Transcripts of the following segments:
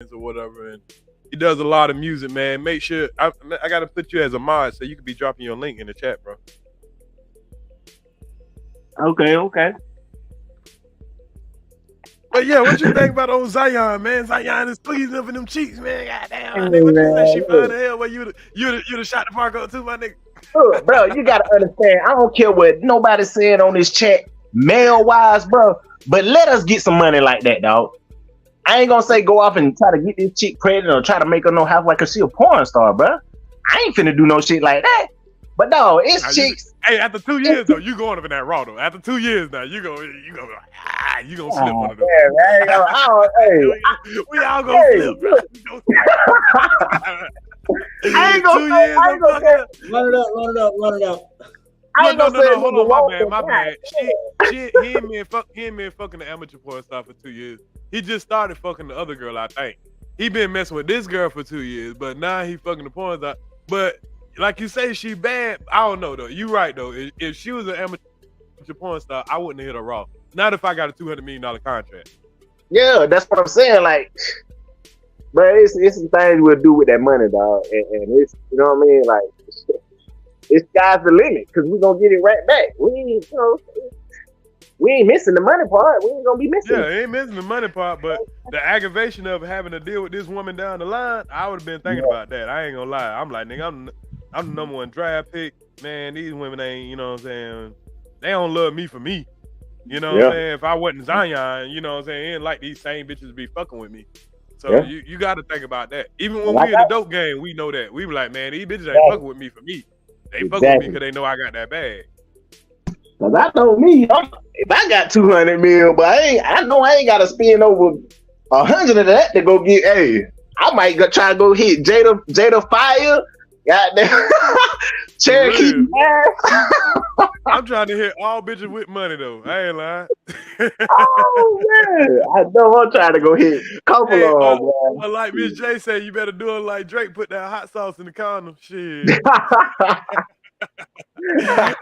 or whatever, and he does a lot of music, man. Make sure I gotta put you as a mod so you can be dropping your link in the chat, bro. Okay. But yeah, what you think about old Zion, man? Zion is pleasing up in them cheeks, man. Goddamn, Hey, nigga, what you say? She man, fine as hell. Well, you'd have shot the park up too, my nigga. look, bro, you gotta understand. I don't care what nobody said on this chat, male wise, bro. But let us get some money like that, dog. I ain't gonna say go off and try to get this chick pregnant or try to make her no halfway cause she a porn star, bro. I ain't finna do no shit like that. But dog, it's chicks. Hey, after 2 years though, you going up in that raw though. After 2 years now, you gonna slip one of them. We all gonna slip, bro. I ain't gonna say. Run it up. No, hold on, my bad. He ain't been fucking the amateur porn star for 2 years. He just started fucking the other girl, I think. He been messing with this girl for 2 years, but now he fucking the porn star. But like you say, she bad. I don't know though. You right though. If she was an amateur porn star, I wouldn't have hit her raw. Not if I got a $200 million contract. Yeah, that's what I'm saying. Like, but it's some things we'll do with that money, dog. And it's, you know what I mean? Like, it's sky's the limit because we're gonna get it right back. We ain't missing the money part. We ain't gonna be missing. Yeah, ain't missing the money part, but the aggravation of having to deal with this woman down the line, I would have been thinking about that. I ain't gonna lie. I'm like, nigga, I'm the number one draft pick. Man, these women ain't, you know what I'm saying? They don't love me for me. You know what I'm saying? If I wasn't Zion, you know what I'm saying? It ain't like these same bitches be fucking with me. So you got to think about that. Even when we in the dope game, we know that. We were like, man, these bitches ain't fucking with me for me. They fuck with me because they know I got that bag. Cause I know me, if I got 200 mil, but I know I ain't got to spend over 100 of that to go get. Hey, I might try to go hit Jada Fire. Goddamn, Cherokee. I'm trying to hit all bitches with money though. I ain't lying. Oh man, I know I'm trying to go hit a couple of them. Well, like Miss J said, you better do it like Drake. Put that hot sauce in the condom. Shit. All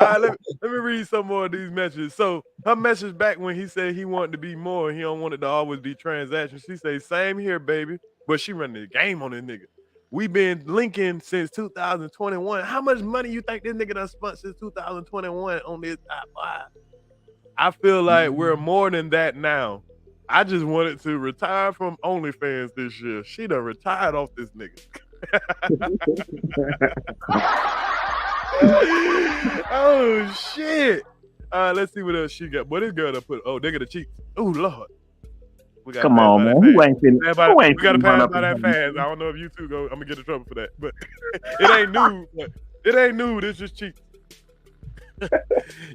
right, let me read some more of these messages. So her message back when he said he wanted to be more, he don't want it to always be transactions. She say, same here, baby. But she running the game on this nigga. We been linking since 2021. How much money you think this nigga done spent since 2021 on this top 5? I feel like we're more than that now. I just wanted to retire from OnlyFans this year. She done retired off this nigga. Oh shit! Let's see what else she got. Boy, this girl done put. Oh, they got the cheeks. Oh lord. Come on, man. Who ain't finna? We gotta pass by that fast. I don't know if you two go. I'm gonna get in trouble for that, but it ain't new. It ain't new. This just cheap.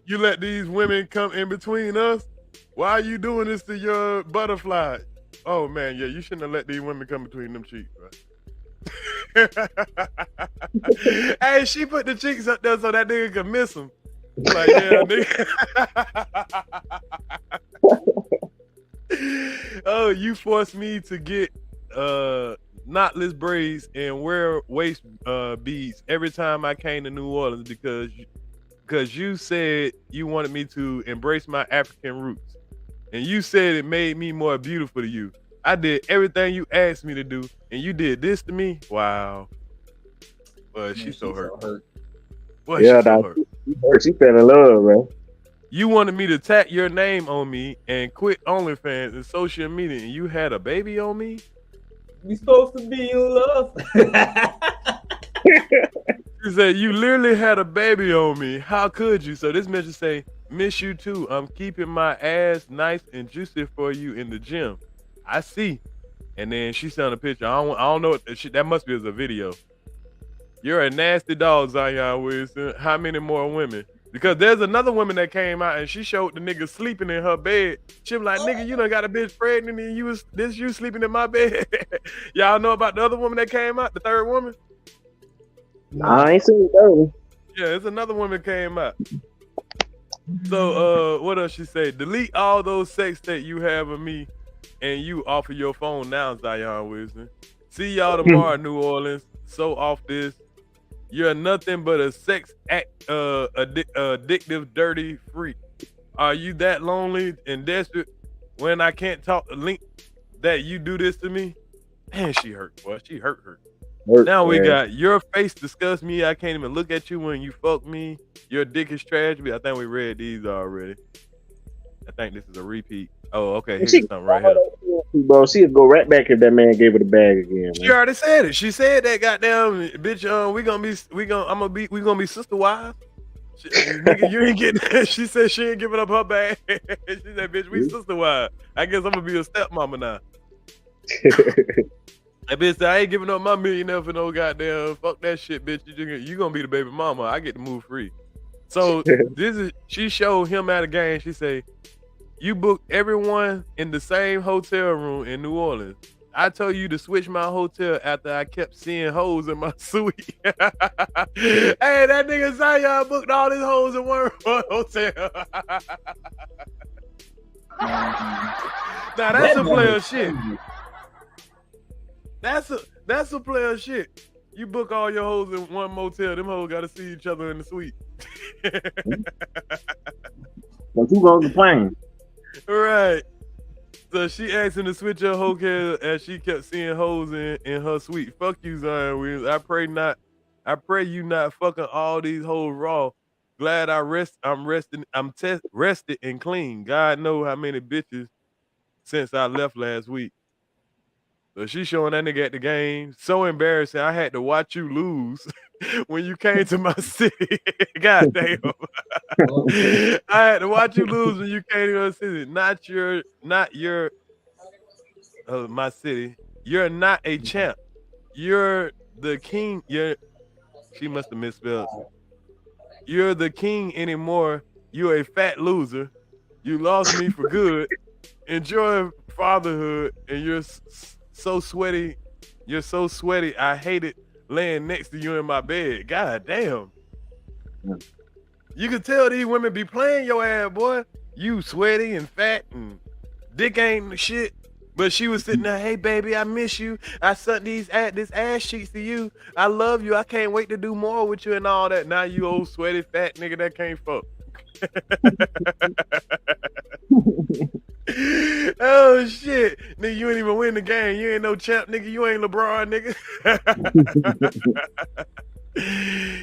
You let these women come in between us. Why are you doing this to your butterfly? Oh man, yeah, you shouldn't have let these women come between them cheeks, bro. Hey, she put the cheeks up there so that nigga could miss them. Like, yeah, nigga. Oh, you forced me to get knotless braids and wear waist beads every time I came to New Orleans because you said you wanted me to embrace my African roots. And you said it made me more beautiful to you. I did everything you asked me to do, and you did this to me? Wow. Well, she's so hurt. Well, yeah, she fell in love, man. You wanted me to tag your name on me and quit OnlyFans and social media, and you had a baby on me? We supposed to be in love. She said, you literally had a baby on me. How could you? So this message say, miss you too. I'm keeping my ass nice and juicy for you in the gym. I see. And then she sent a picture. I don't know what that must be as a video. You're a nasty dog, Zion Williamson. How many more women? Because there's another woman that came out and she showed the nigga sleeping in her bed. She was like, nigga, you done got a bitch pregnant and you sleeping in my bed. Y'all know about the other woman that came out, the third woman? Nah, I ain't seen the third one. Yeah, there's another woman came out. So what else she say? Delete all those sex that you have of me and you off of your phone now, Zion Wilson. See y'all tomorrow, New Orleans. So off this. You're nothing but a sex addictive, dirty freak. Are you that lonely and desperate when I can't talk the link that you do this to me? Man, she hurt, boy. She hurt. Hurt, Now we man. got your face disgusts me. I can't even look at you when you fuck me. Your dick is trash. I think we read these already. I think this is a repeat. Oh, okay. Here's She, something right here. bro, she'd go right back if that man gave her the bag again. She Man. already said it. She said that goddamn bitch. We gonna be sister wives. Nigga, you ain't getting that. She said she ain't giving up her bag. She said, bitch, we sister wives. I guess I'm gonna be a stepmama now. That bitch said, I ain't giving up my millionaire for no goddamn fuck that shit, bitch. You gonna be the baby mama. I get to move free. So she showed him at a game. She say, you booked everyone in the same hotel room in New Orleans. I told you to switch my hotel after I kept seeing hoes in my suite. Hey, that nigga Zion booked all his hoes in one hotel. Now that's a player shit. That's a player shit. You book all your hoes in one motel. Them hoes got to see each other in the suite. But you go to the plane. Right. So she asked him to switch her hotel as she kept seeing hoes in her suite. Fuck you, Zion Williams. I pray you not fucking all these hoes raw. Glad I'm rested and clean. God know how many bitches since I left last week. So she showing that nigga at the game. So embarrassing. I had to watch you lose when you came to my city. God damn. I had to watch you lose when you came to my city. Not your my city. You're not a champ. You're the king. She must have misspelled. You're the king anymore. You're a fat loser. You lost me for good. Enjoy fatherhood, and you're so sweaty. You're so sweaty. I hate it laying next to you in my bed. God damn. You can tell these women be playing your ass, boy. You sweaty and fat and dick ain't shit. But she was sitting there, hey baby, I miss you. I sent this ass cheeks to you. I love you. I can't wait to do more with you and all that. Now you old sweaty fat nigga that can't fuck. Oh shit, nigga, you ain't even win the game. You ain't no champ, nigga. You ain't LeBron, nigga.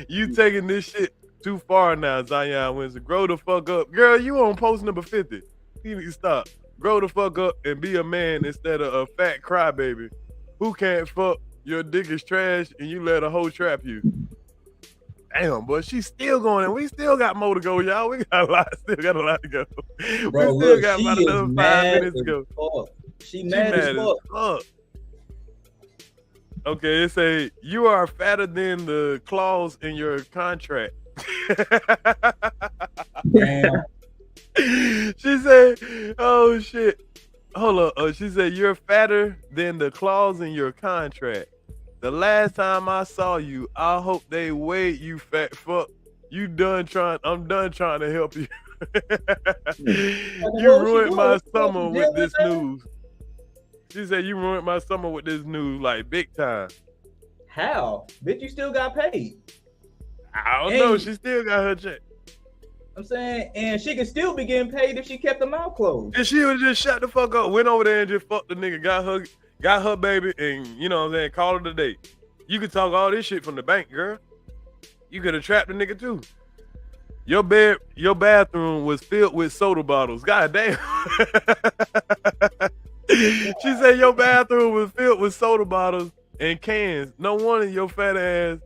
You taking this shit too far now, Zion Williamson. Grow the fuck up, girl. You on post number 50. You need to stop. Grow the fuck up and be a man instead of a fat crybaby who can't fuck. Your dick is trash and you let a hoe trap you. Damn, boy, she's still going, and we still got more to go, y'all. We got a lot to go. Bro, we still look, got about another 5 minutes to go. She mad as fuck. Okay, it say you are fatter than the clause in your contract. Damn. She said, "Oh shit, hold up." She said you're fatter than the clause in your contract. The last time I saw you, I hope they weighed you, fat fuck. I'm done trying to help you. You ruined my summer with this news. She said you ruined my summer with this news, like big time. How? Bitch, you still got paid. I don't know. She still got her check. I'm saying, and she could still be getting paid if she kept her mouth closed. And she would just shut the fuck up, went over there and just fucked the nigga, got her baby, and you know what I'm saying, call it a day. You could talk all this shit from the bank, girl. You could have trapped the nigga too. Your bathroom was filled with soda bottles. God damn. She said your bathroom was filled with soda bottles and cans. No wonder your fat ass,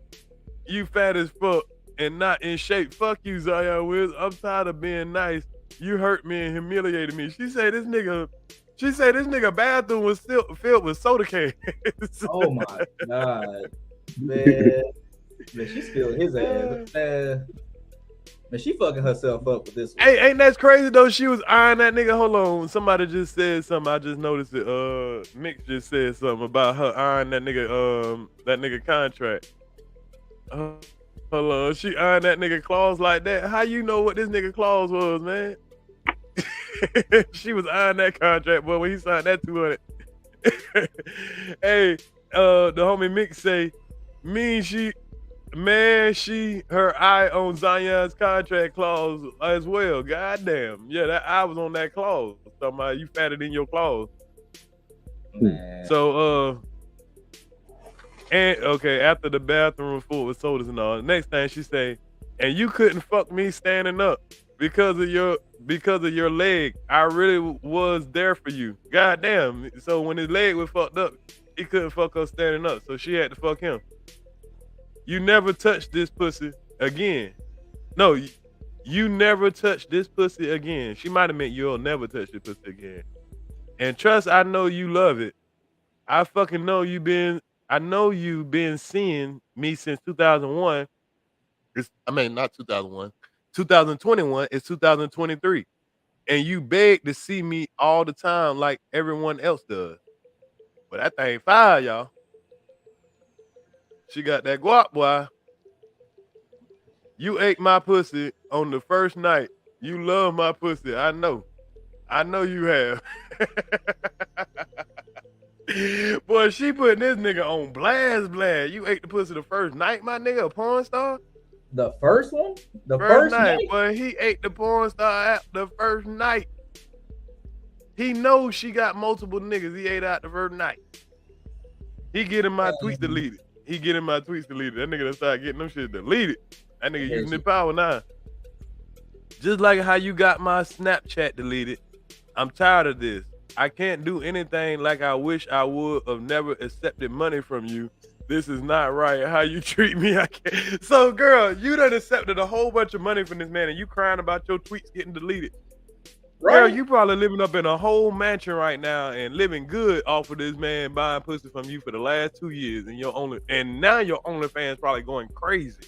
you fat as fuck and not in shape. Fuck you, Zion Williams. I'm tired of being nice. You hurt me and humiliated me. She said this nigga bathroom was still filled with soda cans. Oh my god, man! She spilled his ass. Man, she fucking herself up with this one. Hey, ain't that crazy though? She was eyeing that nigga. Hold on, somebody just said something. I just noticed it. Mick just said something about her eyeing that nigga contract. Hold on, she eyeing that nigga clause like that. How you know what this nigga clause was, man? She was eyeing that contract, boy, when he signed that 200. Hey, the homie Mick say, her eye on Zion's contract clause as well. Goddamn. Yeah, that eye was on that clause. Talking about you fatter than your clause. Man. So And okay, after the bathroom full with sodas and all, the next thing she say, and you couldn't fuck me standing up because of your leg. I really was there for you. Goddamn. So when his leg was fucked up, he couldn't fuck her standing up. So she had to fuck him. You never touch this pussy again. No, you never touch this pussy again. She might have meant you'll never touch this pussy again. And trust, I know you love it. I fucking know you've been seeing me since 2001. Not 2001. 2021 is 2023. And you beg to see me all the time like everyone else does. But that thing fire, y'all. She got that guap, boy. You ate my pussy on the first night. You love my pussy. I know. I know you have. Boy, she putting this nigga on blast. You ate the pussy the first night, my nigga, a porn star? The first one? The first night? Boy, he ate the porn star out the first night. He knows she got multiple niggas. He ate out the first night. He getting my tweets deleted. That nigga done started getting them shit deleted. That nigga using his power now. Just like how you got my Snapchat deleted. I'm tired of this. I can't do anything like I wish I would have never accepted money from you. This is not right. How you treat me, I can't. So, girl, you done accepted a whole bunch of money from this man and you crying about your tweets getting deleted. Right. Girl, you probably living up in a whole mansion right now and living good off of this man buying pussy from you for the last 2 years, and now your OnlyFans probably going crazy.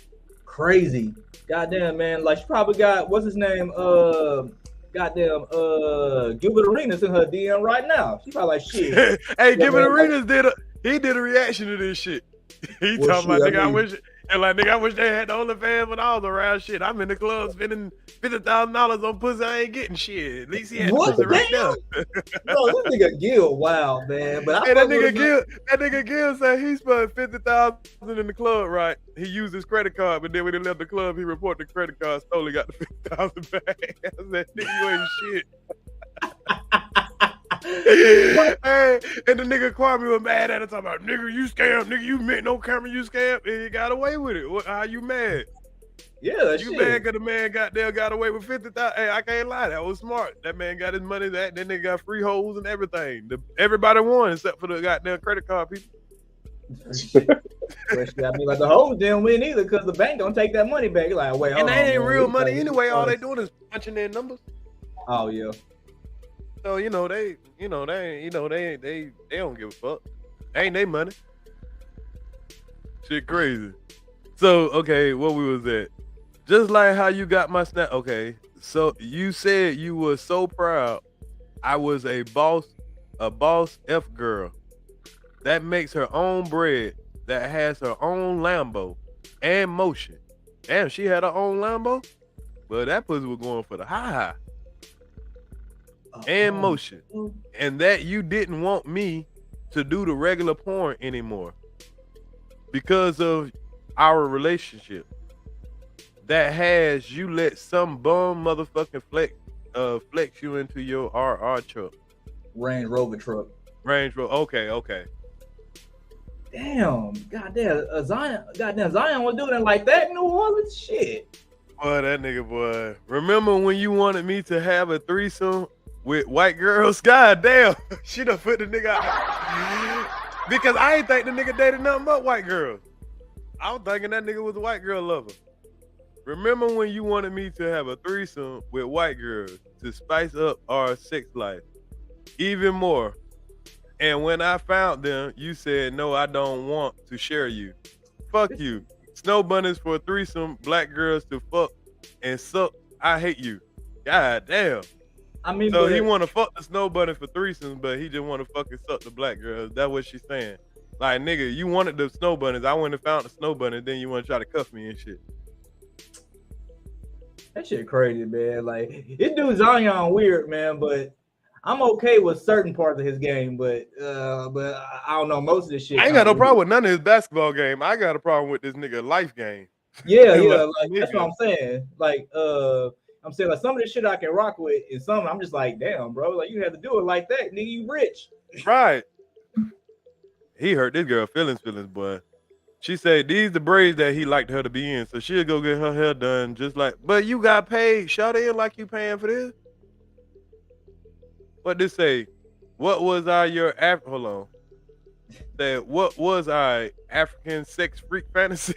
Crazy. Goddamn, man. Like, she probably got, what's his name? Goddamn, Gilbert Arenas in her DM right now. She probably like, shit. Hey, Gilbert Arenas did a reaction to this shit. He talking about, nigga, I wish they had the OnlyFans when I was around. Shit, I'm in the club spending $50,000 on pussy. I ain't getting shit. At least he had pussy right now. Bro, this nigga Gil, wow, man. But hey, that nigga Gil said he spent $50,000 in the club, right? He used his credit card, but then when he left the club, he reported the credit card stole. He got the $50,000 back. I said, nigga, you ain't shit. Hey, and the nigga Kwame was mad at it, talking about, nigga, you scam, nigga, you meant no camera, you scam, and he got away with it. How you mad? Yeah, you shit. Mad because the man got away with 50,000. Hey, I can't lie, that was smart. That man got his money, then they got free hoes and everything. Everybody won except for the goddamn credit card people. I mean, like the hoes didn't win either because the bank don't take that money back. You're like, wait, and they ain't real money anyway. All they doing is punching their numbers. Oh yeah. So they don't give a fuck. Ain't they money? Shit crazy. So okay, what we was at? Just like how you got my snap. Okay, so you said you were so proud. I was a boss F girl that makes her own bread, that has her own Lambo and motion. Damn, she had her own Lambo, but that pussy was going for the high. And motion, and that you didn't want me to do the regular porn anymore because of our relationship that has you let some bum motherfucking flex you into your RR truck, Range Rover truck. Okay. Damn, Zion was doing it like that in New Orleans. Shit. Boy, that nigga, boy. Remember when you wanted me to have a threesome with white girls? God damn, she done put the nigga out. Because I ain't think the nigga dated nothing but white girls. I was thinking that nigga was a white girl lover. Remember when you wanted me to have a threesome with white girls to spice up our sex life even more? And when I found them, you said, no, I don't want to share you. Fuck you. Snow bunnies for a threesome, black girls to fuck and suck. I hate you. God damn. I mean, so he want to fuck the snow bunny for threesomes, but he just want to fucking suck the black girls. That's what she's saying. Like, nigga, you wanted the snow bunnies. I wouldn't have found the snow bunny. Then you want to try to cuff me and shit. That shit crazy, man. Like, this dude Zion weird, man, but I'm okay with certain parts of his game, but I don't know, most of this shit. I ain't got no problem with none of his basketball game. I got a problem with this nigga life game. Yeah, like that's what I'm saying. Like, I'm saying, like, some of this shit I can rock with, and some I'm just like, damn, bro, like you had to do it like that, nigga, you rich. Right. He hurt this girl feelings, boy. She said these the braids that he liked her to be in, so she'll go get her hair done just like. But you got paid. Shout in like you paying for this. What this say? What was your hold on? That what was African sex freak fantasy?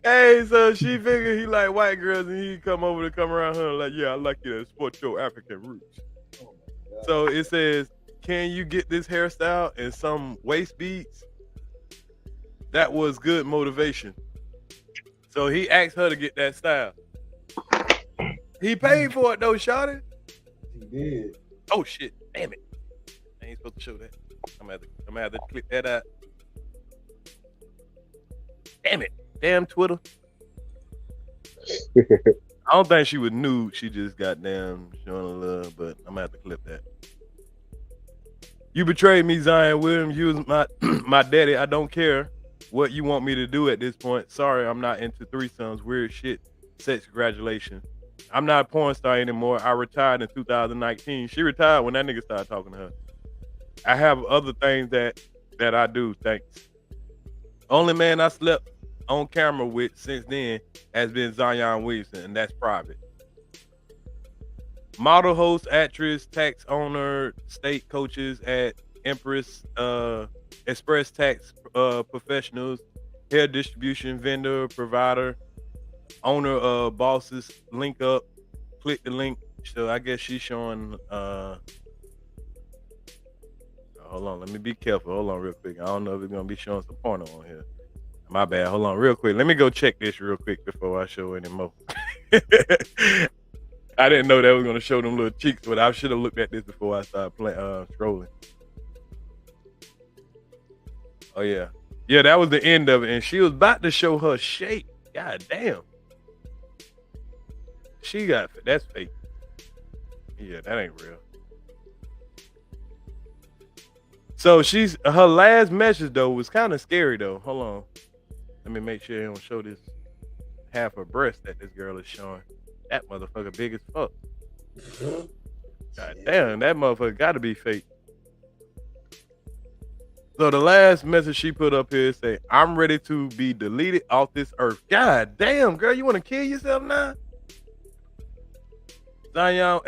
Hey, so she figured he like white girls and he come around her like, yeah, I like you to sport your African roots. Oh my God. So it says, can you get this hairstyle and some waist beads? That was good motivation. So he asked her to get that style. He paid for it though, shawty. He did. Oh shit! Damn it! I ain't supposed to show that. I'm gonna have to clip that out. Damn it! Damn Twitter. I don't think she was nude. She just got damn showing a love, but I'm gonna have to clip that. You betrayed me, Zion Williams. You was my my daddy. I don't care what you want me to do at this point. Sorry, I'm not into threesomes. Weird shit. Sex congratulations. I'm not a porn star anymore. I retired in 2019. She retired when that nigga started talking to her. I have other things that I do. Thanks. Only man I slept on camera with since then has been Zion Williamson, and that's private. Model, host, actress, tax owner, state coaches at Empress, Express Tax Professionals, hair distribution vendor, provider, owner of Bosses, link up, click the link. So I guess she's showing hold on, let me be careful. Hold on real quick. I don't know if it's gonna be showing some porno on here. My bad. Hold on real quick. Let me go check this real quick before I show any more. I didn't know that was gonna show them little cheeks, but I should have looked at this before I started scrolling. Oh yeah. Yeah, that was the end of it. And she was about to show her shape. God damn. She got that's fake. Yeah, that ain't real. So her last message though was kind of scary though. Hold on. Let me make sure I don't show this half her breast that this girl is showing. That motherfucker big as fuck. God damn, that motherfucker gotta be fake. So the last message she put up here say, I'm ready to be deleted off this earth. God damn, girl, you want to kill yourself now? Zion,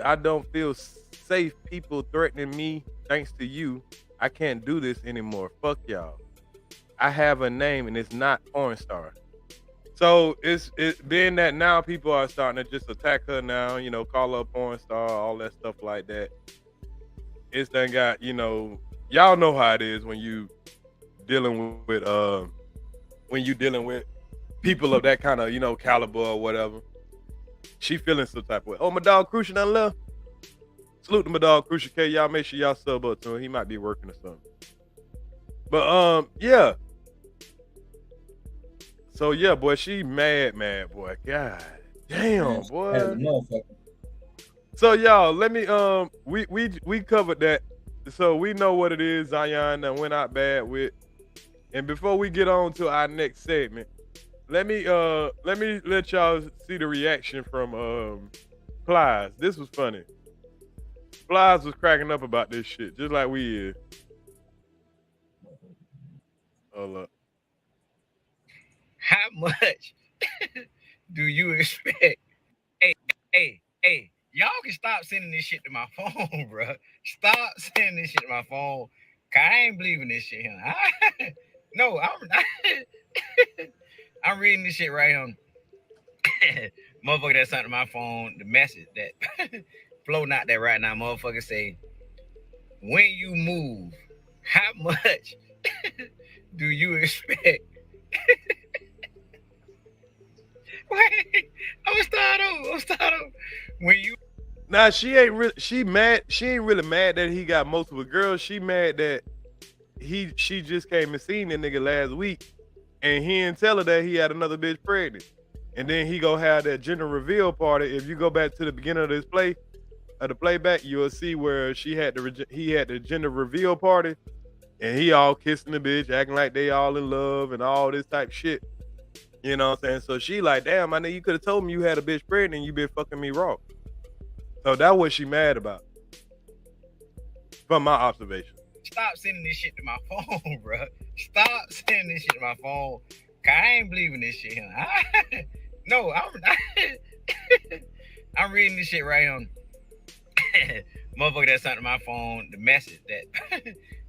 I don't feel safe. People threatening me thanks to you. I can't do this anymore. Fuck y'all. I have a name and it's not porn star. So it's being that now people are starting to just attack her now, you know, call her a porn star, all that stuff like that. It's done got, you know, y'all know how it is when you dealing with people of that kind of, you know, caliber or whatever. She feeling some type of way. Oh, my dog Crucial done left. Salute to my dog Crucial K. Y'all make sure y'all sub up to him. He might be working or something. But yeah. So yeah, boy, she mad, boy. God damn, boy. So y'all, let me we covered that. So we know what it is Zion that went out bad with. And before we get on to our next segment, let me let y'all see the reaction from Plies. This was funny. Plies was cracking up about this shit, just like we is. Hold up. How much do you expect? Hey, y'all can stop sending this shit to my phone, bro. Stop sending this shit to my phone. Cause I ain't believing this shit here. No, I'm not. I'm reading this shit right here. Motherfucker that sent to my phone, the message that floating out there right now, motherfucker say, when you move, how much do you expect? Wait, I'm gonna start over. When you Nah, she ain't really mad that he got multiple girls. She mad that she just came and seen that nigga last week and he didn't tell her that he had another bitch pregnant. And then he go have that gender reveal party. If you go back to the beginning of this playback, you'll see where he had the gender reveal party and he all kissing the bitch, acting like they all in love and all this type shit. You know what I'm saying? So she like, damn, I know you could have told me you had a bitch pregnant and you been fucking me raw. So that's what she mad about. From my observation. stop sending this shit to my phone, bro. Stop sending this shit to my phone. Cause I ain't believing this shit here. No, I'm reading this shit right here. Motherfucker that sent to my phone, the message that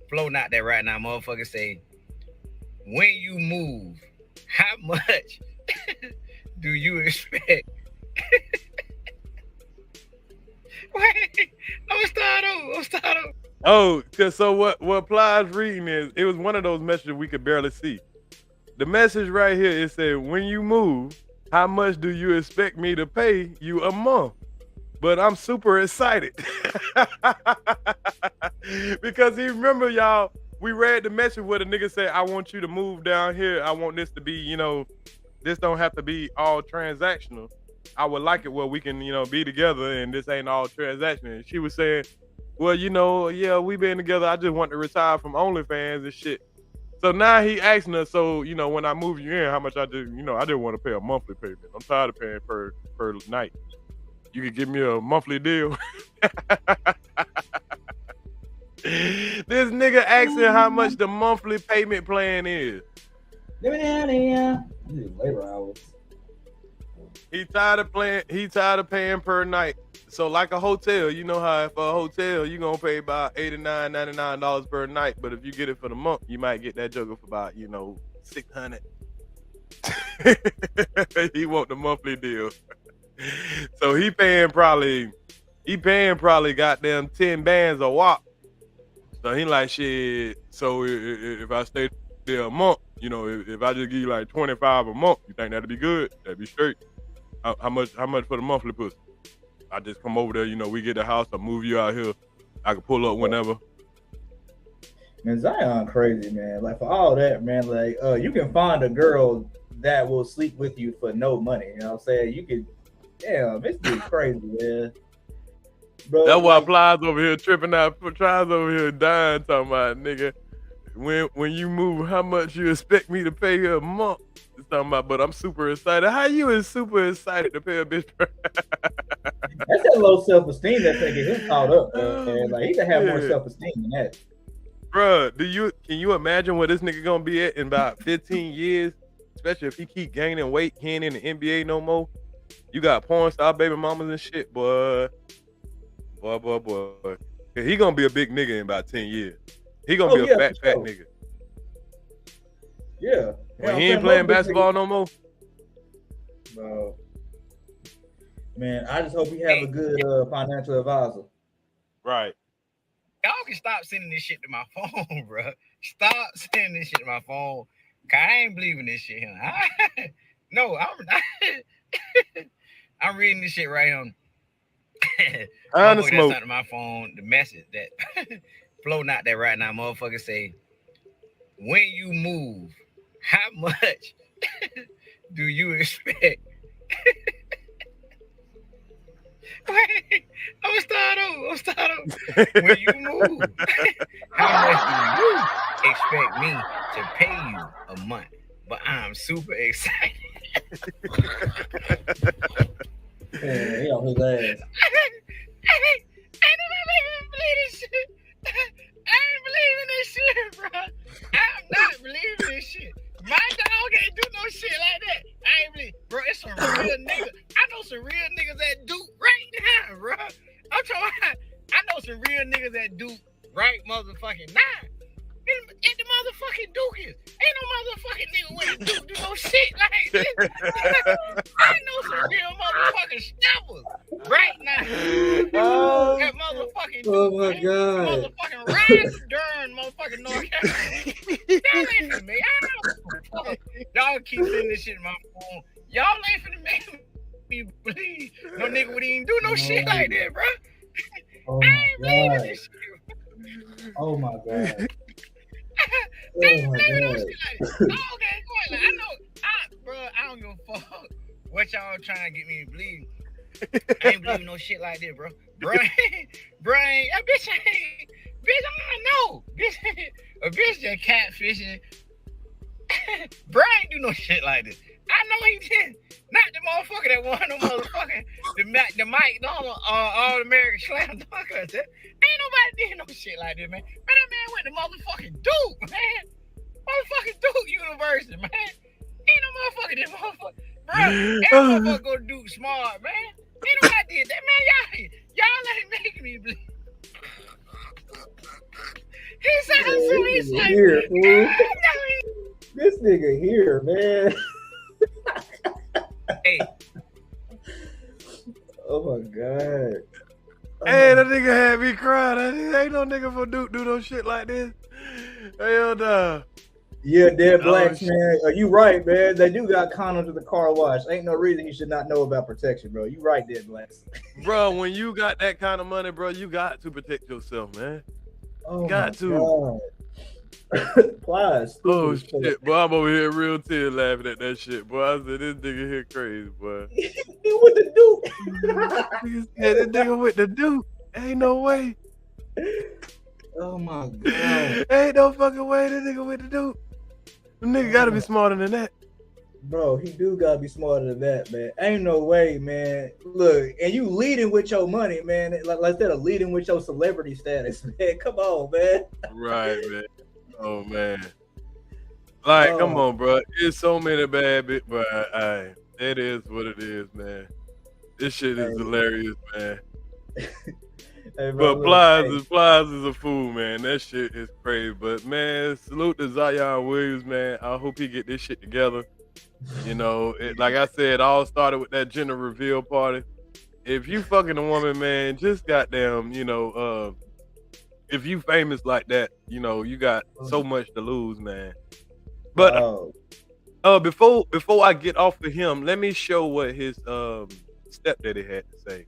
floating out there right now, motherfucker say, when you move, how much do you expect? Wait, I'm start over. Oh, so what Plies reading is, it was one of those messages we could barely see. The message right here, it said, when you move, how much do you expect me to pay you a month? But I'm super excited. Because he remember, y'all, we read the message where the nigga said, I want you to move down here. I want this to be, you know, this don't have to be all transactional. I would like it where we can, you know, be together and this ain't all transactional. And she was saying, well, you know, yeah, we been together. I just want to retire from OnlyFans and shit. So now he asking us, so, you know, when I move you in, how much I do, you know, I didn't want to pay a monthly payment. I'm tired of paying per night. You could give me a monthly deal. This nigga asking how much the monthly payment plan is. Labor hours. He tired of paying per night. So like a hotel, you know how for a hotel you gonna pay about $89, $99 per night, but if you get it for the month, you might get that joker for about, you know, $600. He want the monthly deal. So he paying probably goddamn 10 bands a wop. So he like, shit, so if I stay there a month, you know, if I just give you like 25 a month, you think that'd be good? That'd be straight. How much for the monthly pussy? I just come over there, you know, we get the house, I move you out here. I can pull up whenever. Man, Zion crazy, man. Like for all that, man, like you can find a girl that will sleep with you for no money. You know what I'm saying? You could, damn, this dude crazy, man. Bro, that's why Plies over here tripping out. Plies over here dying, talking about, nigga, when you move, how much you expect me to pay you a month? It's talking about, but I'm super excited. How you is super excited to pay a bitch? That's that low self-esteem that's taking him caught up, man. Like he can have more self-esteem than that. Bruh, can you imagine where this nigga gonna be at in about 15 years? Especially if he keep gaining weight, he ain't in the NBA no more. You got porn star baby mamas and shit, boy. He gonna be a big nigga in about 10 years. He gonna be a fat nigga. Yeah. When he ain't playing basketball no more. Bro. Man, I just hope he have a good financial advisor. Right. Y'all can stop sending this shit to my phone, bro. Stop sending this shit to my phone. Cause I ain't believing this shit here. No, I'm reading this shit right here. Honestly, that's not to my phone. The message that floating out there right now, motherfucker say, when you move, how much do you expect? Wait, I'm gonna start over. When you move, how much do you expect me to pay you a month? But I'm super excited. Yeah, he on his ass. Ain't nobody believe this shit. I ain't believing this shit, bro. I'm not believing this shit. My dog ain't do no shit like that. I ain't believe, bro. It's some real niggas. I know some real niggas that do right now, bro. I'm talking about, I know some real niggas that do right motherfucking now. At the motherfucking Dookies. Ain't no motherfucking nigga with a Duke do no shit like this. I know some real motherfucking steppers right now. That motherfucking Duke. Oh my God. Motherfucking Ryan Stern, motherfucking North Carolina. That ain't for me. Y'all keep sending this shit in my phone. Y'all ain't finna make me believe no nigga would even do no shit like that, bro. Oh I ain't believing this shit. Oh my God. Okay, go ahead. I know, I don't give a fuck what y'all trying to get me to believe. I ain't believing no shit like this, bro. Brain, that bitch ain't, bitch, I don't know. Bitch, a bitch just catfishing. Bro ain't do no shit like this. I know he did. Not the motherfucker that won no motherfucking the Mike Donald All American Slam Dunk. Ain't nobody did no shit like this, man. Man, that man went the motherfucking Duke, man. Motherfucking Duke University, man. Ain't no motherfucker that motherfucker. Bro, every motherfucker go to Duke smart, man. Ain't nobody did that, man. Y'all ain't making me believe. He said, he's like, here, fool. This nigga here, man. Hey. Oh my god. Hey, that nigga had me crying. Ain't no nigga for Duke do no shit like this. Hell no. Yeah, dead blacks, man. You right, man. They do got condoms in the car wash. Ain't no reason you should not know about protection, bro. You right, dead blacks. Bro, when you got that kind of money, bro, you got to protect yourself, man. Oh, got to. Plies. Oh shit, boy, I'm over here real tear laughing at that shit, boy. I said this nigga here crazy, boy. He with the Duke. Yeah, this nigga with the Duke. Ain't no way. Oh my god. Ain't no fucking way this nigga with the Duke. The nigga gotta be smarter than that. Bro, he do gotta be smarter than that, man. Ain't no way, man. Look, and you leading with your money, man. Like instead of leading with your celebrity status, man. Come on, man. Right, man. Oh man. Like, come on, bro. It's so many bad bits, but it is what it is, man. This shit is hilarious, man. Hey, bro, But Plies is a fool, man. That shit is crazy. But man, salute to Zion Williams, man. I hope he get this shit together. You know, like I said, it all started with that gender reveal party. If you fucking a woman, man, just goddamn, you know, if you famous like that, you know, you got so much to lose, man. But before I get off of him, let me show what his stepdaddy had to say.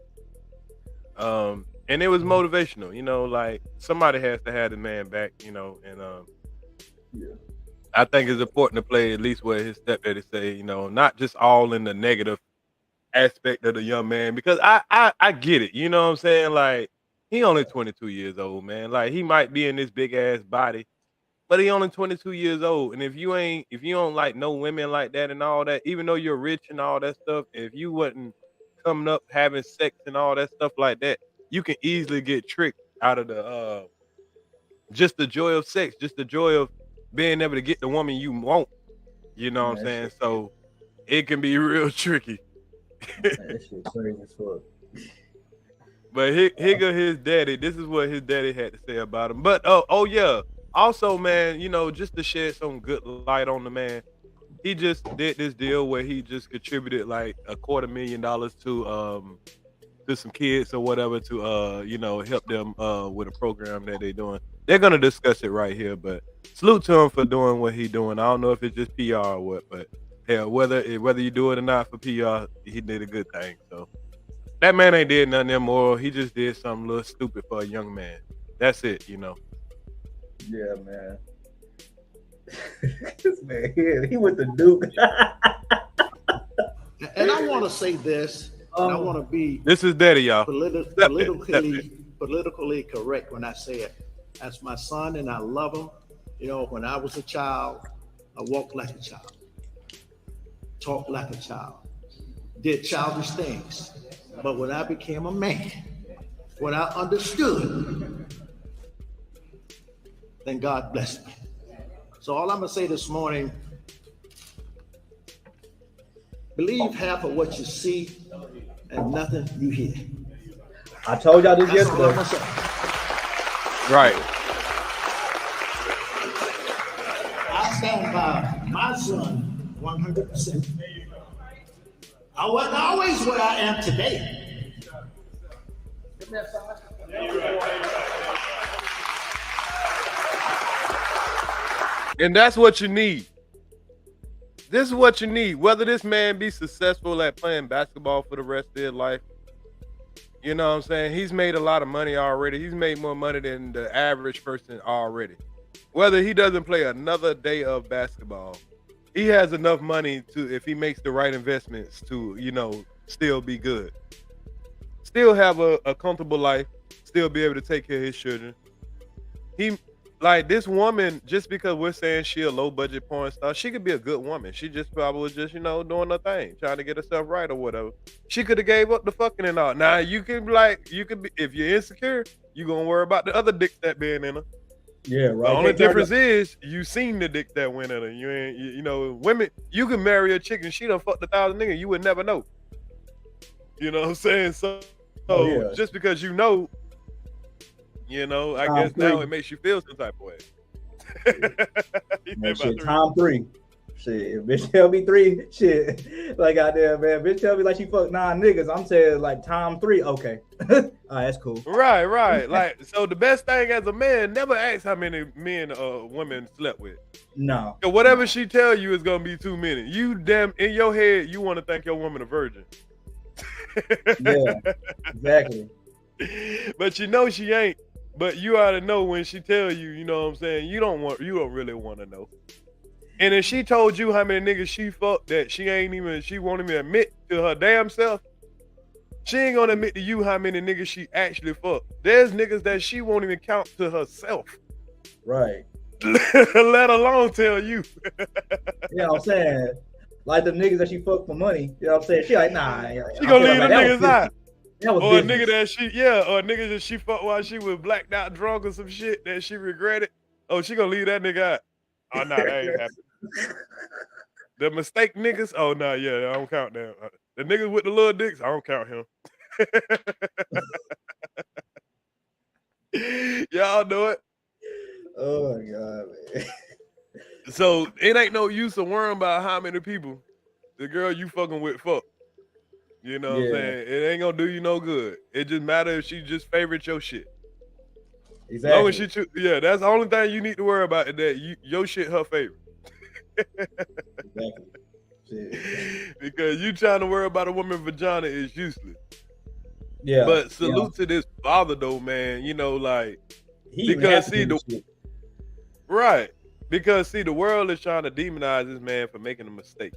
And it was motivational, you know, like somebody has to have the man back, you know, and I think it's important to play at least what his stepdaddy say, you know, not just all in the negative aspect of the young man, because I get it, you know what I'm saying? Like, he only 22 years old, man. Like, he might be in this big ass body, but he only 22 years old. And if you don't like no women like that and all that, even though you're rich and all that stuff, if you wasn't coming up having sex and all that stuff like that, you can easily get tricked out of the just the joy of sex, just the joy of being able to get the woman you want. You know what I'm saying? So it can be real tricky. That shit crazy as fuck. But here go his daddy. This is what his daddy had to say about him. But oh yeah. Also, man, you know, just to shed some good light on the man, he just did this deal where he just contributed like $250,000 to some kids or whatever to you know, help them with a program that they're doing. They're gonna discuss it right here, but salute to him for doing what he's doing. I don't know if it's just PR or what, but hell, whether you do it or not for PR, he did a good thing. So that man ain't did nothing immoral. He just did something a little stupid for a young man. That's it, you know. Yeah, man. This man here, he with the Duke. And I want to say this, and I want to be this is daddy, y'all. Politically correct when I say it. That's my son, and I love him. You know, when I was a child, I walked like a child, talked like a child, did childish things. But when I became a man, when I understood, then God blessed me. So all I'm gonna say this morning, believe half of what you see and nothing you hear. I told y'all this That's all I'm yesterday. gonna say. Right. I stand by my son 100%. I wasn't always where I am today. And that's what you need. This is what you need. Whether this man be successful at playing basketball for the rest of his life, you know what I'm saying? He's made a lot of money already. He's made more money than the average person already. Whether he doesn't play another day of basketball, he has enough money to, if he makes the right investments, to, you know, still be good. Still have a comfortable life, still be able to take care of his children. Like, this woman, just because we're saying she a low budget porn star, she could be a good woman. She just probably was just, you know, doing her thing, trying to get herself right or whatever. She could have gave up the fucking and all. Now you could be, if you're insecure, you gonna worry about the other dicks that being in her. Yeah, The right. only Can't turn difference is you seen the dick that went in her. You ain't, you know, women. You can marry a chick and she done fucked 1,000 niggas. You would never know. You know what I'm saying? So Oh, yeah. just because you know, I guess now it makes you feel some type of way. Man, shit, time 3. Shit, if bitch tell me 3, shit, like out there, man. Bitch tell me like she fucked 9 niggas. I'm saying like time 3. Okay, all right, that's cool. Right. Like, so the best thing as a man, never ask how many men women slept with. No. So whatever she tell you is gonna be too many. You damn in your head, you want to think your woman a virgin. Yeah, exactly. But you know she ain't. But you ought to know when she tell you, you know what I'm saying? You don't really want to know. And if she told you how many niggas she fucked that she won't even admit to her damn self, she ain't gonna admit to you how many niggas she actually fucked. There's niggas that she won't even count to herself. Right. Let alone tell you. You know what I'm saying? Like the niggas that she fucked for money. You know what I'm saying? She like, nah. She gonna leave them niggas out. That was or a business. nigga or a nigga that she fucked while she was blacked out drunk or some shit that she regretted. Oh, she gonna leave that nigga out. Oh, no, that ain't happening. The mistake niggas, oh, no, yeah, I don't count them. The niggas with the little dicks, I don't count him. Y'all know it. Oh, my God, man. So it ain't no use of worrying about how many people the girl you fucking with fuck. You know what I'm saying? It ain't gonna do you no good. It just matters if she just favorite your shit. Exactly. Long as she that's the only thing you need to worry about is that your shit her favorite. Exactly. Shit. Because you trying to worry about a woman's vagina is useless. Yeah. But salute to this father though, man. You know, like Because the world is trying to demonize this man for making a mistake.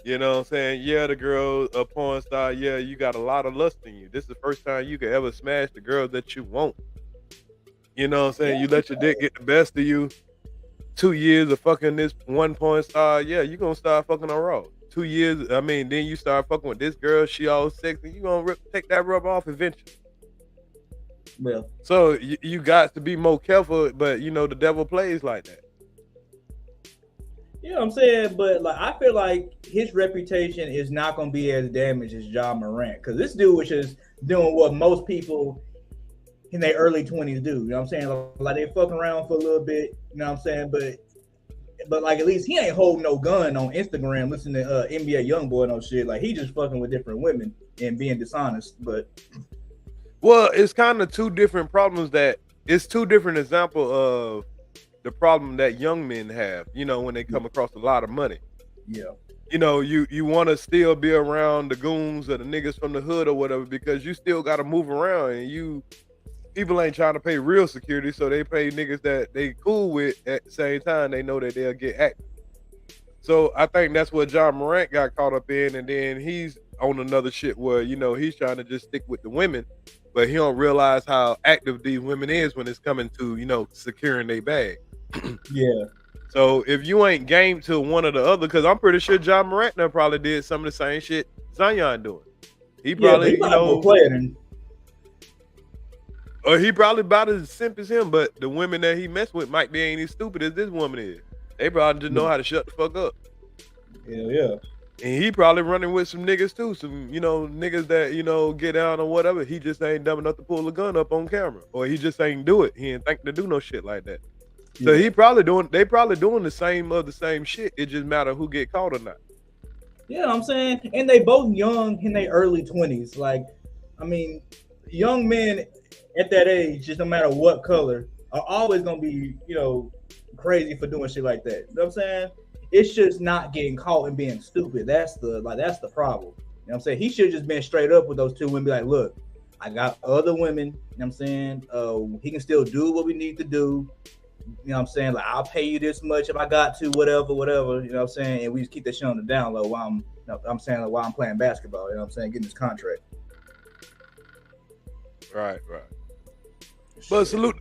You know what I'm saying? Yeah, the girl, a porn star, yeah, you got a lot of lust in you. This is the first time you could ever smash the girl that you want. You know what I'm saying? You let your dick get the best of you. 2 years of fucking this one porn star, yeah, you gonna start fucking her raw. 2 years, then you start fucking with this girl, she all sexy, you gonna take that rub off eventually. Well, so you got to be more careful, but the devil plays like that. You know what I'm saying? But like, I feel like his reputation is not going to be as damaged as John Morant, because this dude was just doing what most people in their early 20s do. You know what I'm saying? Like they fucking around for a little bit. You know what I'm saying? But like at least he ain't holding no gun on Instagram, listening to NBA YoungBoy no shit. Like he just fucking with different women and being dishonest. But well, it's kind of two different problems. It's two different examples of the problem that young men have, when they come across a lot of money. Yeah. You want to still be around the goons or the niggas from the hood or whatever, because you still got to move around, and people ain't trying to pay real security, so they pay niggas that they cool with. At the same time, they know that they'll get active. So I think that's what John Morant got caught up in, and then he's on another shit where, he's trying to just stick with the women, but he don't realize how active these women is when it's coming to, securing their bag. Yeah. So if you ain't game to one or the other, because I'm pretty sure John Morant probably did some of the same shit Zion doing. He probably, or he probably about as simp as him, but the women that he messed with might be ain't as stupid as this woman is. They probably just know how to shut the fuck up. Yeah. And he probably running with some niggas too, some niggas that get down or whatever. He just ain't dumb enough to pull a gun up on camera, or he just ain't do it. He ain't think to do no shit like that. So they probably doing the same shit. It just matter who get caught or not. Yeah, I'm saying, and they both young in their early 20s. Like, young men at that age, just no matter what color, are always gonna be, crazy for doing shit like that. You know what I'm saying? It's just not getting caught and being stupid. That's the problem. You know what I'm saying? He should have just been straight up with those two women, be like, look, I got other women, you know what I'm saying? He can still do what we need to do. You know what I'm saying? Like, I'll pay you this much if I got to, whatever, you know what I'm saying? And we just keep that shit on the down low while while I'm playing basketball, you know what I'm saying? Getting this contract. Right. But salute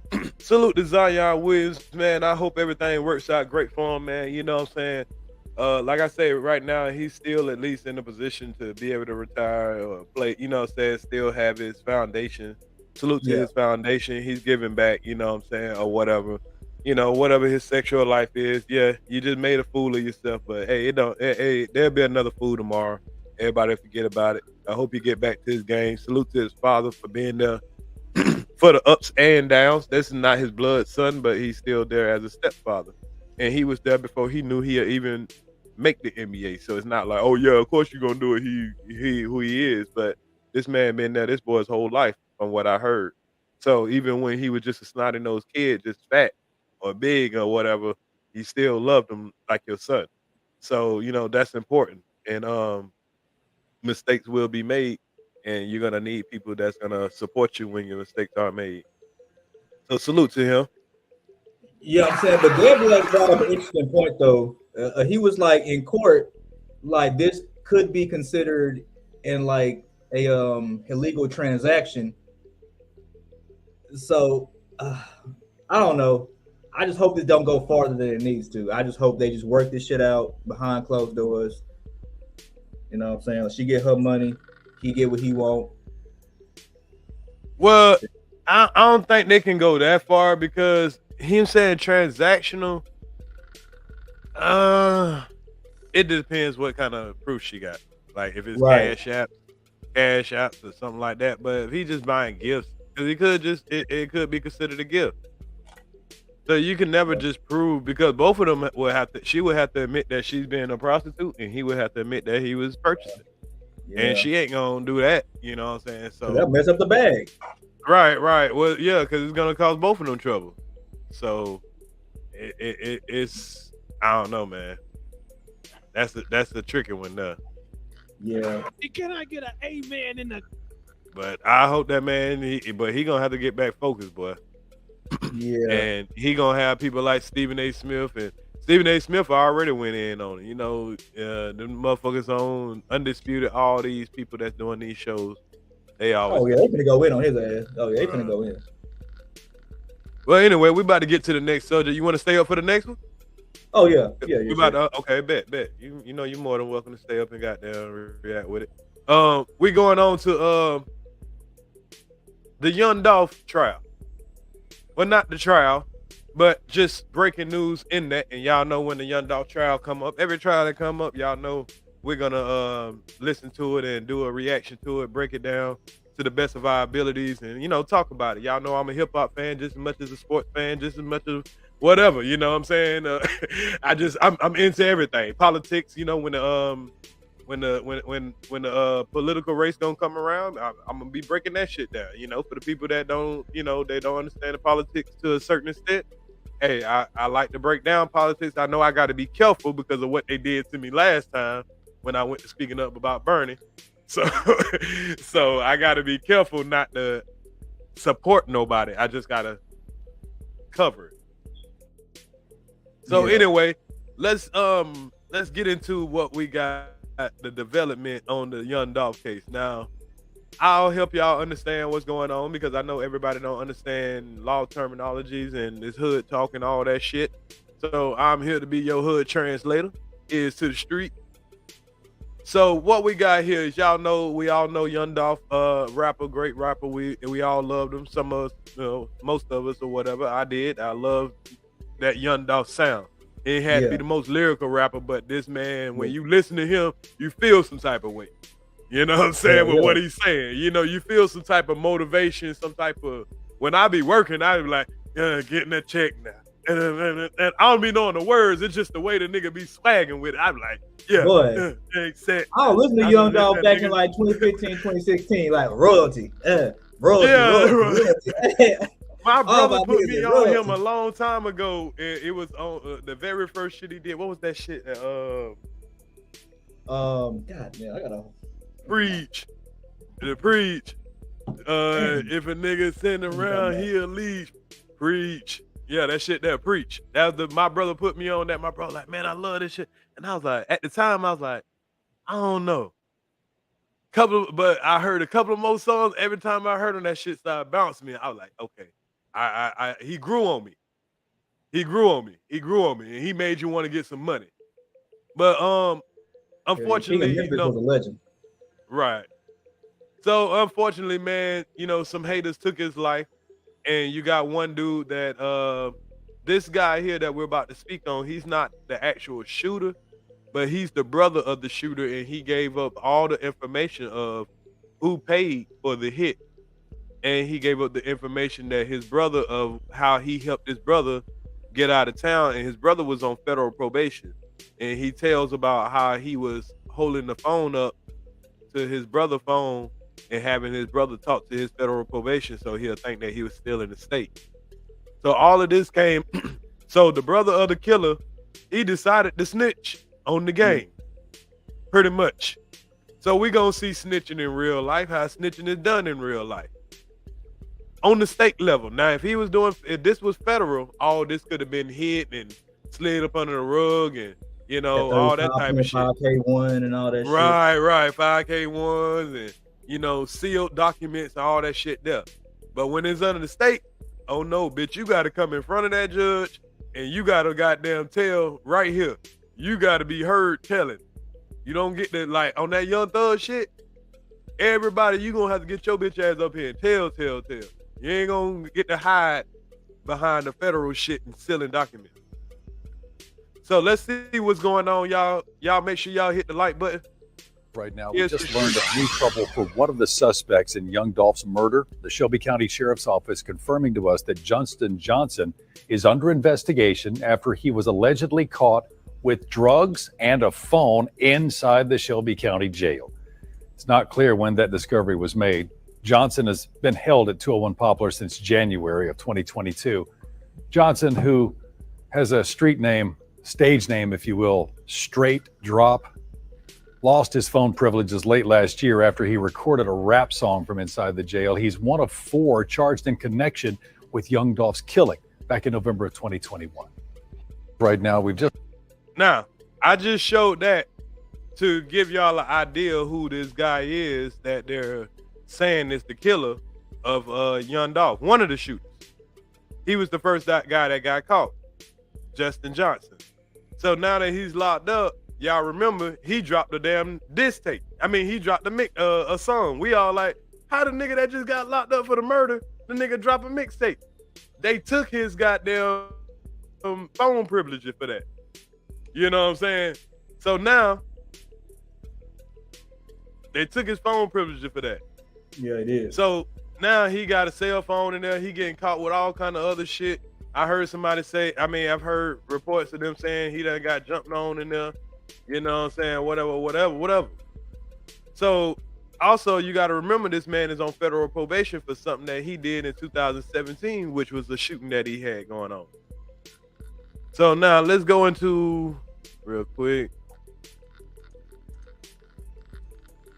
to Zion Williams, man. I hope everything works out great for him, man. You know what I'm saying? Like I say, right now, he's still at least in a position to be able to retire or play, you know what I'm saying, still have his foundation Salute to Yeah. his foundation. He's giving back, you know what I'm saying, or whatever. You know, whatever his sexual life is. Yeah, you just made a fool of yourself, but hey, it don't. Hey, there'll be another fool tomorrow. Everybody forget about it. I hope he get back to his game. Salute to his father for being there for the ups and downs. This is not his blood son, but he's still there as a stepfather, and he was there before he knew he'd even make the NBA. So it's not like, oh yeah, of course you're gonna do it. He who he is, but this man been there this boy's whole life, from what I heard. So even when he was just a snotty nosed kid, just fat or big or whatever, he still loved him like your son. So you know that's important. And mistakes will be made, and you're gonna need people that's gonna support you when your mistakes are made. So salute to him. Yeah, I'm saying, but Debbie like brought up an interesting point though. He was like in court, like this could be considered in like a illegal transaction. So I don't know. I just hope this don't go farther than it needs to. I just hope they just work this shit out behind closed doors. You know what I'm saying? She get her money, he get what he want. Well, I don't think they can go that far because him saying transactional. It depends what kind of proof she got. Like if it's Right. cash apps or something like that. But if he just buying gifts, because he could just it could be considered a gift. So you can never just prove, because both of them would have to. She would have to admit that she's being a prostitute, and he would have to admit that he was purchasing. Yeah. And she ain't gonna do that. You know what I'm saying? So That'll mess up the bag. right. Well, yeah, because it's gonna cause both of them trouble. So it's I don't know, man. That's the tricky one there. Yeah. Can I get an amen in the? But I hope that man. He gonna have to get back focused, boy. Yeah. And he gonna have people like Stephen A. Smith, and Stephen A. Smith already went in on it. You know, the motherfuckers on Undisputed, all these people that's doing these shows, they always. Oh yeah, they finna go in on his ass. Oh yeah, they finna go in. Well, anyway, we about to get to the next subject. You want to stay up for the next one? Oh yeah. We about to, okay, bet. You know, you're more than welcome to stay up and goddamn react with it. We going on to the Young Dolph trial. Well, not the trial, but just breaking news in that. And y'all know when the Young Dolph trial come up, every trial that come up, y'all know we're gonna listen to it and do a reaction to it, break it down to the best of our abilities, and you know, talk about it. Y'all know I'm a hip hop fan just as much as a sports fan, just as much as whatever. You know what I'm saying? I'm into everything. Politics. You know, when the political race gonna come around, I'm gonna be breaking that shit down. You know, for the people that don't, you know, they don't understand the politics to a certain extent. Hey, I like to break down politics. I know I got to be careful because of what they did to me last time when I went to speaking up about Bernie. So I got to be careful not to support nobody. I just got to cover it. So anyway, let's get into what we got, the development on the Young Dolph case. Now, I'll help y'all understand what's going on because I know everybody don't understand law terminologies and this hood talk and all that shit. So I'm here to be your hood translator. Is to the street. So what we got here is, y'all know, we all know Young Dolph, rapper, great rapper. We all loved him. Some of us, you know, most of us or whatever. I did. I loved that Young Dolph sound. He had to be the most lyrical rapper, but this man, when you listen to him, you feel some type of way. You know what I'm saying? With what he's saying. You know, you feel some type of motivation, some type of, when I be working, I be like, getting that check now. And I don't be knowing the words. It's just the way the nigga be swagging with it. I'm like, Boy. I was listening to Young Dolph back in like 2015, 2016, like royalty. Royalty. My brother put me on him a long time ago. And it was on the very first shit he did. What was that shit? God damn, I gotta preach. The preach. If a nigga sitting around, he'll leave. Preach. Yeah, that shit there, preach. That was my brother put me on that. My brother like, man, I love this shit. And I was like, at the time, I was like, I don't know. But I heard a couple of more songs. Every time I heard him, that shit started bouncing me. I was like, okay. He grew on me. He grew on me. And he made you want to get some money. But unfortunately, was a legend. Right. So unfortunately, man, you know, some haters took his life, and you got one dude that this guy here that we're about to speak on, he's not the actual shooter, but he's the brother of the shooter, and he gave up all the information of who paid for the hit. And he gave up the information that his brother of how he helped his brother get out of town, and his brother was on federal probation. And he tells about how he was holding the phone up to his brother's phone and having his brother talk to his federal probation so he'll think that he was still in the state. So all of this came. So the brother of the killer, he decided to snitch on the game, pretty much. So we gonna see snitching in real life, how snitching is done in real life. On the state level. Now, if this was federal, all this could have been hid and slid up under the rug and, you know, all that type of shit. 5K1 and all that shit. Right. 5K1s and, you know, sealed documents and all that shit there. But when it's under the state, oh no, bitch, you got to come in front of that judge and you got to goddamn tell right here. You got to be heard telling. You don't get that, like, on that Young Thug shit, everybody, you going to have to get your bitch ass up here and tell. You ain't gonna get to hide behind the federal shit and sealing documents. So let's see what's going on, y'all. Y'all make sure y'all hit the like button. Right now, we just learned of new trouble for one of the suspects in young Dolph's murder. The Shelby County Sheriff's Office confirming to us that Johnston Johnson is under investigation after he was allegedly caught with drugs and a phone inside the Shelby County Jail. It's not clear when that discovery was made. Johnson has been held at 201 Poplar since January of 2022. Johnson, who has a stage name, if you will, Straight Drop, lost his phone privileges late last year after he recorded a rap song from inside the jail. He's one of 4 charged in connection with young Dolph's killing back in November of 2021. Right now, I just showed that to give y'all an idea who this guy is that they're saying is the killer of young Dolph, one of the shooters. He was the first guy that got caught, Justin Johnson. So now that he's locked up, y'all remember he dropped a damn diss tape. I mean, he dropped a song. We all like, how the nigga that just got locked up for the murder, the nigga drop a mixtape? They took his goddamn phone privileges for that. You know what I'm saying? So now they took his phone privileges for that. Yeah, it is. So now he got a cell phone in there. He getting caught with all kind of other shit. I heard somebody say, I've heard reports of them saying he done got jumped on in there. You know what I'm saying? Whatever. So also you got to remember this man is on federal probation for something that he did in 2017, which was the shooting that he had going on. So now let's go into real quick.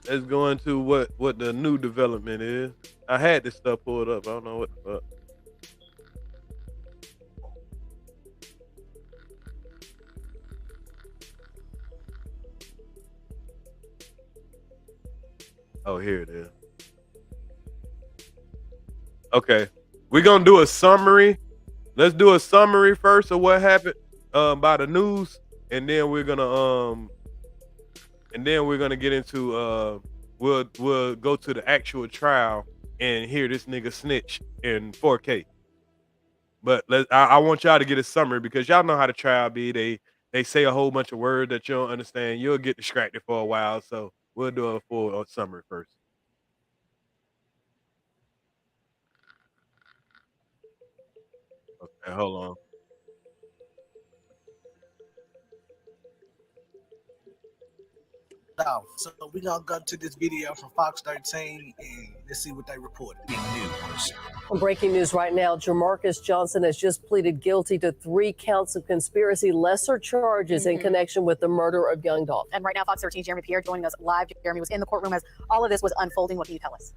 Let's go into what the new development is. I had this stuff pulled up. I don't know what the fuck. Oh, here it is. Okay. We're going to do a summary. Let's do a summary first of what happened by the news, and then we're going to get into we'll go to the actual trial and hear this nigga snitch in 4K. But I want y'all to get a summary because y'all know how the trial be. They say a whole bunch of words that you don't understand. You'll get distracted for a while, so we'll do a full summary first. Okay, hold on. So we're gonna go to this video from Fox 13 and let's see what they reported. Breaking news right now, Jamarcus Johnson has just pleaded guilty to 3 counts of conspiracy, lesser charges in connection with the murder of young Dolph. And right now, Fox 13, Jeremy Pierre joining us live. Jeremy was in the courtroom as all of this was unfolding. What can you tell us?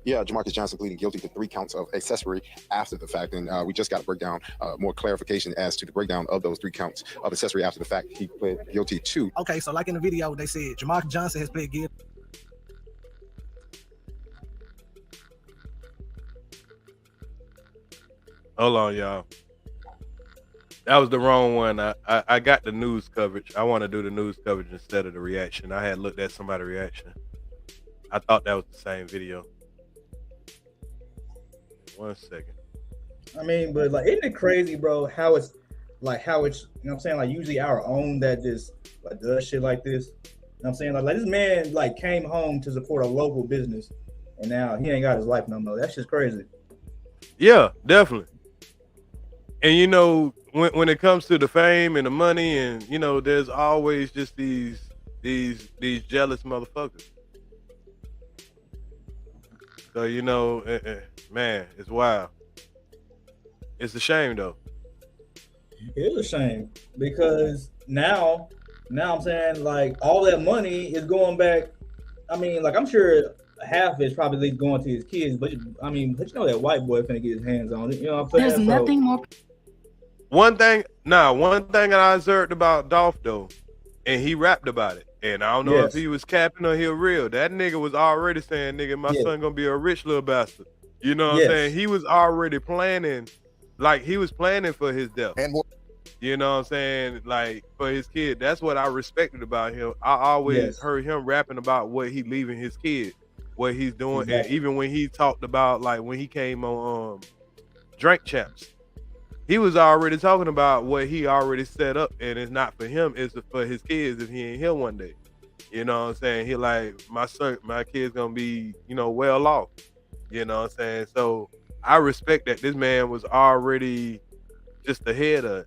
Yeah, Jamarcus Johnson pleading guilty to 3 counts of accessory after the fact. And we just got a breakdown, more clarification as to the breakdown of those 3 counts of accessory after the fact. He pled guilty to. Okay, so like in the video, they said Jamarcus Johnson has pled guilty. Hold on, y'all. That was the wrong one. I got the news coverage. I want to do the news coverage instead of the reaction. I had looked at somebody's reaction. I thought that was the same video. 1 second. I mean, but like, isn't it crazy, bro? How it's, you know what I'm saying? Like, usually our own that just like does shit like this. You know what I'm saying? Like this man like came home to support a local business, and now he ain't got his life no more. That's just crazy. Yeah, definitely. And you know, when it comes to the fame and the money, and you know, there's always just these jealous motherfuckers. So you know, man, it's wild. It's a shame though. It is a shame because now I'm saying like all that money is going back. I mean, like I'm sure half of it's probably going to his kids, but I mean, but you know that white boy finna get his hands on it. You know what I'm saying? There's nothing more. One thing that I observed about Dolph though, and he rapped about it, and I don't know if he was capping or he was real. That nigga was already saying, "Nigga, my son gonna be a rich little bastard." You know what I'm saying? He was already planning, like he was planning for his death. And more. You know what I'm saying? Like for his kid. That's what I respected about him. I always heard him rapping about what he leaving his kid, what he's doing, and even when he talked about like when he came on Drink Champs. He was already talking about what he already set up, and it's not for him, it's for his kids if he ain't here one day. You know what I'm saying? He like, my kid's gonna be, you know, well off. You know what I'm saying? So I respect that this man was already just ahead of it.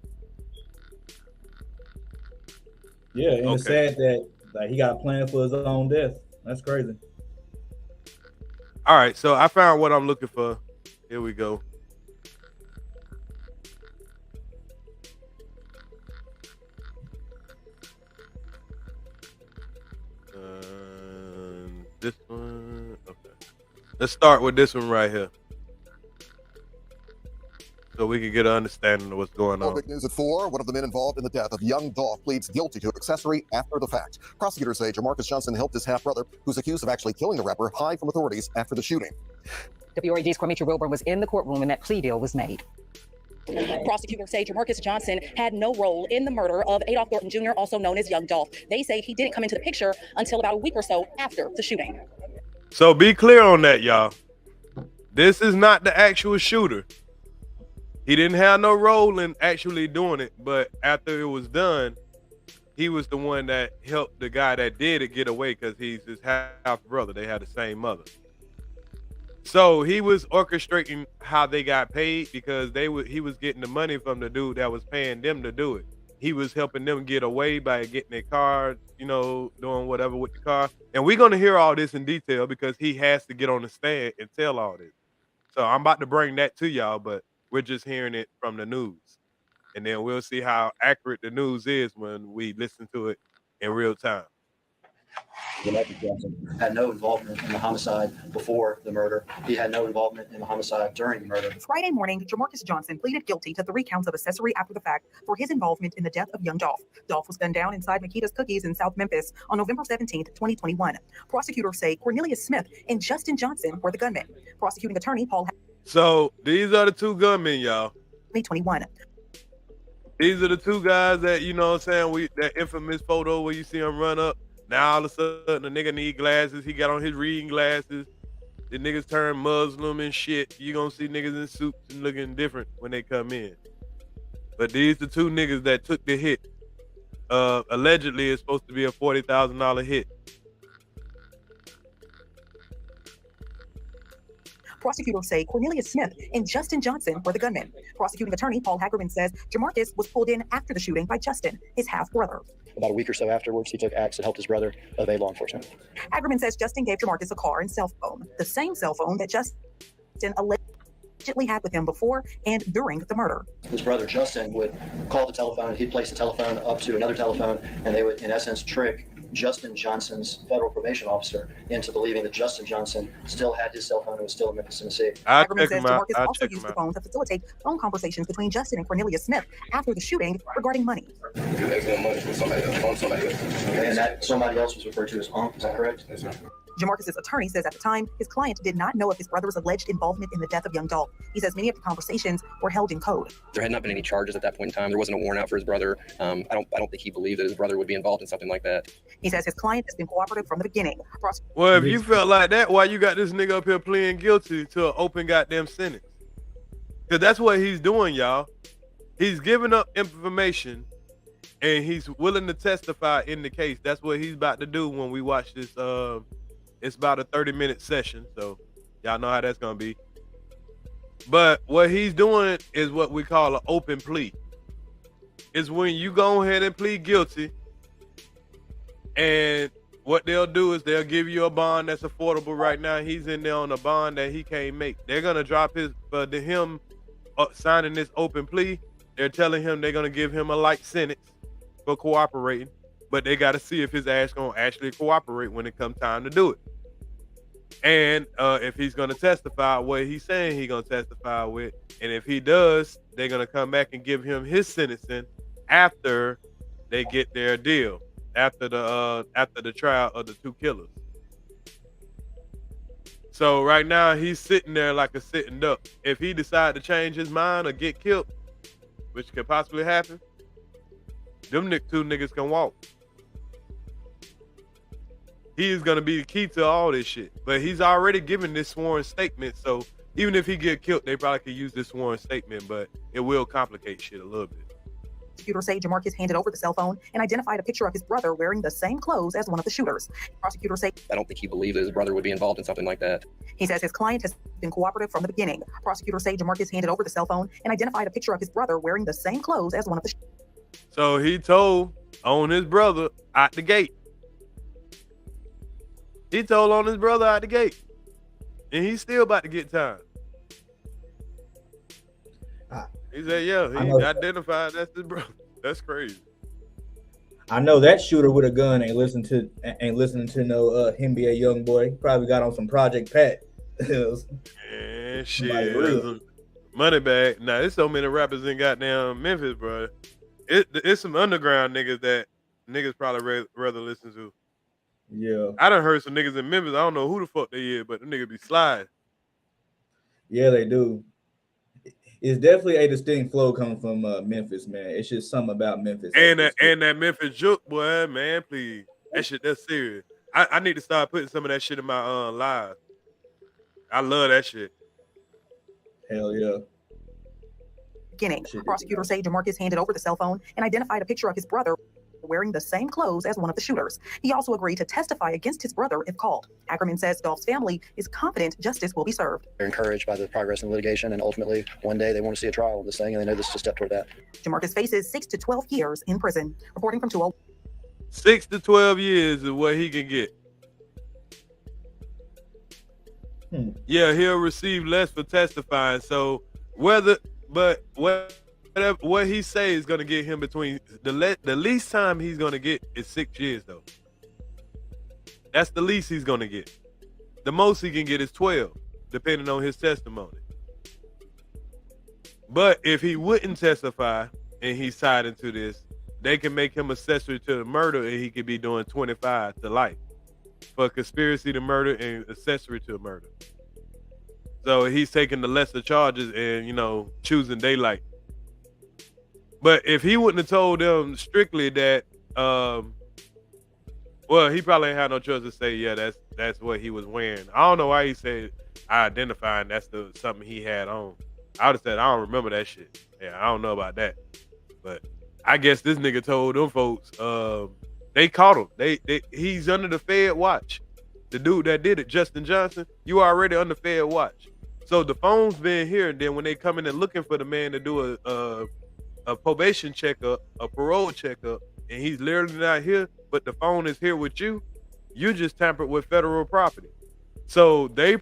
Yeah, and it's sad that like he got a plan for his own death. That's crazy. All right, so I found what I'm looking for. Here we go. This one, okay. Let's start with this one right here, so we can get an understanding of what's going on. Big news at 4. One of the men involved in the death of young Dolph pleads guilty to accessory after the fact. Prosecutors say Jamarcus Johnson helped his half-brother, who's accused of actually killing the rapper, hide from authorities after the shooting. WRED's Cormitra Wilburn was in the courtroom when that plea deal was made. Prosecutors say Jamarcus Johnson had no role in the murder of Adolph Thornton Jr., also known as Young Dolph. They say he didn't come into the picture until about a week or so after the shooting. So be clear on that, y'all. This is not the actual shooter. He didn't have no role in actually doing it, but after it was done, he was the one that helped the guy that did it get away because he's his half brother. They had the same mother. So he was orchestrating how they got paid because he was getting the money from the dude that was paying them to do it. He was helping them get away by getting their car, you know, doing whatever with the car. And we're going to hear all this in detail because he has to get on the stand and tell all this. So I'm about to bring that to y'all, but we're just hearing it from the news. And then we'll see how accurate the news is when we listen to it in real time. Jamarcus Johnson had no involvement in the homicide before the murder. He had no involvement in the homicide during the murder. Friday morning, Jamarcus Johnson pleaded guilty to 3 counts of accessory after the fact for his involvement in the death of young Dolph. Dolph was gunned down inside Makita's Cookies in South Memphis on November 17th, 2021. Prosecutors say Cornelius Smith and Justin Johnson were the gunmen. Prosecuting attorney Paul. So these are the 2 gunmen, y'all. 2021. These are the 2 guys that, you know what I'm saying, that infamous photo where you see them run up. Now all of a sudden the nigga need glasses. He got on his reading glasses. The niggas turn Muslim and shit. You gonna see niggas in suits and looking different when they come in. But these the 2 niggas that took the hit. Allegedly it's supposed to be a $40,000 hit. Prosecutors say Cornelius Smith and Justin Johnson were the gunmen. Prosecuting attorney Paul Hagerman says Jamarcus was pulled in after the shooting by Justin, his half-brother. About a week or so afterwards, he took acts and helped his brother evade law enforcement. Hagerman says Justin gave Jamarcus a car and cell phone, the same cell phone that Justin allegedly had with him before and during the murder. His brother Justin would call the telephone, he'd place the telephone up to another telephone, and they would, in essence, trick Justin Johnson's federal probation officer into believing that Justin Johnson still had his cell phone and was still in Memphis, Tennessee. Hagerman says Jamarcus also used the phone to facilitate phone conversations between Justin and Cornelius Smith after the shooting regarding money. And that somebody else was referred to as Unc, is that correct? Yes, sir. Jamarcus's attorney says at the time, his client did not know of his brother's alleged involvement in the death of young Dolph. He says many of the conversations were held in code. There had not been any charges at that point in time. There wasn't a warrant out for his brother. I don't think he believed that his brother would be involved in something like that. He says his client has been cooperative from the beginning. Well, if you felt like that, why you got this nigga up here pleading guilty to an open goddamn sentence? Because that's what he's doing, y'all. He's giving up information and he's willing to testify in the case. That's what he's about to do when we watch this. It's about a 30-minute session, so y'all know how that's gonna be. But what he's doing is what we call an open plea. It's when you go ahead and plead guilty, and what they'll do is they'll give you a bond that's affordable. Right now, he's in there on a bond that he can't make. They're gonna drop his him signing this open plea. They're telling him they're gonna give him a light sentence for cooperating, but they got to see if his ass gonna actually cooperate when it comes time to do it. And if he's gonna testify what he's saying he's gonna testify with, and if he does, they're gonna come back and give him his sentencing after they get their deal, after the trial of the two killers. So right now he's sitting there like a sitting duck. If he decide to change his mind or get killed, which could possibly happen, them two niggas can walk. He is going to be the key to all this shit. But he's already given this sworn statement, so even if he get killed, they probably could use this sworn statement, but it will complicate shit a little bit. Prosecutors say Jamarcus handed over the cell phone and identified a picture of his brother wearing the same clothes as one of the shooters. Prosecutors say I don't think he believed that his brother would be involved in something like that. He says his client has been cooperative from the beginning. Prosecutors say Jamarcus handed over the cell phone and identified a picture of his brother wearing the same clothes as one of the shooters. So he told on his brother out the gate. He told on his brother out the gate. And he's still about to get time. He said, yeah, he identified that's his brother. That's crazy. I know that shooter with a gun ain't listening to no NBA young boy. Probably got on some Project Pat. And shit. Money bag. Nah, there's so many rappers in goddamn Memphis, bro. It's some underground niggas that niggas probably rather listen to. Yeah. I done heard some niggas in Memphis. I don't know who the fuck they is, but them niggas be sliding. Yeah, they do. It's definitely a distinct flow coming from Memphis, man. It's just something about Memphis. And that Memphis juke, boy, man, please. That shit, that's serious. I need to start putting some of that shit in my live. I love that shit. Hell yeah. Beginning. Prosecutors say Jamarcus handed over the cell phone and identified a picture of his brother wearing the same clothes as one of the shooters. He also agreed to testify against his brother if called. Ackerman says Dolph's family is confident justice will be served. They're encouraged by the progress in litigation, and ultimately, one day they want to see a trial of this thing, and they know this is a step toward that. Jamarcus faces 6 to 12 years in prison. Reporting from 20. 6 to 12 years is what he can get. Yeah, he'll receive less for testifying. So what he say is gonna get him between the least time he's gonna get is 6 years though. That's the least he's gonna get. The most he can get is 12, depending on his testimony. But if he wouldn't testify and he's tied into this, they can make him accessory to the murder and he could be doing 25 to life for conspiracy to murder and accessory to murder. So he's taking the lesser charges and, choosing daylight. But if he wouldn't have told them strictly that, he probably ain't had no choice to say, yeah, that's what he was wearing. I don't know why he said I identified that's something he had on. I would have said, I don't remember that shit. Yeah, I don't know about that. But I guess this nigga told them folks, they caught him. He's under the Fed watch. The dude that did it, Justin Johnson, you already under Fed watch. So the phone's been here, and then when they come in and looking for the man to do a probation checkup, a parole checkup, and he's literally not here, but the phone is here with you, you just tampered with federal property. So they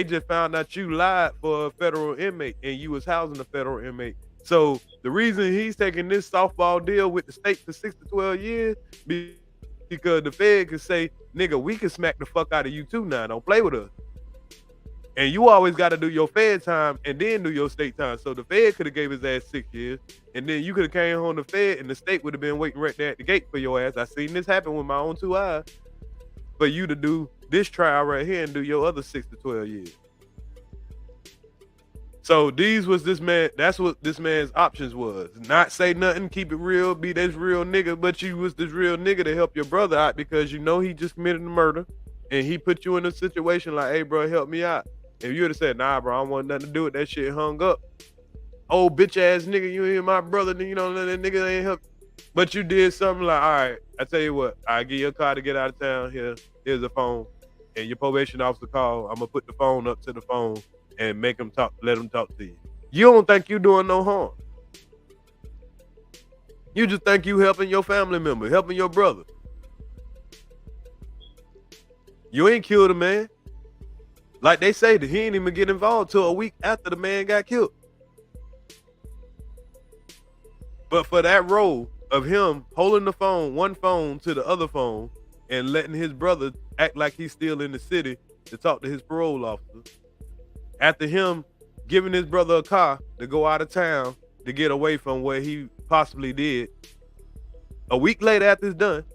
just found out you lied for a federal inmate and you was housing a federal inmate. So the reason he's taking this softball deal with the state for 6 to 12 years, because the Fed could say, nigga, we can smack the fuck out of you too now. Don't play with us. And you always got to do your Fed time and then do your state time. So the Fed could have gave his ass 6 years, and then you could have came home to Fed, and the state would have been waiting right there at the gate for your ass. I seen this happen with my own 2 eyes. For you to do this trial right here and do your other 6 to 12 years. So these was this man, that's what this man's options was. Not say nothing, keep it real, be this real nigga, but you was this real nigga to help your brother out because you know he just committed a murder and he put you in a situation like, hey bro, help me out. If you would have said, nah bro, I don't want nothing to do with that shit, hung up. Old bitch ass nigga, you ain't my brother, you know, that nigga ain't help. But you did something like, all right, I tell you what, I give you a car to get out of town, here's a phone. And your probation officer call, I'm gonna put the phone up to the phone and make them talk, let them talk to you. You don't think you doing no harm. You just think you helping your family member, helping your brother. You ain't killed a man. Like they say that he ain't even get involved till a week after the man got killed. But for that role of him holding the phone, one phone to the other phone and letting his brother act like he's still in the city to talk to his parole officer, after him giving his brother a car to go out of town to get away from where he possibly did, a week later after it's done,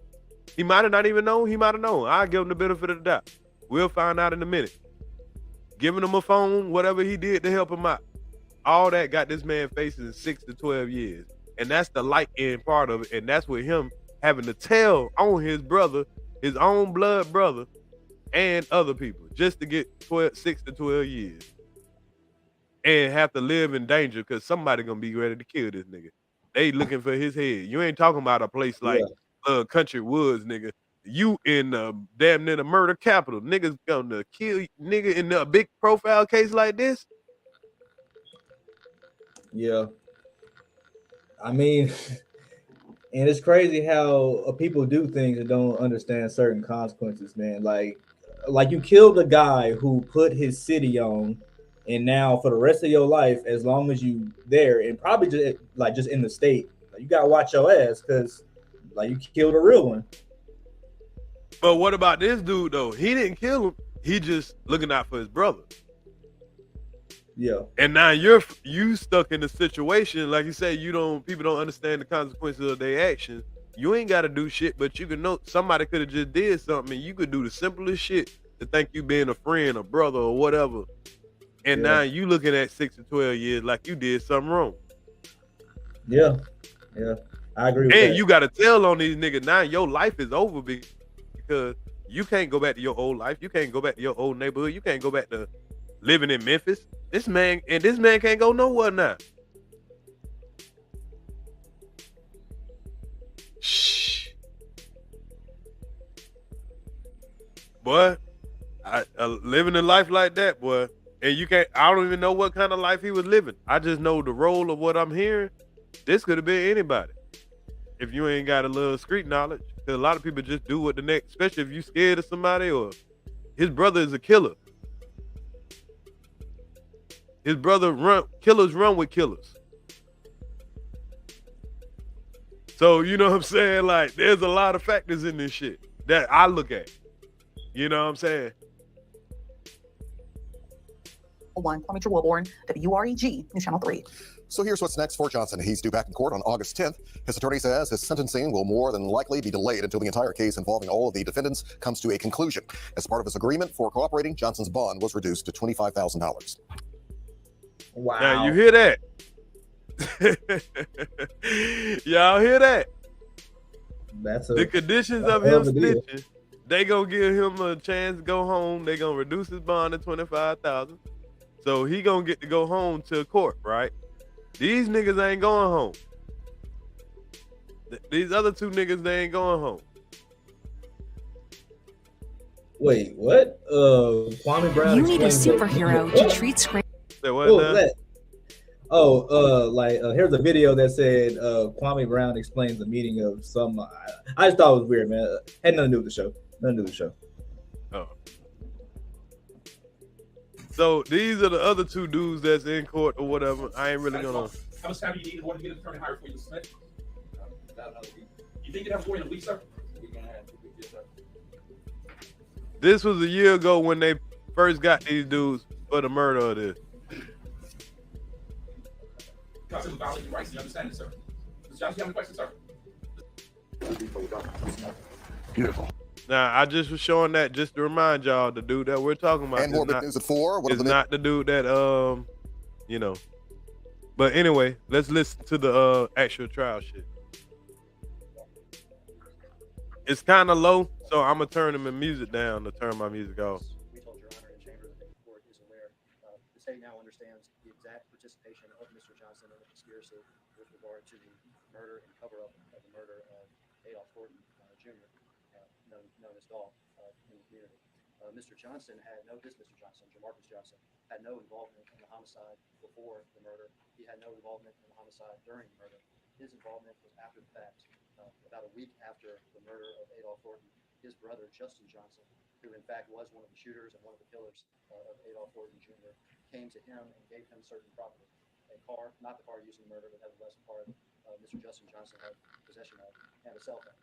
he might have not even known, he might have known. I'll give him the benefit of the doubt. We'll find out in a minute. Giving him a phone, whatever he did to help him out. All that got this man facing 6 to 12 years. And that's the light end part of it. And that's with him having to tell on his brother, his own blood brother, and other people, just to get 6 to 12 years. And have to live in danger because somebody gonna be ready to kill this nigga. They looking for his head. You ain't talking about a place like Country Woods, nigga. You in damn near the murder capital. Niggas gonna kill nigga in a big profile case like this. Yeah. I mean, and it's crazy how people do things and don't understand certain consequences, man. Like you killed a guy who put his city on, and now for the rest of your life, as long as you there, and probably just in the state, you gotta watch your ass because like you killed a real one. But what about this dude though? He didn't kill him. He just looking out for his brother. Yeah. And now you stuck in a situation, like you say, people don't understand the consequences of their actions. You ain't gotta do shit, but you can know somebody could have just did something and you could do the simplest shit to think you being a friend, a brother, or whatever. And now you looking at 6 to 12 years like you did something wrong. Yeah. Yeah. I agree with that. And you gotta tell on these niggas now your life is over because you can't go back to your old life. You can't go back to your old neighborhood. You can't go back to living in Memphis. This man can't go nowhere now. Shh. Boy, living a life like that, boy. And I don't even know what kind of life he was living. I just know the role of what I'm hearing. This could have been anybody. If you ain't got a little street knowledge. Because a lot of people just do what the next, especially if you scared of somebody or his brother is a killer. His brother killers run with killers. So, you know what I'm saying? Like, there's a lot of factors in this shit that I look at. You know what I'm saying? Kwame Wilborn, WREG, News Channel 3. So here's what's next for Johnson. He's due back in court on August 10th. His attorney says his sentencing will more than likely be delayed until the entire case involving all of the defendants comes to a conclusion. As part of his agreement for cooperating, Johnson's bond was reduced to $25,000. Wow. Now you hear that? Y'all hear that? The conditions of him snitching, they gonna give him a chance to go home. They gonna reduce his bond to $25,000. So he gonna get to go home to court, right? These niggas ain't going home. These other two niggas, they ain't going home. Wait, what? Kwame Brown. You need a superhero to treat screen. Here's a video that said Kwame Brown explains the meaning of some. I just thought it was weird, man. Had nothing to do with the show. Nothing to do with the show. Oh. So these are the other two dudes that's in court or whatever. I ain't really gonna. How much time do you need in order to get an attorney hired for you, Smith? You think you'd have 40 in a week, sir? This was a year ago when they first got these dudes for the murder of this. Counsel was violating your rights. You understand it, sir? Mr. Johnson, you have any questions, sir? Beautiful. Now, I just was showing that just to remind y'all, the dude that we're talking about And more big news at 4. One of is the not the dude that you know. But anyway, let's listen to the actual trial shit. It's kind of low, so I'm gonna turn the music down to turn my music off. We told Your Honor in chamber that the court is aware. The state now understands the exact participation of Mr. Johnson in the conspiracy with regard to the murder and cover-up of the murder of Adolph Horton Jr., known as Dolph, in the community. Mr. Johnson had Mr. Johnson, Jamarcus Johnson, had no involvement in the homicide before the murder. He had no involvement in the homicide during the murder. His involvement was after the fact. About a week after the murder of Adolph Horton, his brother, Justin Johnson, who in fact was one of the shooters and one of the killers of Adolph Horton Jr., came to him and gave him certain property, a car, not the car used in the murder, but nevertheless a car that Mr. Justin Johnson had possession of, and a cell phone.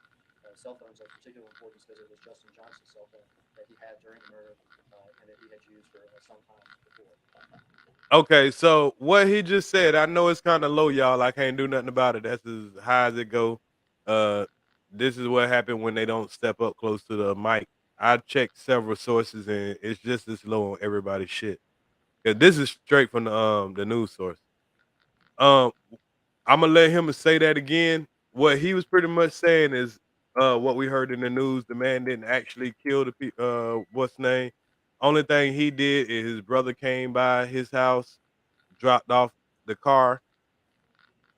Cell phones are of particular importance because it was Justin Johnson's cell phone that he had during the murder and that he had used for some time before. Okay, so what he just said, I know it's kind of low, y'all. I can't do nothing about it. That's as high as it go. This is what happened when they don't step up close to the mic. I checked several sources and it's just as low on everybody's shit. 'Cause this is straight from the news source. I'm gonna let him say that again. What he was pretty much saying is what we heard in the news. The man didn't actually kill the what's name. Only thing he did is his brother came by his house, dropped off the car,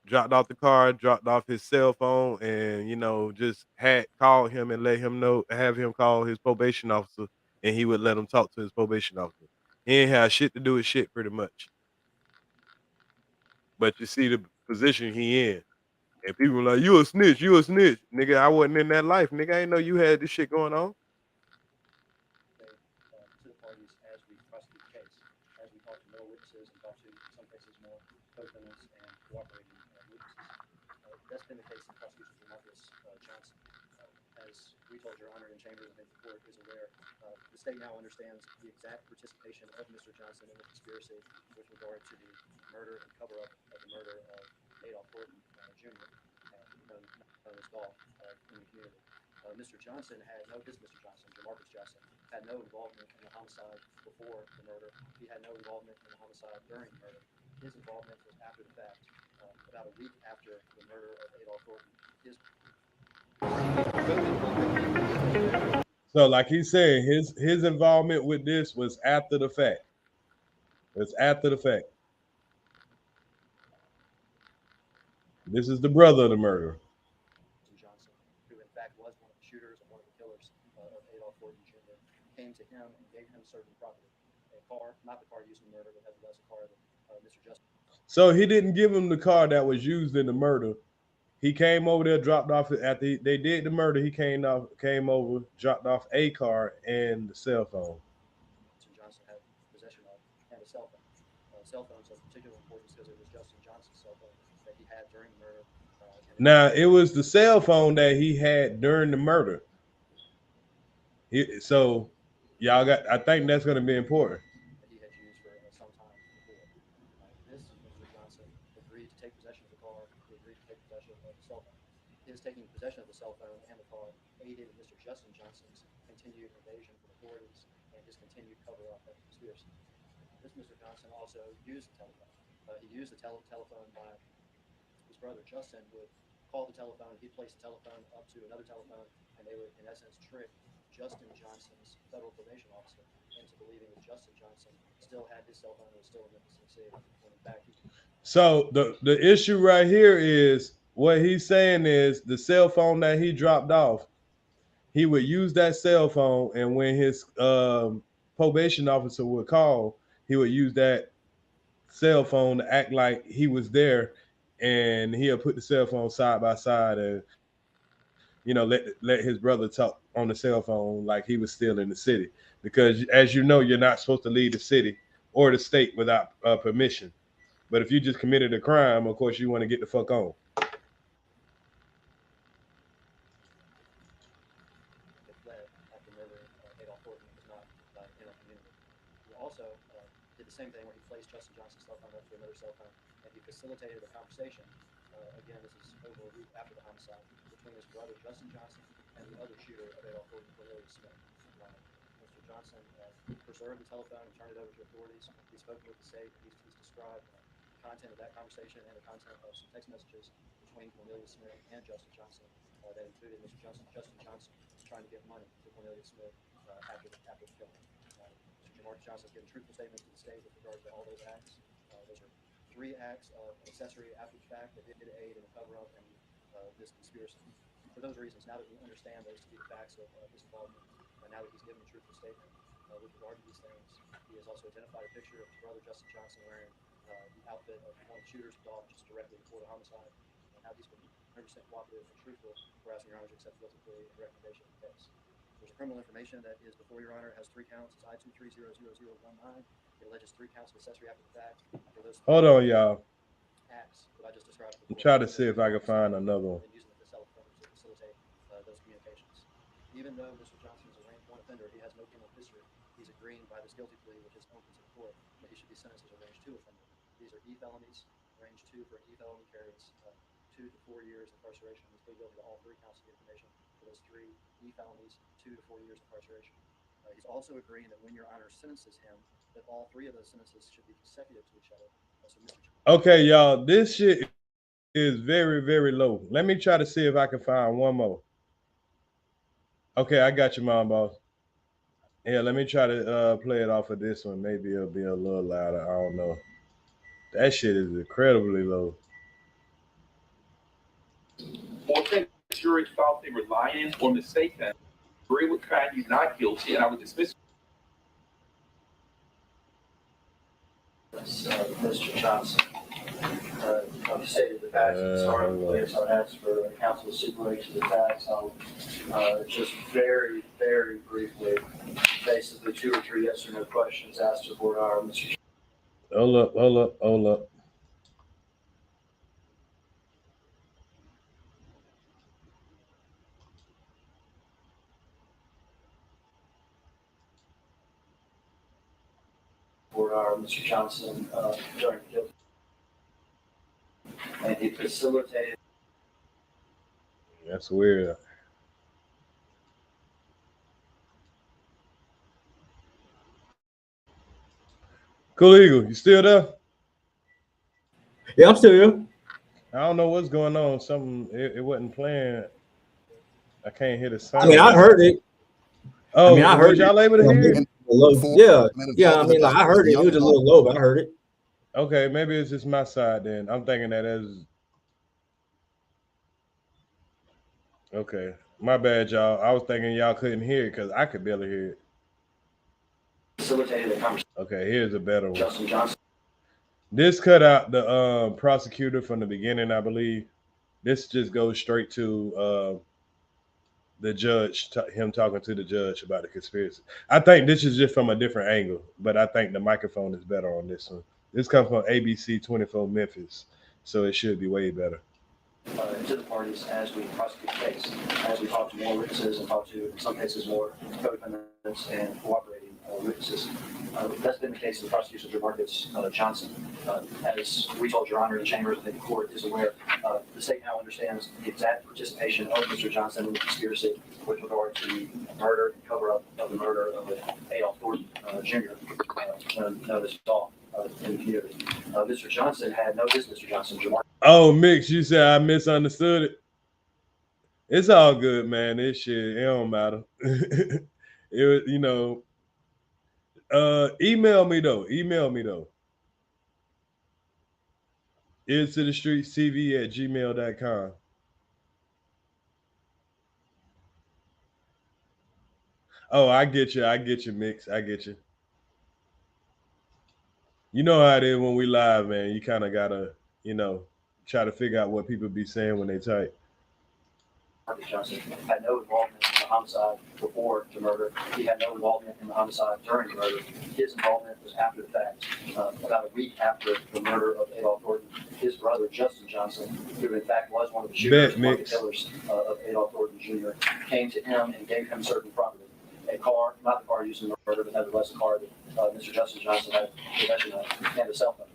dropped off his cell phone, and just had called him and let him know, have him call his probation officer, and he would let him talk to his probation officer. He ain't have shit to do with shit, pretty much. But you see the position he in, and people were like, "You a snitch, nigga." I wasn't in that life, nigga. I ain't know you had this shit going on. To the parties as we prosecute the case, as we talk to more witnesses and talk to, in some cases, more co-defendants and cooperating witnesses. That's been the case in prosecution for Jamarcus Johnson. As we told Your Honor in chamber, I think the court is aware. The state now understands the exact participation of Mr. Johnson in the conspiracy with regard to the murder and cover-up of the murder of Adolph Horton Jr., known as Dolph, in the community. Mr. Johnson had Mr. Johnson, Jamarcus Johnson, had no involvement in the homicide before the murder. He had no involvement in the homicide during the murder. His involvement was after the fact, about a week after the murder of Adolph Horton. So, like he's saying, his involvement with this was after the fact. It's after the fact. This is the brother of the murderer. Johnson, who in fact was one of the shooters and one of the killers of Adolph Horton Jr., came to him and gave him certain property, a car, not the car used in the murder, but nevertheless a car that Mr. Justin. So he didn't give him the car that was used in the murder. He came over there, dropped off after they did the murder. He came over, dropped off a car and the cell phone. Johnson had possession of, and a cell phone. Cell phones of particular importance because it was Justin Johnson's cell phone that he had during the murder. Now it was the cell phone that he had during the murder. So y'all got. I think that's going to be important. That he had used for some time before. This Mr. Johnson agreed to take possession of the car. He agreed to take possession of the cell phone. His taking possession of the cell phone and the car aided Mr. Justin Johnson's continued evasion from authorities and his continued cover-up of the conspiracy. This Mr. Johnson also used the telephone. He used the telephone by his brother Justin would call the telephone. He'd place the telephone up to another telephone, and they would, in essence, trick Justin Johnson's federal probation officer into believing that Justin Johnson still had his cell phone and was still in Memphis, Tennessee, when in fact he. So the issue right here is what he's saying is the cell phone that he dropped off. He would use that cell phone, and when his probation officer would call, he would use that cell phone to act like he was there, and he'll put the cell phone side by side and let his brother talk on the cell phone like he was still in the city, because as you know, you're not supposed to leave the city or the state without permission. But if you just committed a crime, of course you want to get the fuck on. Did the same thing where he placed Justin Johnson's cell phone up to another cell phone, and he facilitated a conversation. Again, this is over a week after the homicide between his brother Justin Johnson and the other shooter of Adolph Gordon, Cornelius Smith. Mr. Johnson preserved the telephone and turned it over to authorities. He's spoken with the state. He's described the content of that conversation and the content of some text messages between Cornelius Smith and Justin Johnson that included Justin Johnson trying to get money to Cornelius Smith after the killing. Mr. Marcus Johnson has given truthful statements to the state with regard to all those acts. Those are 3 acts of accessory after the fact that did aid in the cover-up and this conspiracy. For those reasons, now that we understand those to be the facts of his involvement, and now that he's given a truthful statement with regard to these things, he has also identified a picture of his brother Justin Johnson wearing the outfit of one of the shooters involved just directly before the homicide, and how he's been 100% cooperative and truthful. We're asking Your Honor to accept the guilty plea and recommendation of the case. There's criminal information that is before Your Honor, has 3 counts. It's I-2300019. It alleges 3 counts of accessory after the fact. For those Hold on, y'all. acts that I just described I'm trying to see if I can find another one. and using the cell phone to facilitate those communications. Even though Mr. Johnson is a rank 1 offender, he has no criminal history. He's agreeing by this guilty plea, which is open to the court, that he should be sentenced as a range 2 offender. These are E felonies. Range 2 for an E felony carries 2 to 4 years incarceration. He's pleaded guilty to all 3 counts of information for those 3 E felonies, 2 to 4 years incarceration. He's also agreeing that when Your Honor sentences him, that all 3 of those sentences should be consecutive to each other. So Mr. Okay, y'all, this shit is very, very low. Let me try to see if I can find one more. Okay, I got you, Mom Boss. Yeah, let me try to play it off of this one. Maybe it'll be a little louder. I don't know. That shit is incredibly low. Or think the jury thought they were lying or mistaken. The jury would find you not guilty, and I would dismiss. Mr. Johnson stated the facts at the start of the case. I would ask for counsel to stipulate to the facts. I'll just very, very briefly, basically 2 or 3 yes or no questions asked to the board are Mr. Hold up. Board are Mr. Johnson during the guilty. And he facilitated. That's weird. Cool Eagle, you still there? Yeah, I'm still here. I don't know what's going on. Something it wasn't playing. I can't hear the sound. I mean, I heard it. Oh, I mean, I heard y'all able to hear it? Yeah. I mean, like, I heard it. It was a little low, but I heard it. Okay, maybe it's just my side then. I'm thinking that as okay. My bad, y'all. I was thinking y'all couldn't hear it because I could barely hear it. Facilitated the conversation. Okay, here's a better one. Justin Johnson. This cut out the prosecutor from the beginning, I believe. This just goes straight to the judge, him talking to the judge about the conspiracy. I think this is just from a different angle, but I think the microphone is better on this one. This comes from ABC 24 Memphis, so it should be way better. To the parties as we prosecute the case, as we talk to more witnesses and talk to, in some cases, more co-defendants and cooperating witnesses. That's been the case of the prosecution of Jamarcus Johnson. As we told Your Honor in chambers, and the court is aware, the state now understands the exact participation of Mr. Johnson in the conspiracy with regard to the murder and cover-up of the murder of Adolph Gordon Jr., known as Dolph in the community. Mr. Johnson had no business, Mr. Johnson, Jamarcus. Oh, Mix, you said I misunderstood it. It's all good, man. This shit, it don't matter. It was, you know. Email me though. Earz to the Streetz TV at gmail.com. Oh, I get you, Mix. I get you. You know how it is when we live, man. You kind of gotta, try to figure out what people be saying when they type. Johnson had no involvement in the homicide before the murder. He had no involvement in the homicide during the murder. His involvement was after the fact. About a week after the murder of Adolph Gordon, his brother Justin Johnson, who in fact was one of the shooters, one of the killers of Adolph Gordon Jr., came to him and gave him certain property. A car, not the car used in the murder, but nevertheless a car that Mr. Justin Johnson had possession of, and a cell phone.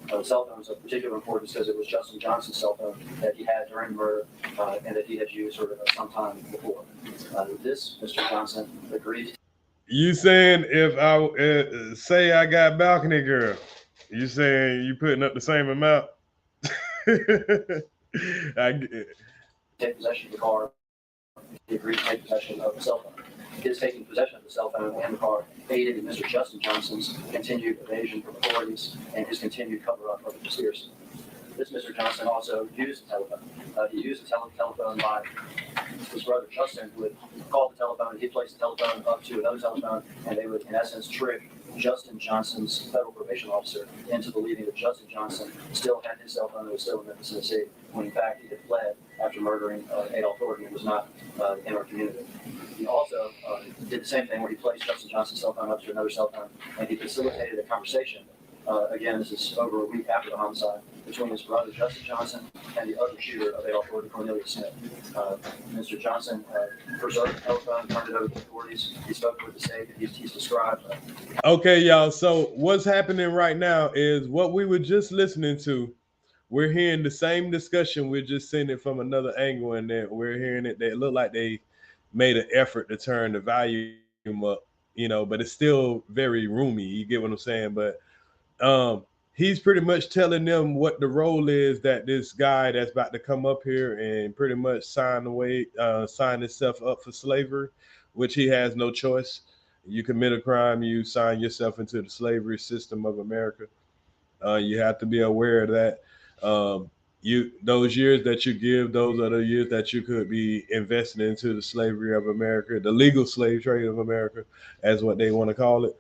The cell phone is of particular importance because it was Justin Johnson's cell phone that he had during the murder and that he had used sort of sometime before. This, Mr. Johnson, agreed. You saying if I say I got balcony girl, you saying you putting up the same amount? Take possession of the car. He agreed to take possession of the cell phone. His taking possession of the cell phone and the car aided in Mr. Justin Johnson's continued evasion from authorities and his continued cover-up of the conspiracy. This Mr. Johnson also used the telephone. He used the telephone by his brother Justin, who would call the telephone, and he'd place the telephone up to another telephone, and they would, in essence, trick Justin Johnson's federal probation officer into believing that Justin Johnson still had his cell phone and was still in Memphis, Tennessee, when in fact he had fled after murdering Adolph Thornton and was not in our community. He also did the same thing where he placed Justin Johnson's cell phone up to another cell phone, and he facilitated a conversation. Again, this is over a week after the homicide, between his brother Justin Johnson and the other shooter of Adolph Thornton, Cornelius Smith. Mr. Johnson preserved the telephone, turned it over to the authorities. He spoke with the state, and he's described. Okay, y'all. So what's happening right now is what we were just listening to. We're hearing the same discussion. We're just seeing it from another angle, and then we're hearing it. They look like they made an effort to turn the volume up, but it's still very roomy. You get what I'm saying? But he's pretty much telling them what the role is that this guy that's about to come up here and pretty much sign himself up for slavery, which he has no choice. You commit a crime, you sign yourself into the slavery system of America. You have to be aware of that. Those years that you give, those are the years that you could be investing into the slavery of America, the legal slave trade of America, as what they want to call it.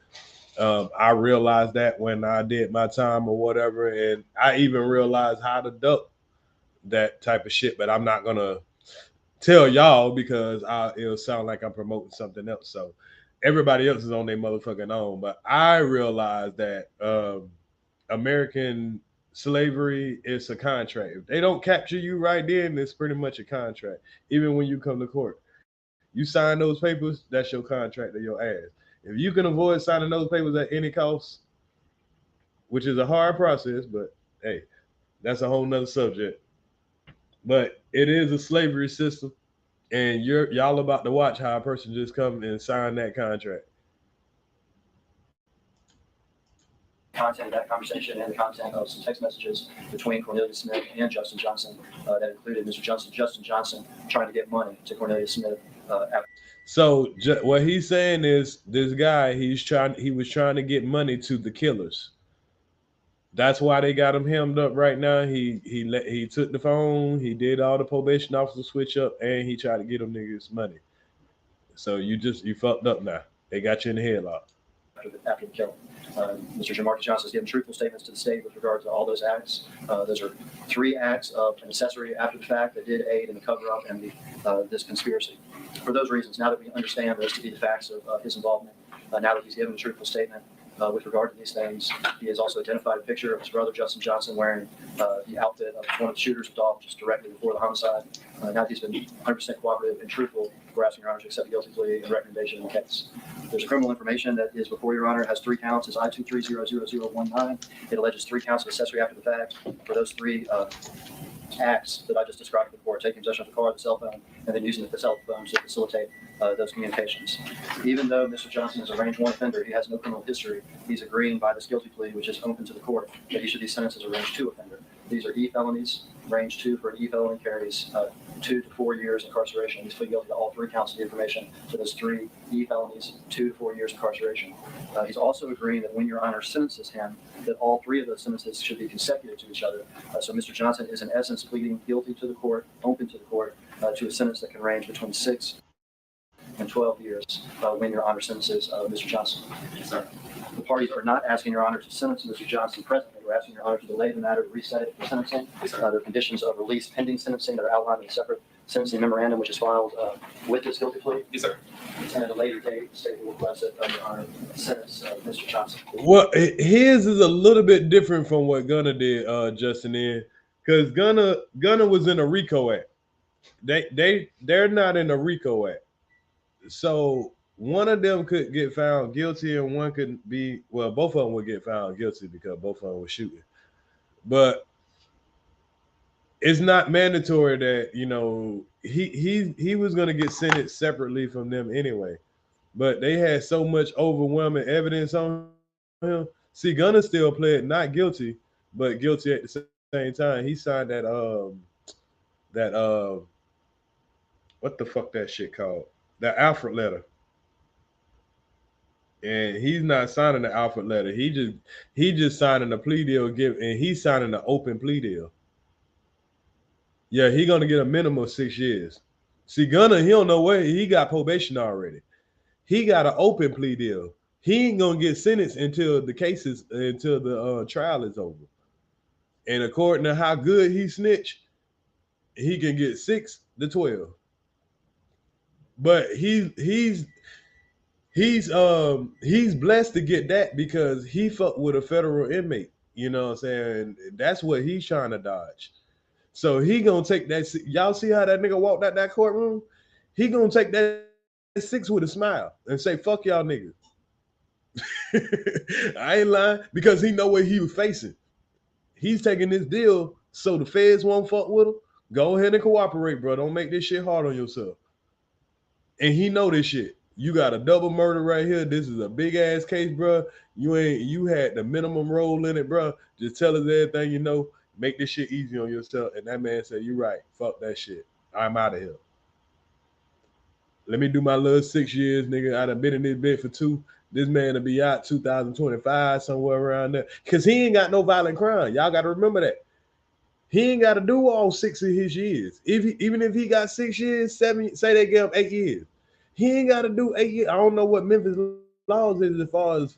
I realized that when I did my time or whatever, and I even realized how to duck that type of shit, but I'm not gonna tell y'all because it'll sound like I'm promoting something else. So everybody else is on their motherfucking own, but I realized that American slavery is a contract. If they don't capture you right then, it's pretty much a contract. Even when you come to court, you sign those papers, that's your contract to your ass. If you can avoid signing those papers at any cost, which is a hard process, but hey, that's a whole nother subject. But it is a slavery system, and y'all about to watch how a person just come and sign that contract. Content of that conversation and the content of some text messages between Cornelius Smith and Justin Johnson that included Mr. Justin Johnson trying to get money to Cornelius Smith. So what he's saying is this guy, he was trying to get money to the killers. That's why they got him hemmed up right now. He took the phone, he did all the probation officer switch up, and he tried to get them niggas money. So you fucked up now. They got you in the headlock. After the killing. Mr. Jamarcus Johnson has given truthful statements to the state with regard to all those acts. Those are 3 acts of an accessory after the fact that did aid in the cover-up and this conspiracy. For those reasons, now that we understand those to be the facts of his involvement, now that he's given a truthful statement with regard to these things, he has also identified a picture of his brother Justin Johnson wearing the outfit of one of the shooters of Dolph just directly before the homicide. Now that he's been 100% cooperative and truthful, we're asking Your Honor to accept the guilty plea and recommendation in the case. There's criminal information that is before Your Honor. It has 3 counts. It's I-2300019. It alleges 3 counts of accessory after the fact. For those 3 acts that I just described before, taking possession of the car, the cell phone, and then using the cell phone to facilitate those communications. Even though Mr. Johnson is a range 1 offender, he has no criminal history. He's agreeing by this guilty plea, which is open to the court, that he should be sentenced as a range 2 offender. These are E felonies. Range 2 for an E felony carries 2 to 4 years incarceration. He's pleaded guilty to all 3 counts of the information. So those 3 E felonies, 2 to 4 years incarceration. He's also agreeing that when Your Honor sentences him, that all 3 of those sentences should be consecutive to each other. So Mr. Johnson is in essence pleading guilty to the court, open to the court, to a sentence that can range between 6 and 12 years when Your Honor sentences Mr. Johnson. Yes, sir. The parties are not asking Your Honor to sentence Mr. Johnson presently. We're asking Your Honor to delay the matter, to reset it for sentencing. Yes, there are conditions of release pending sentencing that are outlined in a separate sentencing memorandum, which is filed with this guilty plea. Yes, sir. And at a later date, the state will request that Your Honor sentence Mr. Johnson. Well, his is a little bit different from what Gunner did, Justin, because Gunner was in a RICO act. They're not in a RICO act. So one of them could get found guilty and one could be, well, both of them would get found guilty because both of them were shooting. But it's not mandatory that, you know, he was gonna get sentenced separately from them anyway. But they had so much overwhelming evidence on him. See, Gunner still pled not guilty, but guilty at the same time. He signed that what the fuck that shit called? The Alfred letter. And he's not signing the Alfred letter. He just signing a plea deal, and he's signing an open plea deal. Yeah, he gonna get a minimum of 6 years. See, Gunner, he don't know where he got probation already. He got an open plea deal. He ain't gonna get sentenced until the trial is over. And according to how good he snitched, he can get 6 to 12. But he's blessed to get that because he fucked with a federal inmate. You know what I'm saying? That's what he's trying to dodge. So he gonna take that. Y'all see how that nigga walked out that courtroom? He gonna take that 6 with a smile and say, fuck y'all niggas. I ain't lying, because he know what he was facing. He's taking this deal so the feds won't fuck with him. Go ahead and cooperate, bro. Don't make this shit hard on yourself. And he know this shit. You got a double murder right here. This is a big ass case, bro. You had the minimum role in it, bro. Just tell us everything you know. Make this shit easy on yourself. And that man said, "You right. Fuck that shit. I'm out of here. Let me do my little 6 years, nigga. I done been in this bed for 2. This man will be out 2025, somewhere around there. Because he ain't got no violent crime. Y'all got to remember that. He ain't got to do all 6 of his years. Even if he got 6 years, 7, say they give him 8 years. He ain't got to do 8 years. I don't know what Memphis laws is as far as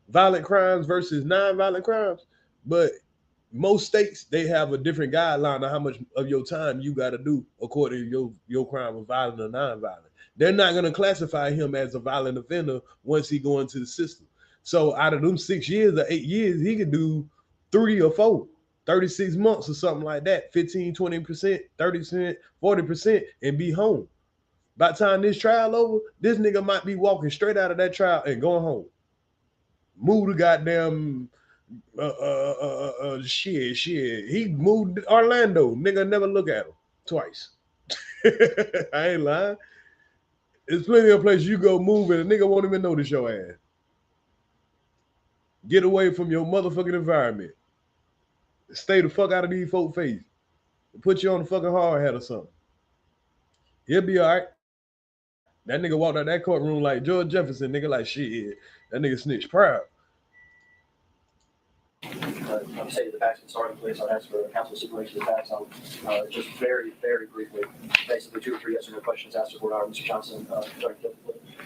violent crimes versus non-violent crimes. But most states, they have a different guideline of how much of your time you got to do according to your crime of violent or non-violent. They're not going to classify him as a violent offender once he go into the system. So out of them 6 years or 8 years, he could do 3 or 4, 36 months or something like that, 15, 20%, 30%, 40%, and be home. By the time this trial over, this nigga might be walking straight out of that trial and going home. Move the goddamn shit. He moved to Orlando. Nigga never look at him twice. I ain't lying. There's plenty of places you go move and a nigga won't even notice your ass. Get away from your motherfucking environment. Stay the fuck out of these folk face. Put you on the fucking hard hat or something. He'll be all right. That nigga walked out that courtroom like George Jefferson, nigga, like shit. That nigga snitch proud. I'm saying the facts and starting place. I'll ask for the council supervisor of the facts. I'll just very, very briefly, basically 2 or 3 yes or no questions asked to board hour. Mr. Johnson,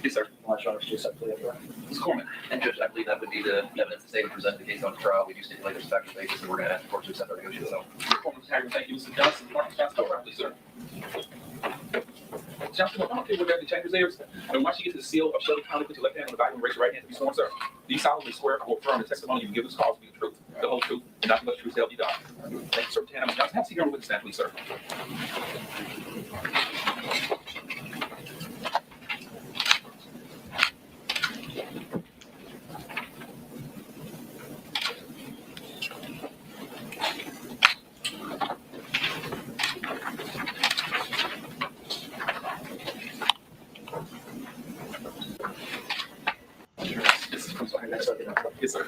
Yes, sir. I'm not sure if you accept the plea. Ms. Corman. And Judge, I believe that would be the evidence the state would present the case on trial. We do stipulate there's a factual basis, and we're going to ask the court to accept our negotiation. So, Thank you, Mr. Johnson. Mark Johnson, please, sir. Johnson, I don't care what the chambers there. And once you get to the seal of Shelby County, put your left hand on the Bible and raise your right hand to be sworn, sir. Do you solemnly swear or affirm the testimony you give this cause to be the truth, the whole truth, and nothing but the truth, so help you God? Thank you, sir. Lieutenant Johnson, have a seat here on the witness stand, please, sir. Yes, sir.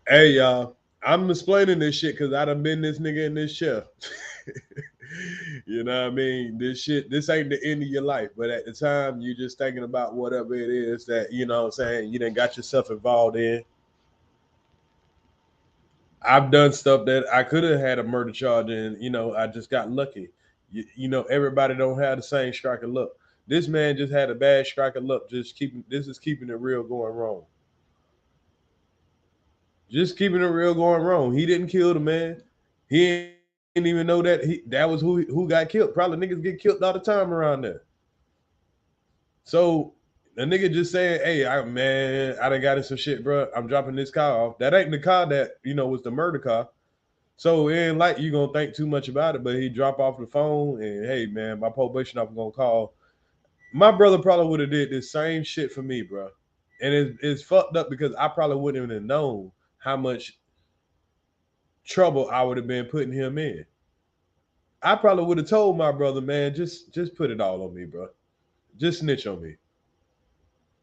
Hey, y'all. I'm explaining this shit because I done been this nigga in this chair. You know what I mean? This ain't the end of your life. But at the time, you just thinking about whatever it is that, you know what I'm saying, you done got yourself involved in. I've done stuff that I could have had a murder charge and, you know, I just got lucky. You know, everybody don't have the same strike of luck. This man just had a bad strike of luck. This is keeping it real going wrong. Just keeping it real going wrong. He didn't kill the man. He didn't even know that was who got killed. Probably niggas get killed all the time around there. So the nigga just saying, hey, I done got in some shit, bro. I'm dropping this car off. That ain't the car that, you know, was the murder car. So it ain't like you gonna think too much about it, but he drop off the phone and, hey, man, my probation officer gonna call. My brother probably would have did this same shit for me, bro. And it's fucked up because I probably wouldn't even have known how much trouble I would have been putting him in. I probably would have told my brother, man, just put it all on me, bro. Just snitch on me.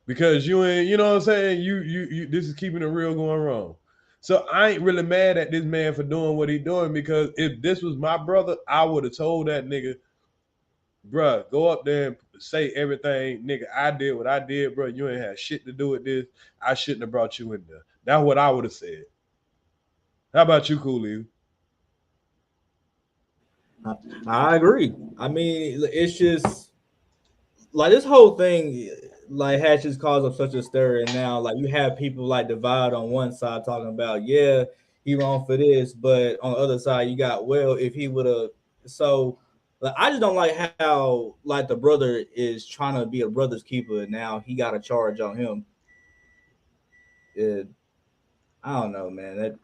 Because you ain't, you know what I'm saying? You this is keeping it real going wrong. So I ain't really mad at this man for doing what he doing, because if this was my brother, I would have told that nigga, bruh, go up there and say everything. Nigga, I did what I did, bro. You ain't had shit to do with this. I shouldn't have brought you in there. That's what I would have said. How about you, Cooley? I agree. I mean, it's just like this whole thing like has just caused up such a stir, and now like you have people like divide on one side talking about, yeah, he wrong for this, but on the other side you got, well, if he would have. So like I just don't like how like the brother is trying to be a brother's keeper, and now he got a charge on him. I don't know, man. That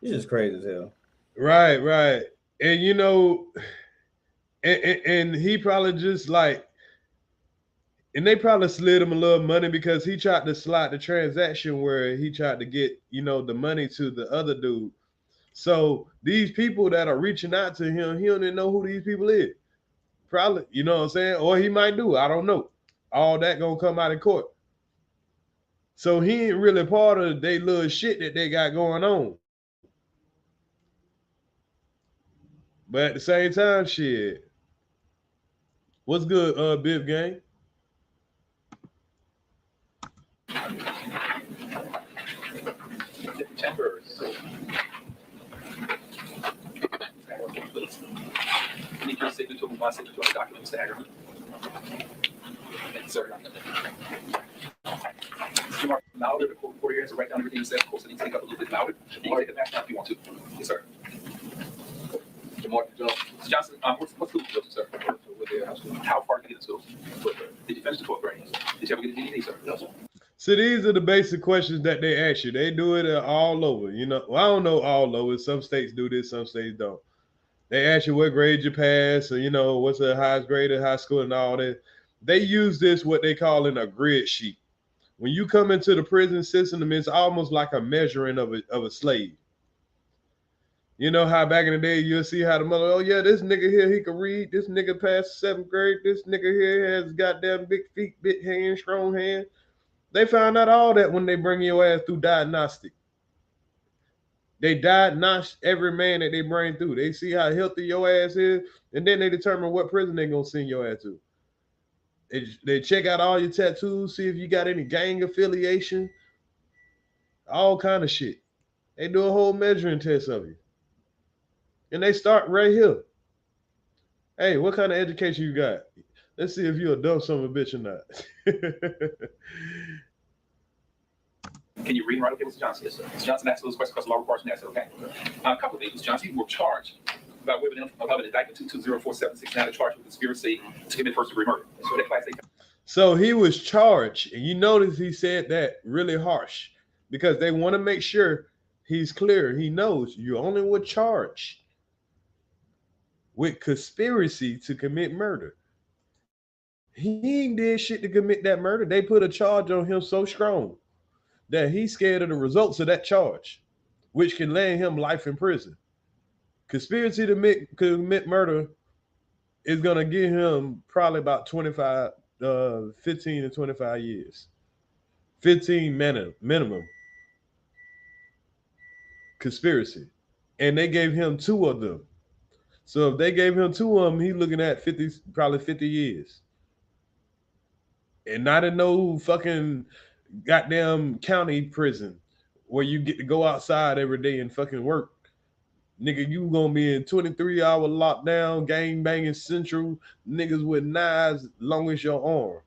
it's just crazy as hell. Right. And you know, and he probably just like, and they probably slid him a little money because he tried to slide the transaction where he tried to get, you know, the money to the other dude. So these people that are reaching out to him, he don't even know who these people is. Probably, you know what I'm saying? Or he might do. I don't know. All that gonna come out in court. So he ain't really part of they little shit that they got going on. But at the same time, shit. What's good, Biv Gang? Chambers. Need your signature to my signature on the document, stagger. Thank you, sir. Mr. Mark, louder, the court reporter here has to write down everything you said. Of course, I need to take up a little bit louder. You can take it back now if you want to. Yes, sir. Good morning, Joe. Mr. Johnson, what's the school, sir? How far did you get to school? Did you finish the 12th grade? Did you ever get a GED, sir? No, sir. So these are the basic questions that they ask you. They do it all over. You know, well, I don't know all over. Some states do this, some states don't. They ask you what grade you pass, or you know, what's the highest grade in high school and all that. They use this what they call in a grid sheet. When you come into the prison system, it's almost like a measuring of a slave. You know how back in the day you'll see how the mother, oh yeah, this nigga here, he can read. This nigga passed 7th grade. This nigga here has goddamn big feet, big hands, strong hands. They found out all that when they bring your ass through diagnostic. They diagnose every man that they bring through. They see how healthy your ass is, and then they determine what prison they're gonna send your ass to. They check out all your tattoos, see if you got any gang affiliation, all kind of shit. They do a whole measuring test of you. And they start right here. Hey, what kind of education you got? Let's see if you're a dumb son of a bitch or not. Can you read and write? Okay, Mr. Johnson. Yes, sir. Mr. Johnson asked those questions because the law requires an answer. Okay. A couple of things, Mr. Johnson. You were charged by way of an indictment 2204769 to charge with conspiracy to commit first-degree murder. So that class A. So he was charged, and you notice he said that really harsh because they want to make sure he's clear. He knows you only were charged with conspiracy to commit murder. He ain't did shit to commit that murder. They put a charge on him so strong that he's scared of the results of that charge, which can land him life in prison. Conspiracy to commit murder is going to give him probably about 15 to 25 years. 15 minimum. Conspiracy. And they gave him 2 of them. So if they gave him 2 of them, he's looking at probably 50 years. And not in no fucking goddamn county prison where you get to go outside every day and fucking work. Nigga, you gonna be in 23-hour lockdown, gang banging central, niggas with knives long as your arm.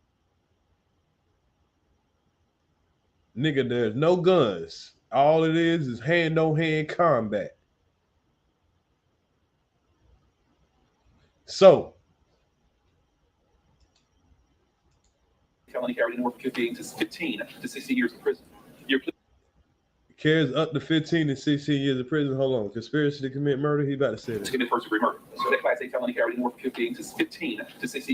Nigga, there's no guns. All it is hand-on-hand combat. So, felony carried anywhere from 15 to 60 years in prison. Carries up to 15 to 16 years of prison. Hold on. Conspiracy to commit murder. He about to say that. To commit first-degree murder. So that class A felony carried anywhere from 15 to 60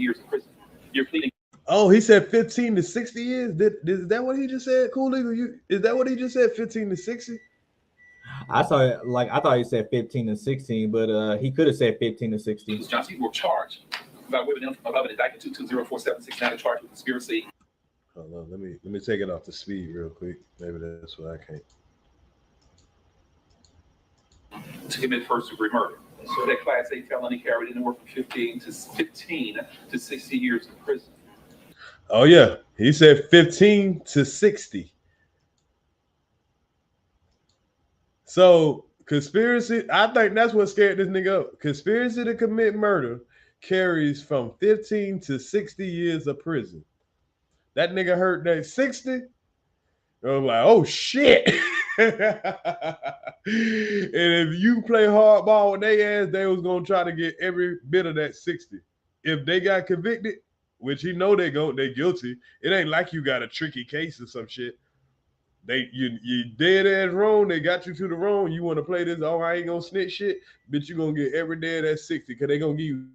years in prison. You're pleading. Oh, he said 15 to 60 years. Is that what he just said? Cool Eagle, is that what he just said? 15 to 60? I thought he said 15 to 16, but he could have said 15 to 16. Johnson were charged by way of an indictment 2204769 charged with conspiracy. Hold on, let me take it off the speed real quick. Maybe that's why I can't. To commit first-degree murder. So that Class A felony carried anywhere from 15 to 60 years in prison. Oh yeah, he said 15 to 60. So conspiracy, I think that's what scared this nigga up. Conspiracy to commit murder carries from 15 to 60 years of prison. That nigga heard that 60. I was like, oh shit. And if you play hardball with their ass, they was gonna try to get every bit of that 60. If they got convicted, which he know they guilty, it ain't like you got a tricky case or some shit. You dead ass wrong. They got you to the wrong. You want to play this? Oh, I ain't gonna snitch shit, but you gonna get every day of that 60 because they gonna give you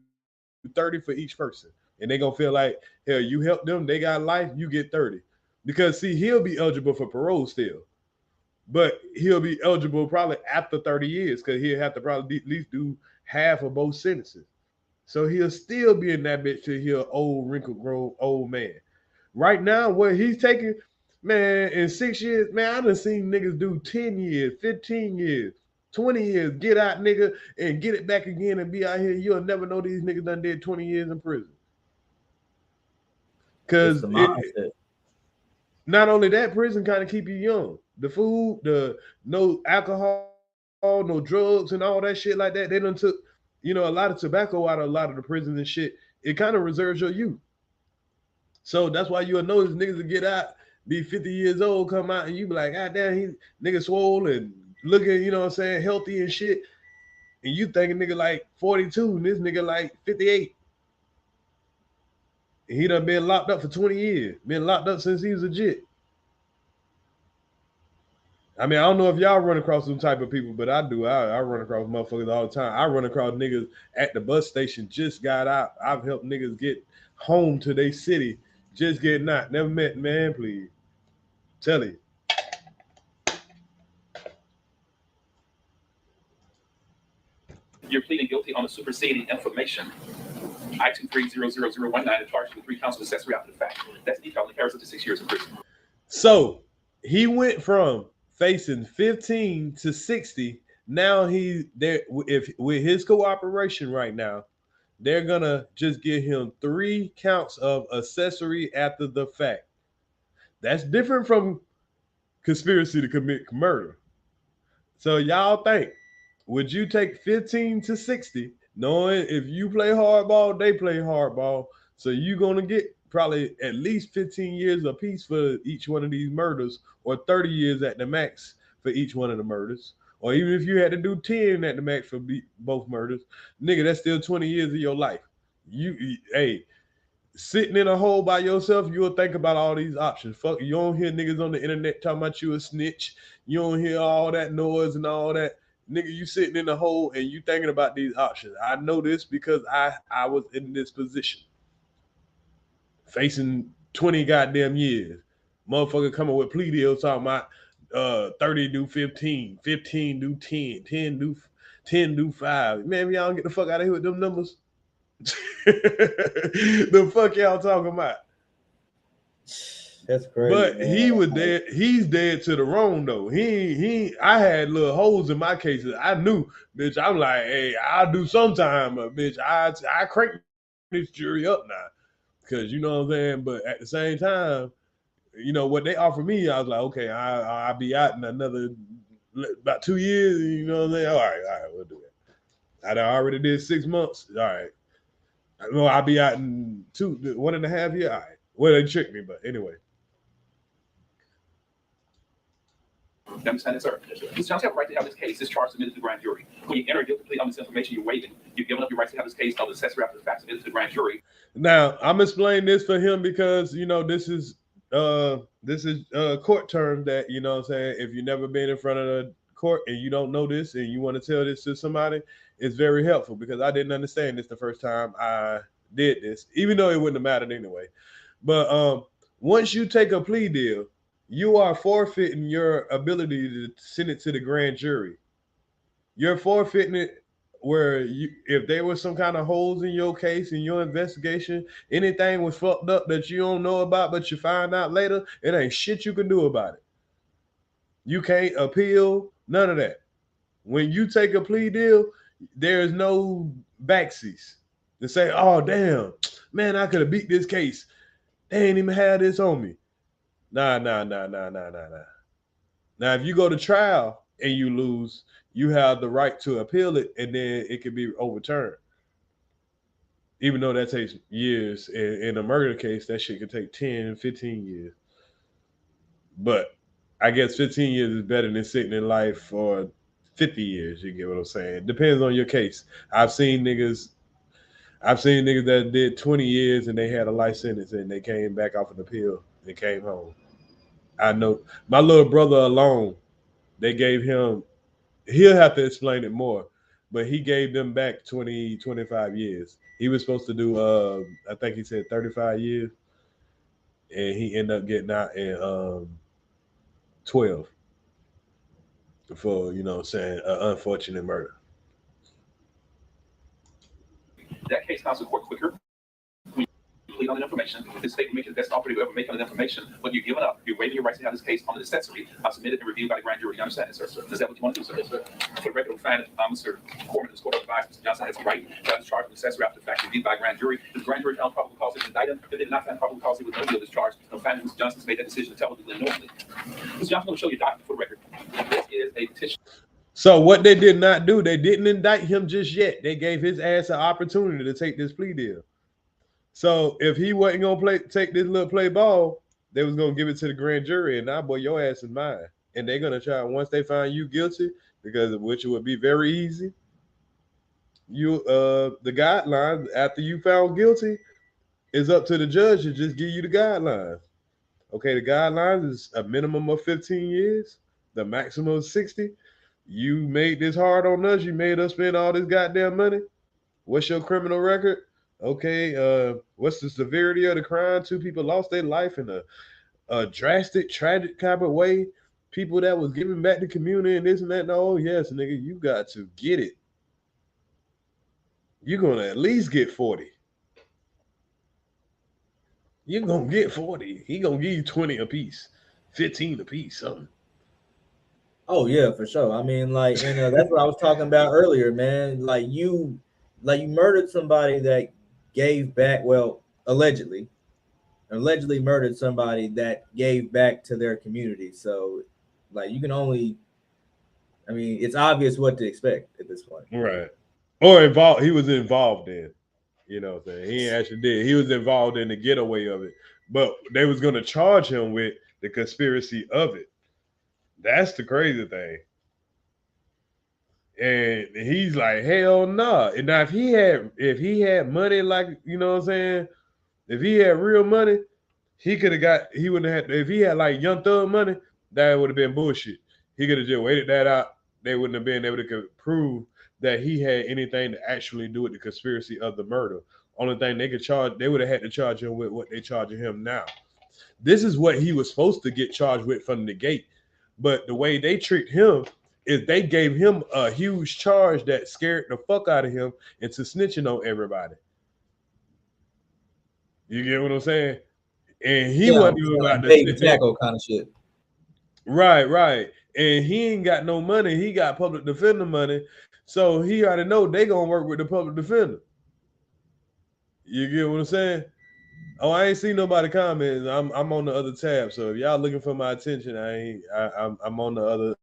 30 for each person, and they gonna feel like hell. You help them, they got life. You get 30 because see, he'll be eligible for parole still, but he'll be eligible probably after 30 years because he'll have to probably at least do half of both sentences. So he'll still be in that bitch till he'll old wrinkled grown old man. Right now, what he's taking. Man, in 6 years, man, I done seen niggas do 10 years, 15 years, 20 years, get out, nigga, and get it back again and be out here. You'll never know these niggas done did 20 years in prison. Because not only that, prison kind of keep you young. The food, the no alcohol, no drugs, and all that shit like that. They done took, a lot of tobacco out of a lot of the prisons and shit. It kind of reserves your youth. So that's why you'll notice niggas will get out, be 50 years old, come out, and you be like, God damn, he nigga swole and looking, healthy and shit. And you thinking nigga like 42, and this nigga like 58. And he done been locked up for 20 years. Been locked up since he was a jit. I mean, I don't know if y'all run across some type of people, but I do. I run across motherfuckers all the time. I run across niggas at the bus station, just got out. I've helped niggas get home to their city, just getting out. Never met, man, please. Tell you. You're pleading guilty on the superseding information. I-2300019 and charged with 3 counts of accessory after the fact. That's the felony carries up to 6 years in prison. So he went from facing 15 to 60. Now he's there with his cooperation right now. They're gonna just give him 3 counts of accessory after the fact. That's different from conspiracy to commit murder. So y'all think, would you take 15 to 60, knowing if you play hardball, they play hardball, so you're going to get probably at least 15 years apiece for each one of these murders, or 30 years at the max for each one of the murders, or even if you had to do 10 at the max for both murders, nigga, that's still 20 years of your life. Hey, sitting in a hole by yourself, you'll think about all these options. Fuck, you don't hear niggas on the internet talking about you a snitch. You don't hear all that noise and all that. Nigga, you sitting in a hole and you thinking about these options. I know this because I was in this position. Facing 20 goddamn years. Motherfucker coming with plea deals talking about 30 do 15, 15 do 10, 10 do 5. Man, y'all don't get the fuck out of here with them numbers. The fuck y'all talking about? That's crazy. But man. he was dead. He's dead to the wrong though. I had little holes in my cases. I knew, bitch. I'm like, hey, I'll do sometime, but bitch, I crank this jury up now, because you know what I'm saying. But at the same time, what they offer me, I was like, okay, I'll be out in about 2 years. You know what I'm saying? All right, we'll do that. I already did 6 months. All right. No, I'll be out in 1.5 years. All right. Well, they tricked me, but anyway. You understand it, sir? Mr. Johnson have a right to have this case, this charge submitted to the grand jury. When you enter a guilty plea on this information, you're waiving. You've given up your right to have this case of accessory after the fact submitted to the grand jury. Now, I'm explaining this for him because, this is court term that, you know what I'm saying, if you've never been in front of the court and you don't know this and you want to tell this to somebody, it's very helpful because I didn't understand this the first time I did this, even though it wouldn't have mattered anyway. But once you take a plea deal, you are forfeiting your ability to send it to the grand jury. You're forfeiting it where if there was some kind of holes in your case, in your investigation, anything was fucked up that you don't know about, but you find out later, it ain't shit you can do about it. You can't appeal, none of that. When you take a plea deal, there's no backseas to say, oh, damn, man, I could have beat this case. They ain't even had this on me. Nah. Now, if you go to trial and you lose, you have the right to appeal it, and then it can be overturned. Even though that takes years. In a murder case, that shit could take 10, 15 years. But I guess 15 years is better than sitting in life for 50 years. You get what I'm saying? Depends on your case. I've seen niggas that did 20 years and they had a life sentence and they came back off an appeal and came home. I know my little brother alone, they gave him, he'll have to explain it more, but he gave them back 20, 25 years. He was supposed to do, I think he said 35 years, and he ended up getting out in 12 for, you know what I'm saying, an unfortunate murder. That case comes to court quicker. Plead on the information. This state makes the best offer you ever make on the information. When you're giving up, you're waiving your rights to have this case on the accessory. Submitted and reviewed by the grand jury. You understand it, sir? Is that what you want to do, sir? Yes, sir. For the record, I'm finding Mr. Corman, this court advised Mr. Johnson has the right to have this charge of accessory after the fact reviewed by grand jury. The grand jury found probable cause to indict him. They did not find probable cause he was guilty of this charge. I'm finding Mr. Johnson's made that decision to tell him normally. Mr. Johnson will show you a document for the record. This is a petition. So what they did not do, they didn't indict him just yet. They gave his ass an opportunity to take this plea deal. So if he wasn't gonna take this little play ball, they was gonna give it to the grand jury, and now, boy, your ass is mine. And they're gonna try, once they find you guilty, because which would be very easy. You the guidelines after you found guilty is up to the judge to just give you the guidelines. Okay, the guidelines is a minimum of 15 years, the maximum of 60. You made this hard on us. You made us spend all this goddamn money. What's your criminal record? Okay, what's the severity of the crime? 2 people lost their life in a drastic, tragic type of way. People that was giving back to the community and this and that. Oh, yes, nigga, you got to get it. You're going to at least get 40. You're going to get 40. He going to give you 20 apiece, 15 apiece, something. Oh, yeah, for sure. I mean, like, that's what I was talking about earlier, man. Like you murdered somebody that gave back, well, allegedly murdered somebody that gave back to their community. So, like, you can only, I mean, it's obvious what to expect at this point. Right. Or he was involved in, you know what I'm saying? He actually did. He was involved in the getaway of it. But they was going to charge him with the conspiracy of it. That's the crazy thing. And he's like, hell no. Nah. And now if he had money, like, you know what I'm saying? If he had real money, he wouldn't have had, if he had like Young Thug money, that would have been bullshit. He could have just waited that out. They wouldn't have been able to prove that he had anything to actually do with the conspiracy of the murder. Only thing they would have had to charge him with what they charging him now. This is what he was supposed to get charged with from the gate. But the way they treat him is they gave him a huge charge that scared the fuck out of him into snitching on everybody. You get what I'm saying? And he wasn't even about to tackle kind of shit. Right. And he ain't got no money. He got public defender money. So he already know they gonna work with the public defender. You get what I'm saying? Oh, I ain't seen nobody comment. I'm on the other tab. So if y'all looking for my attention, I'm on the other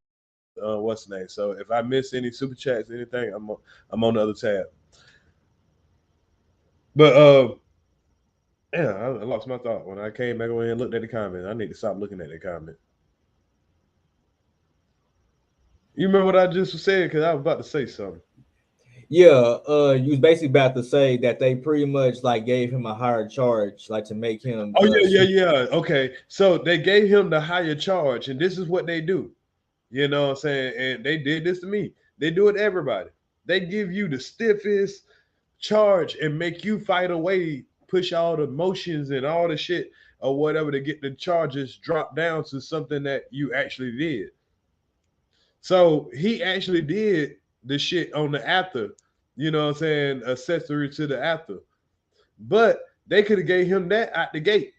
what's the name? So if I miss any super chats, anything, I'm on the other tab. But yeah, I lost my thought when I came back over here and looked at the comment. I need to stop looking at the comment. You remember what I just said? Because I was about to say something. Yeah, you was basically about to say that they pretty much like gave him a higher charge, like to make him. Oh yeah. Okay, so they gave him the higher charge, and this is what they do. You know what I'm saying? And they did this to me. They do it to everybody. They give you the stiffest charge and make you fight away push all the motions and all the shit or whatever to get the charges dropped down to something that you actually did. So he actually did the shit on the after, you know what I'm saying, accessory to the after. But they could have gave him that out the gate.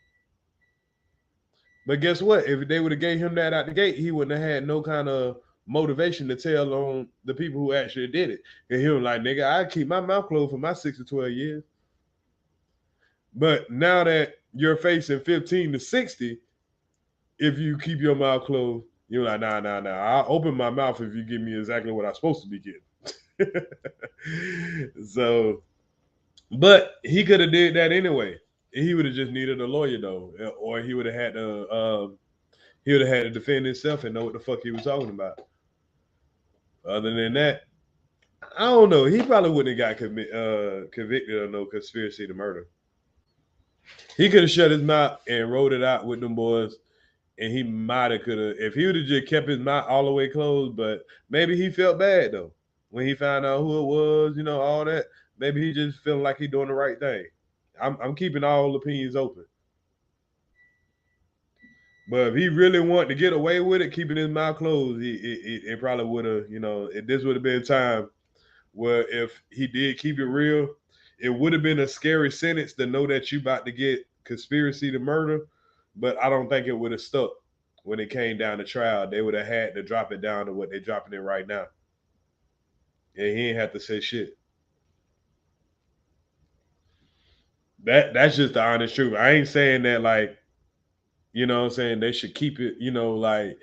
But guess what? If they would have gave him that out the gate, he wouldn't have had no kind of motivation to tell on the people who actually did it. And he was like, nigga, I keep my mouth closed for my 6 to 12 years. But now that you're facing 15 to 60, if you keep your mouth closed, you're like, nah. I'll open my mouth if you give me exactly what I'm supposed to be getting. So, but he could have did that anyway. He would have just needed a lawyer though, or he would have had to defend himself and know what the fuck he was talking about. Other than that, I don't know. He probably wouldn't have got convicted of no conspiracy to murder. He could have shut his mouth and rolled it out with them boys, and he might have could have, if he would have just kept his mouth all the way closed. But maybe he felt bad though when he found out who it was, you know, all that. Maybe he just feeling like he doing the right thing. I'm keeping all opinions open. But if he really wanted to get away with it, keeping his mouth closed, it probably would have, you know, this would have been a time where if he did keep it real, it would have been a scary sentence to know that you about to get conspiracy to murder. But I don't think it would have stuck when it came down to trial. They would have had to drop it down to what they're dropping it right now. And he ain't have to say shit. That's just the honest truth. I ain't saying that like, you know what I'm saying, they should keep it, you know, like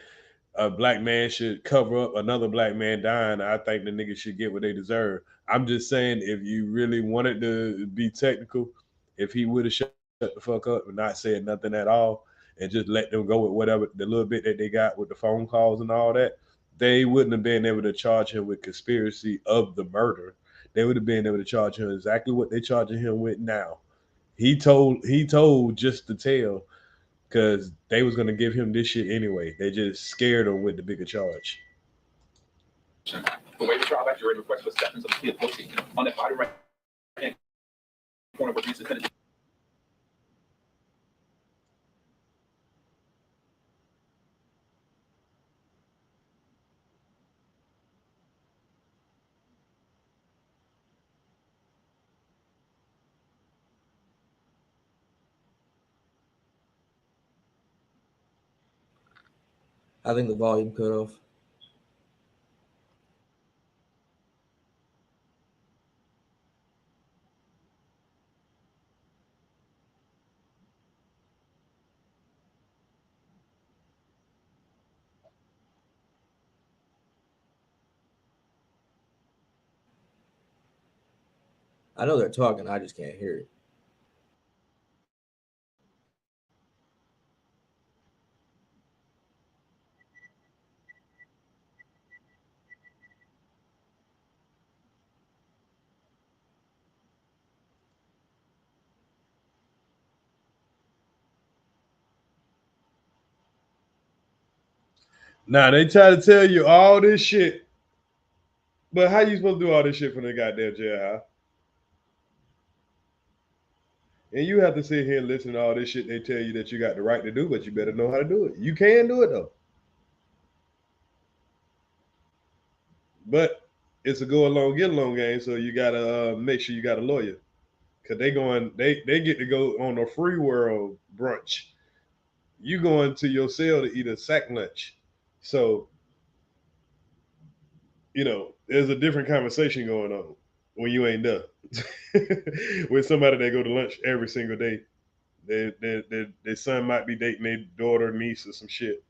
a black man should cover up another black man dying. I think the niggas should get what they deserve. I'm just saying if you really wanted to be technical, if he would have shut the fuck up and not said nothing at all and just let them go with whatever, the little bit that they got with the phone calls and all that, they wouldn't have been able to charge him with conspiracy of the murder. They would have been able to charge him exactly what they're charging him with now. He told just to tell because they was going to give him this shit anyway. They just scared him with the bigger charge. The way the trial back, you request for acceptance of the kid guilty on that body right hand corner where he's defended. I think the volume cut off. I know they're talking. I just can't hear it. Now they try to tell you all this shit, but how you supposed to do all this shit from the goddamn jailhouse? And you have to sit here and listen to all this shit they tell you that you got the right to do, but you better know how to do it. You can do it though. But it's a go along, get along game, so you gotta make sure you got a lawyer. Cause they get to go on a free world brunch. You going to your cell to eat a sack lunch. So, you know, there's a different conversation going on when you ain't done. With somebody that go to lunch every single day. Their son might be dating their daughter, niece, or some shit.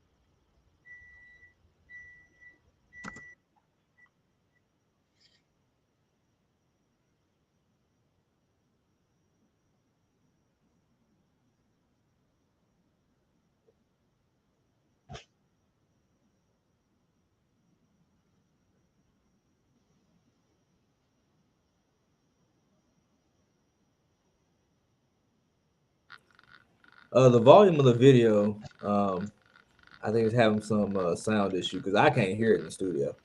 The volume of the video, I think it's having some sound issue because I can't hear it in the studio.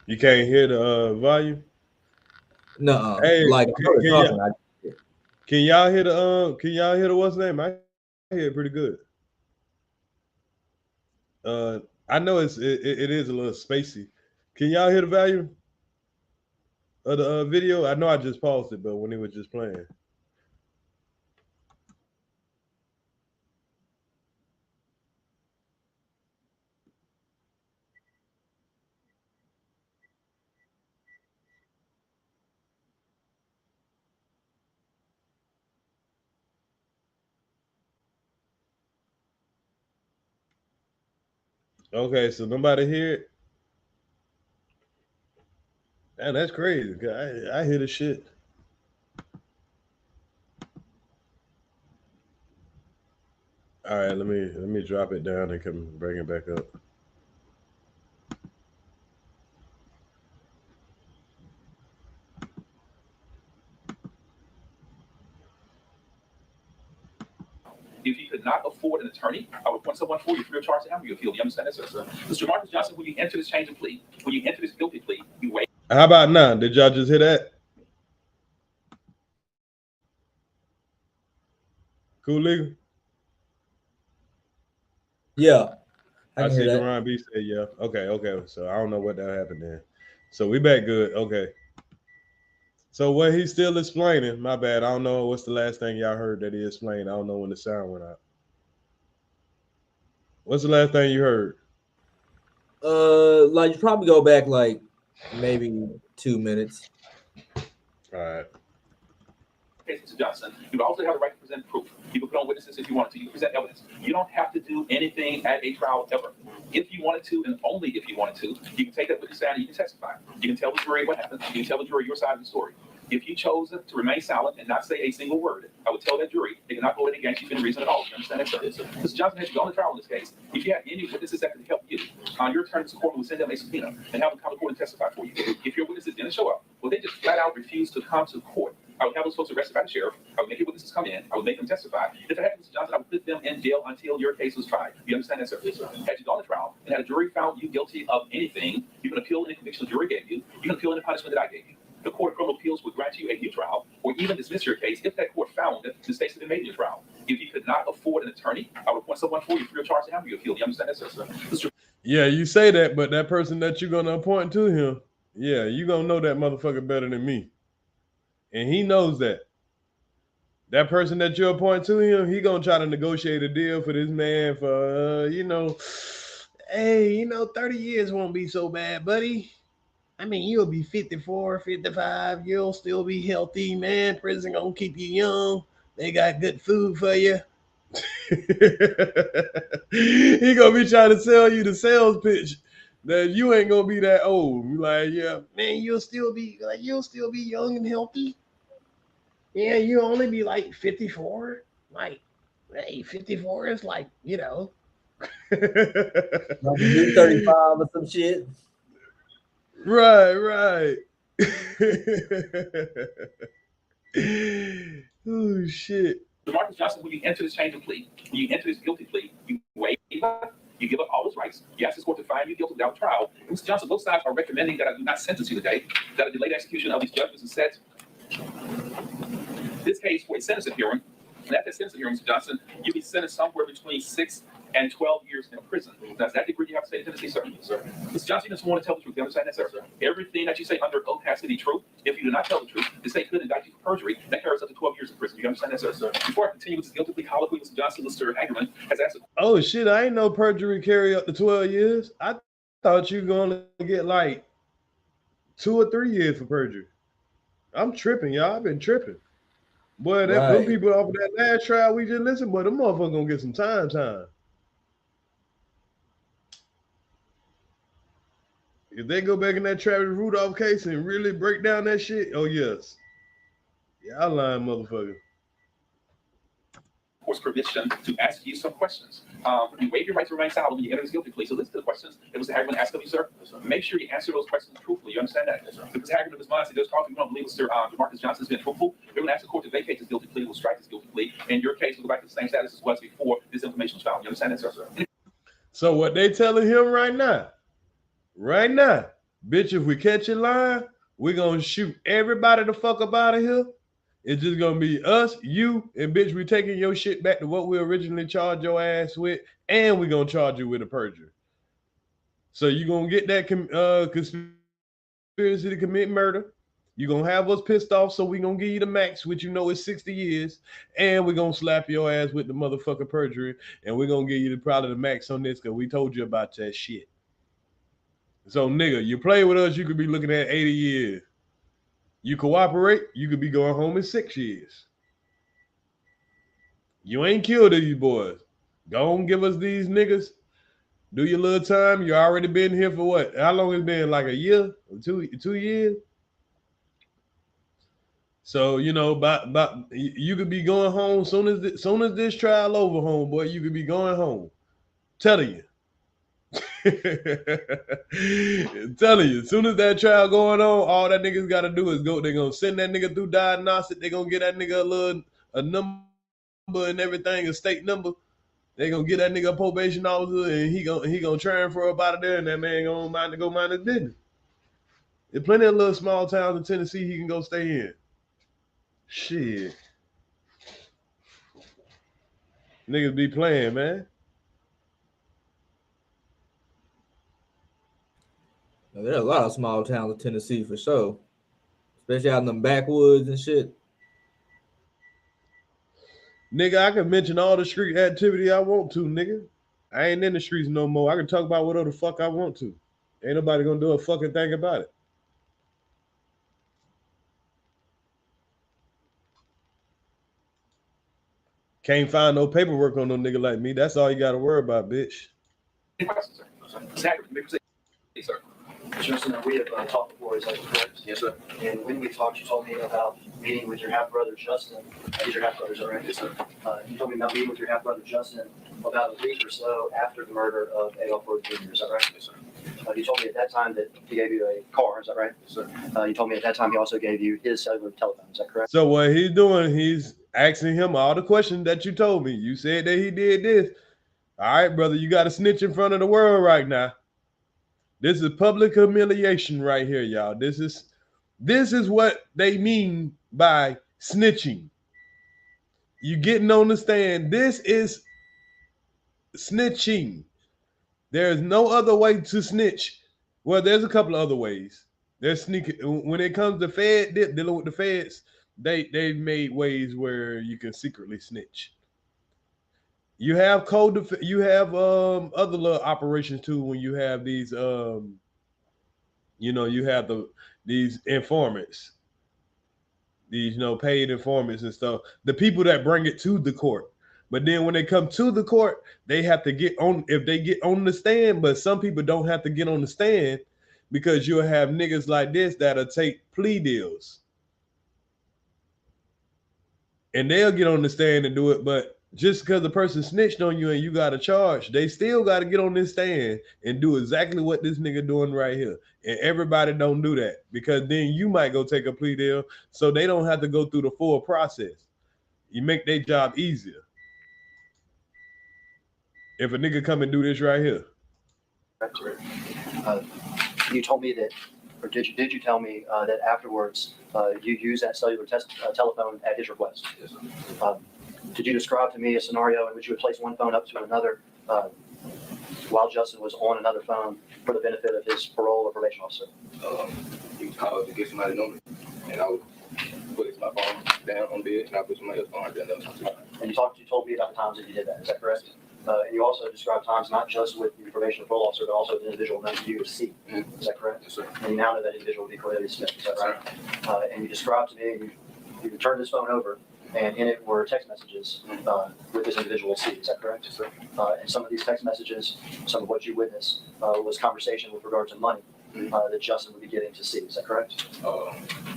You can't hear the volume? No, Hey, like can Can y'all hear the what's name? I hear it pretty good. I know it is a little spacey. Can y'all hear the volume of the video? I know I just paused it, but when it was just playing. Okay, so nobody hear it. Man, that's crazy. I hear the shit. All right, let me drop it down and come bring it back up. If you could not afford an attorney, I would appoint someone for you free of charge to handle your appeal. Do you understand that, sir? Mr. Marcus Johnson, when you enter this change of plea, when you enter this guilty plea, you wait. How about now? Did y'all just hear that? Cool legal? Yeah. I see Jerron B say yeah. Okay. So I don't know what that happened then. So we back good. Okay. So what he's still explaining, my bad. I don't know what's the last thing y'all heard that he explained. I don't know when the sound went out. What's the last thing you heard? Like you probably go back like maybe 2 minutes. All right. Okay, Mr. Johnson, you also have the right to present proof. You can put on witnesses if you want to. You can present evidence. You don't have to do anything at a trial ever. If you wanted to, and only if you wanted to, you can take that witness stand and you can testify. You can tell the jury what happened. You can tell the jury your side of the story. If you chose to remain silent and not say a single word, I would tell that jury they cannot go in against you for any reason at all. You understand that, sir? Mr. Johnson, has you gone to trial in this case? If you have any witnesses that could help you, your attorney to court would send them a subpoena and have them come to court and testify for you. If your witnesses didn't show up, well, they just flat out refused to come to court. I would have those folks arrested by the sheriff. I would make your witnesses come in. I would make them testify. If it happened, Mr. Johnson, I would put them in jail until your case was tried. You understand that, sir? Had you gone to trial and had a jury found you guilty of anything, you can appeal any conviction the jury gave you. You can appeal any punishment that I gave you. The Court of Criminal Appeals would grant you a new trial or even dismiss your case if that court found that mistakes had been made in your trial. If you could not afford an attorney, I would appoint someone for you free of charge to handle your appeal. You understand that, sir? Yeah, you say that, but that person that you're gonna appoint to him, yeah, you gonna know that motherfucker better than me. And he knows that. That person that you appoint to him, he gonna try to negotiate a deal for this man for, hey, 30 years won't be so bad, buddy. I mean, you'll be 54, 55. You'll still be healthy, man. Prison gonna keep you young. They got good food for you. He gonna be trying to sell you the sales pitch that you ain't gonna be that old. Like, yeah, man, you'll still be young and healthy. Yeah, you only be like 54. Like, hey, 54 is like, 35 or some shit. Right. Oh shit. Marcus Johnson, when you enter this change of plea, when you enter this guilty plea, you waive, you give up all those rights. You ask this court to find you guilty without trial. Mr. Johnson, both sides are recommending that I do not sentence you today, that I delay the execution of these judgments and set this case for a sentencing hearing. And at that sentencing hearing, Mr. Johnson, you'll be sentenced somewhere between 6 and 12 years in prison. Does that degree you have to say in Tennessee, sir? Mr. Johnson, you just want to tell the truth. You understand that, sir? Everything that you say under oath has to be true. If you do not tell the truth, the state could indict you for perjury. That carries up to 12 years in prison. You understand that, sir? Before I continue with this guilty plea colloquy, Mr. Johnson, Mr. Hagerman has asked. Oh shit! I ain't know perjury carry up to 12 years. I thought you were gonna get like 2 or 3 years for perjury. I'm tripping, y'all. I've been tripping. Boy, them people off of that last trial we just listened, boy, them motherfuckers gonna get some time. If they go back in that Travis Rudolph case and really break down that shit, oh yes. Y'all lying motherfucker. Court's permission to ask you some questions. You waive your right to remain silent when you enter this guilty plea. So listen to the questions that Mr. Hagerman asked of you, sir. Make sure you answer those questions truthfully. You understand that? Because Hagerman responds to this talk. If you don't believe Mr. Marcus Johnson has been truthful, they're going to ask the court to vacate this guilty plea. We'll strike this guilty plea. In your case, we'll go back to the same status as was before this information was found. You understand that, sir? So what they telling him right now, bitch, if we catch you lying, we're going to shoot everybody the fuck up out of here. It's just gonna be us, you, and bitch, we taking your shit back to what we originally charged your ass with, and we gonna charge you with a perjury. So you gonna get that conspiracy to commit murder. You gonna have us pissed off, so we gonna give you the max, which you know is 60 years, and we gonna slap your ass with the motherfucking perjury, and we gonna give you probably the max on this because we told you about that shit. So nigga, you play with us, you could be looking at 80 years. You cooperate, you could be going home in 6 years. You ain't killed these boys. Go on, give us these niggas. Do your little time. You already been here for what? How long it's been? Like a year or 2 years? So, you know, you could be going home soon as this trial over, homeboy. You could be going home. Telling you. Telling you, as soon as that trial going on, all that niggas got to do is go. They're gonna send that nigga through diagnostic. They're gonna get that nigga a number and everything, a state number. They gonna get that nigga a probation officer, and he gonna transfer up out of there, and that man gonna mind his business. There's plenty of little small towns in Tennessee he can go stay in. Shit, niggas be playing, man. There's a lot of small towns in Tennessee for sure, especially out in them backwoods and shit. Nigga, I can mention all the street activity I want to, nigga. I ain't in the streets no more. I can talk about whatever the fuck I want to. Ain't nobody gonna do a fucking thing about it. Can't find no paperwork on no nigga like me. That's all you gotta worry about, bitch. Sir. Justin, we have talked before, is that correct? Yes, sir. And when we talked, you told me about meeting with your half-brother, Justin. He's your half-brother, all right? Yes, sir. You told me about meeting with your half-brother, Justin, about a week or so after the murder of Adolph Jr., is that right? Yes, sir. You told me at that time that he gave you a car, is that right? Yes, sir. You told me at that time he also gave you his cellular telephone, is that correct? So what he's doing, he's asking him all the questions that you told me. You said that he did this. All right, brother, you got to snitch in front of the world right now. This is public humiliation right here, y'all. This is what they mean by snitching. You getting on the stand. This is snitching. There's no other way to snitch. Well, there's a couple of other ways. There's sneaking. When it comes to dealing with the feds, they've made ways where you can secretly snitch. You have you have other little operations too when you have these you have these informants, these paid informants and stuff, the people that bring it to the court. But then when they come to the court, they have to get on, if they get on the stand, but some people don't have to get on the stand because you'll have niggas like this that'll take plea deals. And they'll get on the stand and do it, but just because the person snitched on you and you got a charge, they still got to get on this stand and do exactly what this nigga doing right here. And everybody don't do that because then you might go take a plea deal so they don't have to go through the full process. You make their job easier. If a nigga come and do this right here. You told me that, or did you tell me that afterwards you used that cellular telephone at his request? Yes, sir. Did you describe to me a scenario in which you would place one phone up to another while Justin was on another phone for the benefit of his parole or probation officer? You call to get somebody's number, and I would put my phone down on bed, and I put somebody else's phone down. And you told me about the times that you did that. Is that correct? And you also described times not just with your probation or parole officer, but also with the individual known to you as C. Mm-hmm. Is that correct? Yes, sir. And you now know that individual would be Cornelius Smith. Is that right? And you described to me, you turned this phone over, and in it were text messages with this individual C. Is that correct? Yes, sir. And some of these text messages, some of what you witnessed, was conversation with regard to money that Justin would be getting to C. Is that correct?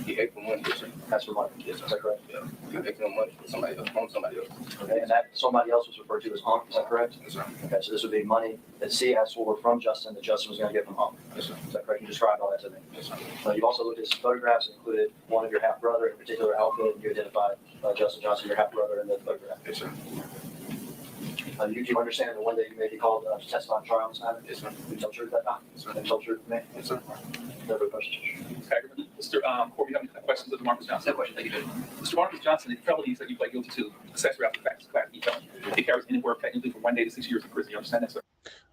He asked for money. Yes, sir. That's for money. Yes, sir. Is that correct? Yeah. He asked for money from somebody else. Okay, and that somebody else was referred to as Hunk. Is that correct? Yes, sir. Okay, so this would be money that C asked for from Justin that Justin was going to get from Hunk. Yes, sir. Is that correct? You described all that to me. Yes, sir. You've also looked at some photographs that included one of your half-brother in a particular outfit, and you identified Justin Johnson, your half-brother, in the photograph. Yes, sir. Do you understand the one day you may be called to testify in trial on this matter? Yes, sir. You tell the truth at that time? Yes, sir. You tell the truth to me? Yes, sir. No further questions. Mr. Corby, you have any questions of DeMarcus Johnson? No question. Thank you, Judge. Mr. DeMarcus Johnson, the felonies that you pled guilty to, accessory after the fact, is Class E felony. It carries anywhere technically from 1 day to 6 years in prison. You understand that, sir?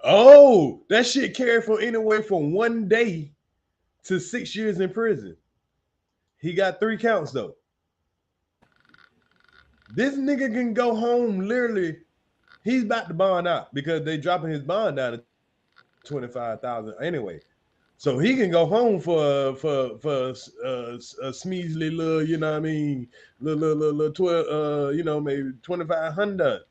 Oh, that shit carried from anywhere from 1 day to 6 years in prison. He got 3 counts though. This nigga can go home literally. He's about to bond out because they dropping his bond down to 25,000 anyway. So he can go home for a measly little, you know what I mean, little 12, you know, maybe 2,500.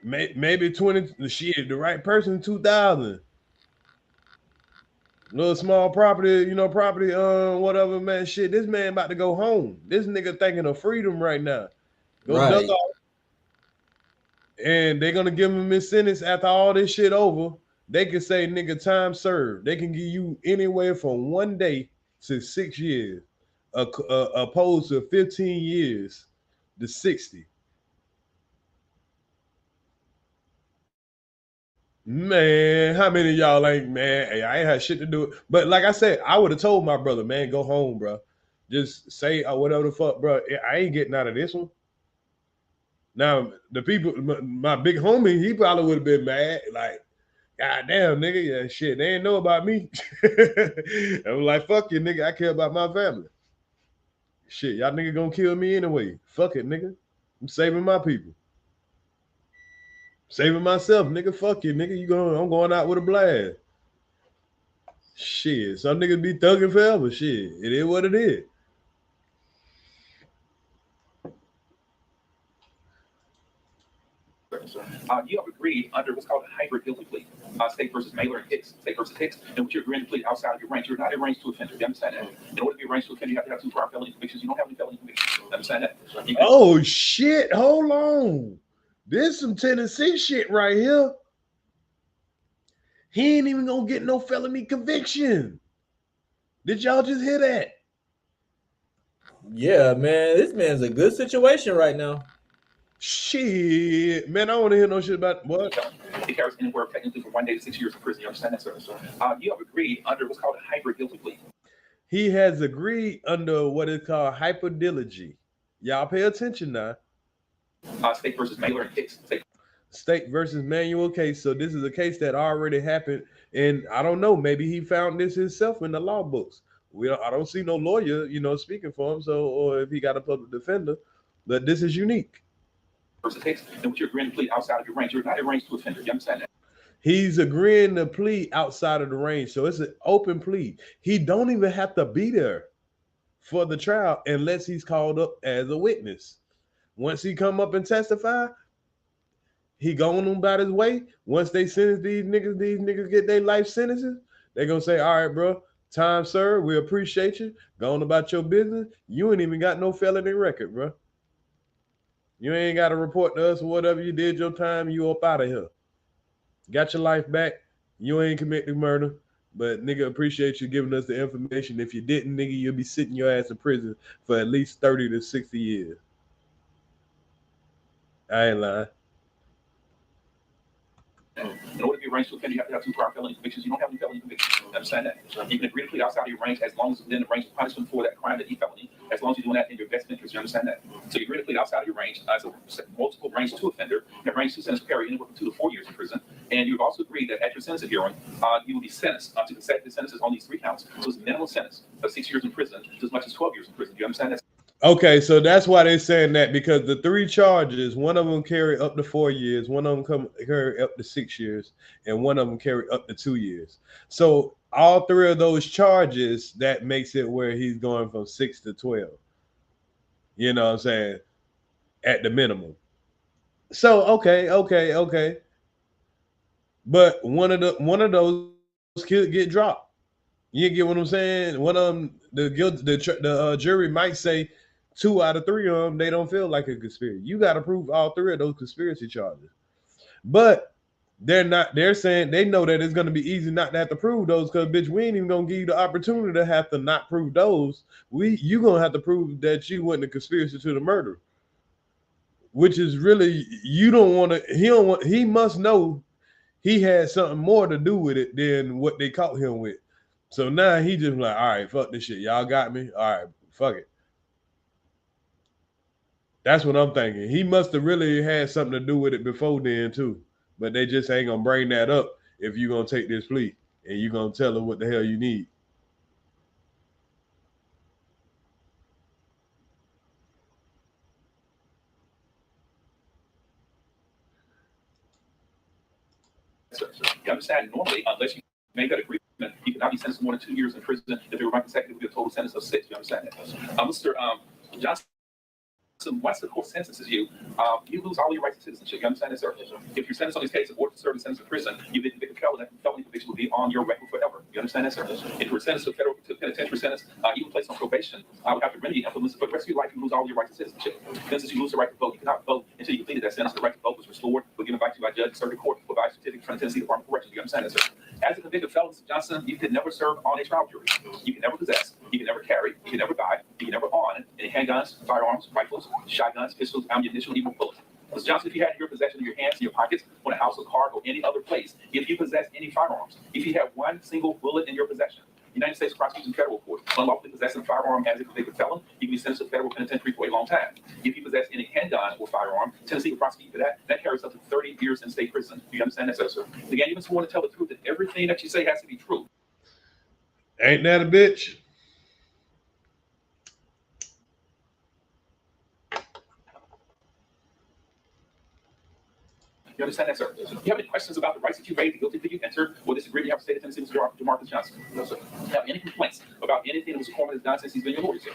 Maybe 20. Shit, the right person 2,000. Little small property, you know, whatever, man. Shit, this man about to go home. This nigga thinking of freedom right now. Go duck off. And they're gonna give him his sentence after all this shit over. They can say, nigga, time served. They can give you anywhere from 1 day to 6 years, opposed to 15 years to 60. Man, how many of y'all ain't, man? Hey, I ain't had shit to do it. But like I said, I would have told my brother, man, go home, bro. Just say whatever the fuck, bro. I ain't getting out of this one. Now, the people, my big homie, he probably would have been mad. Like, God damn, nigga, yeah, shit, they ain't know about me. I'm like, fuck you, nigga. I care about my family. Shit, y'all nigga gonna kill me anyway. Fuck it, nigga. I'm saving my people. Saving myself, nigga. Fuck you, nigga. I'm going out with a blast. Shit, some niggas be thugging forever. Shit, it is what it is. You have agreed under what's called a hybrid guilty plea, State versus Mailer and Hicks, State versus Hicks, in which you're agreeing to plead outside of your range. You're not a range to offender. You understand that? In order to be a range to offender, you have to have 2 prior felony convictions. You don't have any felony convictions. You understand that? Oh shit! Hold on. This some Tennessee shit right here. He ain't even gonna get no felony conviction. Did y'all just hear that? Yeah, man, this man's a good situation right now. Shit, man, I don't want to hear no shit about what. It carries anywhere technically from 1 day to 6 years in prison. You understand that, sir? You have agreed under what's called a hybrid guilty plea. He has agreed under what is called hyperdilogy. Y'all pay attention now. State versus Mailer and Hicks. State versus manual case. So this is a case that already happened, and I don't know. Maybe he found this himself in the law books. I don't see no lawyer, you know, speaking for him. So, or if he got a public defender, but this is unique. Versus Hicks, in which you're agreeing to plead outside of your range. You're not a range to offender. You understand that? He's agreeing to plead outside of the range. So it's an open plea. He don't even have to be there for the trial unless he's called up as a witness. Once he come up and testify, he going about his way. Once they sentence these niggas get their life sentences, they're going to say, all right, bro, time served. We appreciate you. Go on about your business. You ain't even got no felony record, bro. You ain't got to report to us or whatever you did your time. You up out of here. Got your life back. You ain't committed murder. But nigga, appreciate you giving us the information. If you didn't, nigga, you'll be sitting your ass in prison for at least 30 to 60 years. I ain't lying. In order to be a range to offender, you have to have 2 prior felony convictions. You don't have any felony convictions. You understand that? You can agree to plead outside of your range as long as it's within the range of punishment for that crime, that felony, as long as you're doing that in your best interest. You understand that? So you agree to plead outside of your range as a multiple range 2 offender. That range 2 sentence carry anywhere from 2 to 4 years in prison. And you've also agreed that at your sentencing hearing, you will be sentenced to consecutive sentences on these 3 counts. So it's a minimum sentence of 6 years in prison to as much as 12 years in prison. Do you understand that? Okay, so that's why they're saying that, because the 3 charges, one of them carry up to 4 years, one of them carry up to 6 years, and one of them carry up to 2 years. So all 3 of those charges, that makes it where he's going from 6 to 12. You know what I'm saying? At the minimum. So okay. But one of those could get dropped. You get what I'm saying? One of them, the jury might say 2 out of 3 of them, they don't feel like a conspiracy. You got to prove all 3 of those conspiracy charges. But they're saying they know that it's going to be easy not to have to prove those, because, bitch, we ain't even going to give you the opportunity to have to not prove those. You going to have to prove that you wasn't a conspiracy to the murder, which is really, you don't want to, he must know he had something more to do with it than what they caught him with. So now he just like, all right, fuck this shit. Y'all got me. All right, fuck it. That's what I'm thinking. He must have really had something to do with it before then too. But they just ain't gonna bring that up if you're gonna take this plea and you're gonna tell them what the hell you need. You understand? Normally, unless you make that agreement, you cannot be sentenced to more than 2 years in prison. If they were right consecutively, a total sentence of 6. You understand that? Mr. Johnson, once the court sentences you, you lose all your rights to citizenship. You understand that, sir? If you're sentenced on this case of order to serve a sentence in prison, you've been convicted of felony. That felony conviction will be on your record forever. You understand that, sir? If you were sentenced to a penitentiary sentence, even placed on probation, I would have to remedy implements for the rest of your life. You lose all your rights to citizenship. Then, since you lose the right to vote, you cannot vote until you completed that sentence. The right to vote was restored, but given back to you by judge, circuit court, for by certificate from the Tennessee Department of Corrections. You understand that, sir? As a convicted felon, Mr. Johnson, you can never serve on a trial jury. You can never possess. You can never carry. You can never buy. You can never own any handguns, firearms, rifles, shotguns, pistols, ammunition, even bullets. Mr. Johnson, if you had in your possession in your hands, in your pockets, on a house or car, or any other place, if you possess any firearms, if you have one single bullet in your possession, United States Prosecution Federal Court, unlawfully possessing a firearm as a convicted felon, you can be sentenced to federal penitentiary for a long time. If you possess any handgun or firearm, Tennessee will prosecute you for that. That carries up to 30 years in state prison. Do you understand that, sir? Again, you must want to tell the truth that everything that you say has to be true. Ain't that a bitch? You understand that, sir? Do you have any questions about the rights that you made, the guilty plea you entered, or disagreement you have stated Tennessee, Mr. DeMarcus Johnson? No, sir. Do you have any complaints about anything that Mr. Corman has done since he's been your lawyer, sir?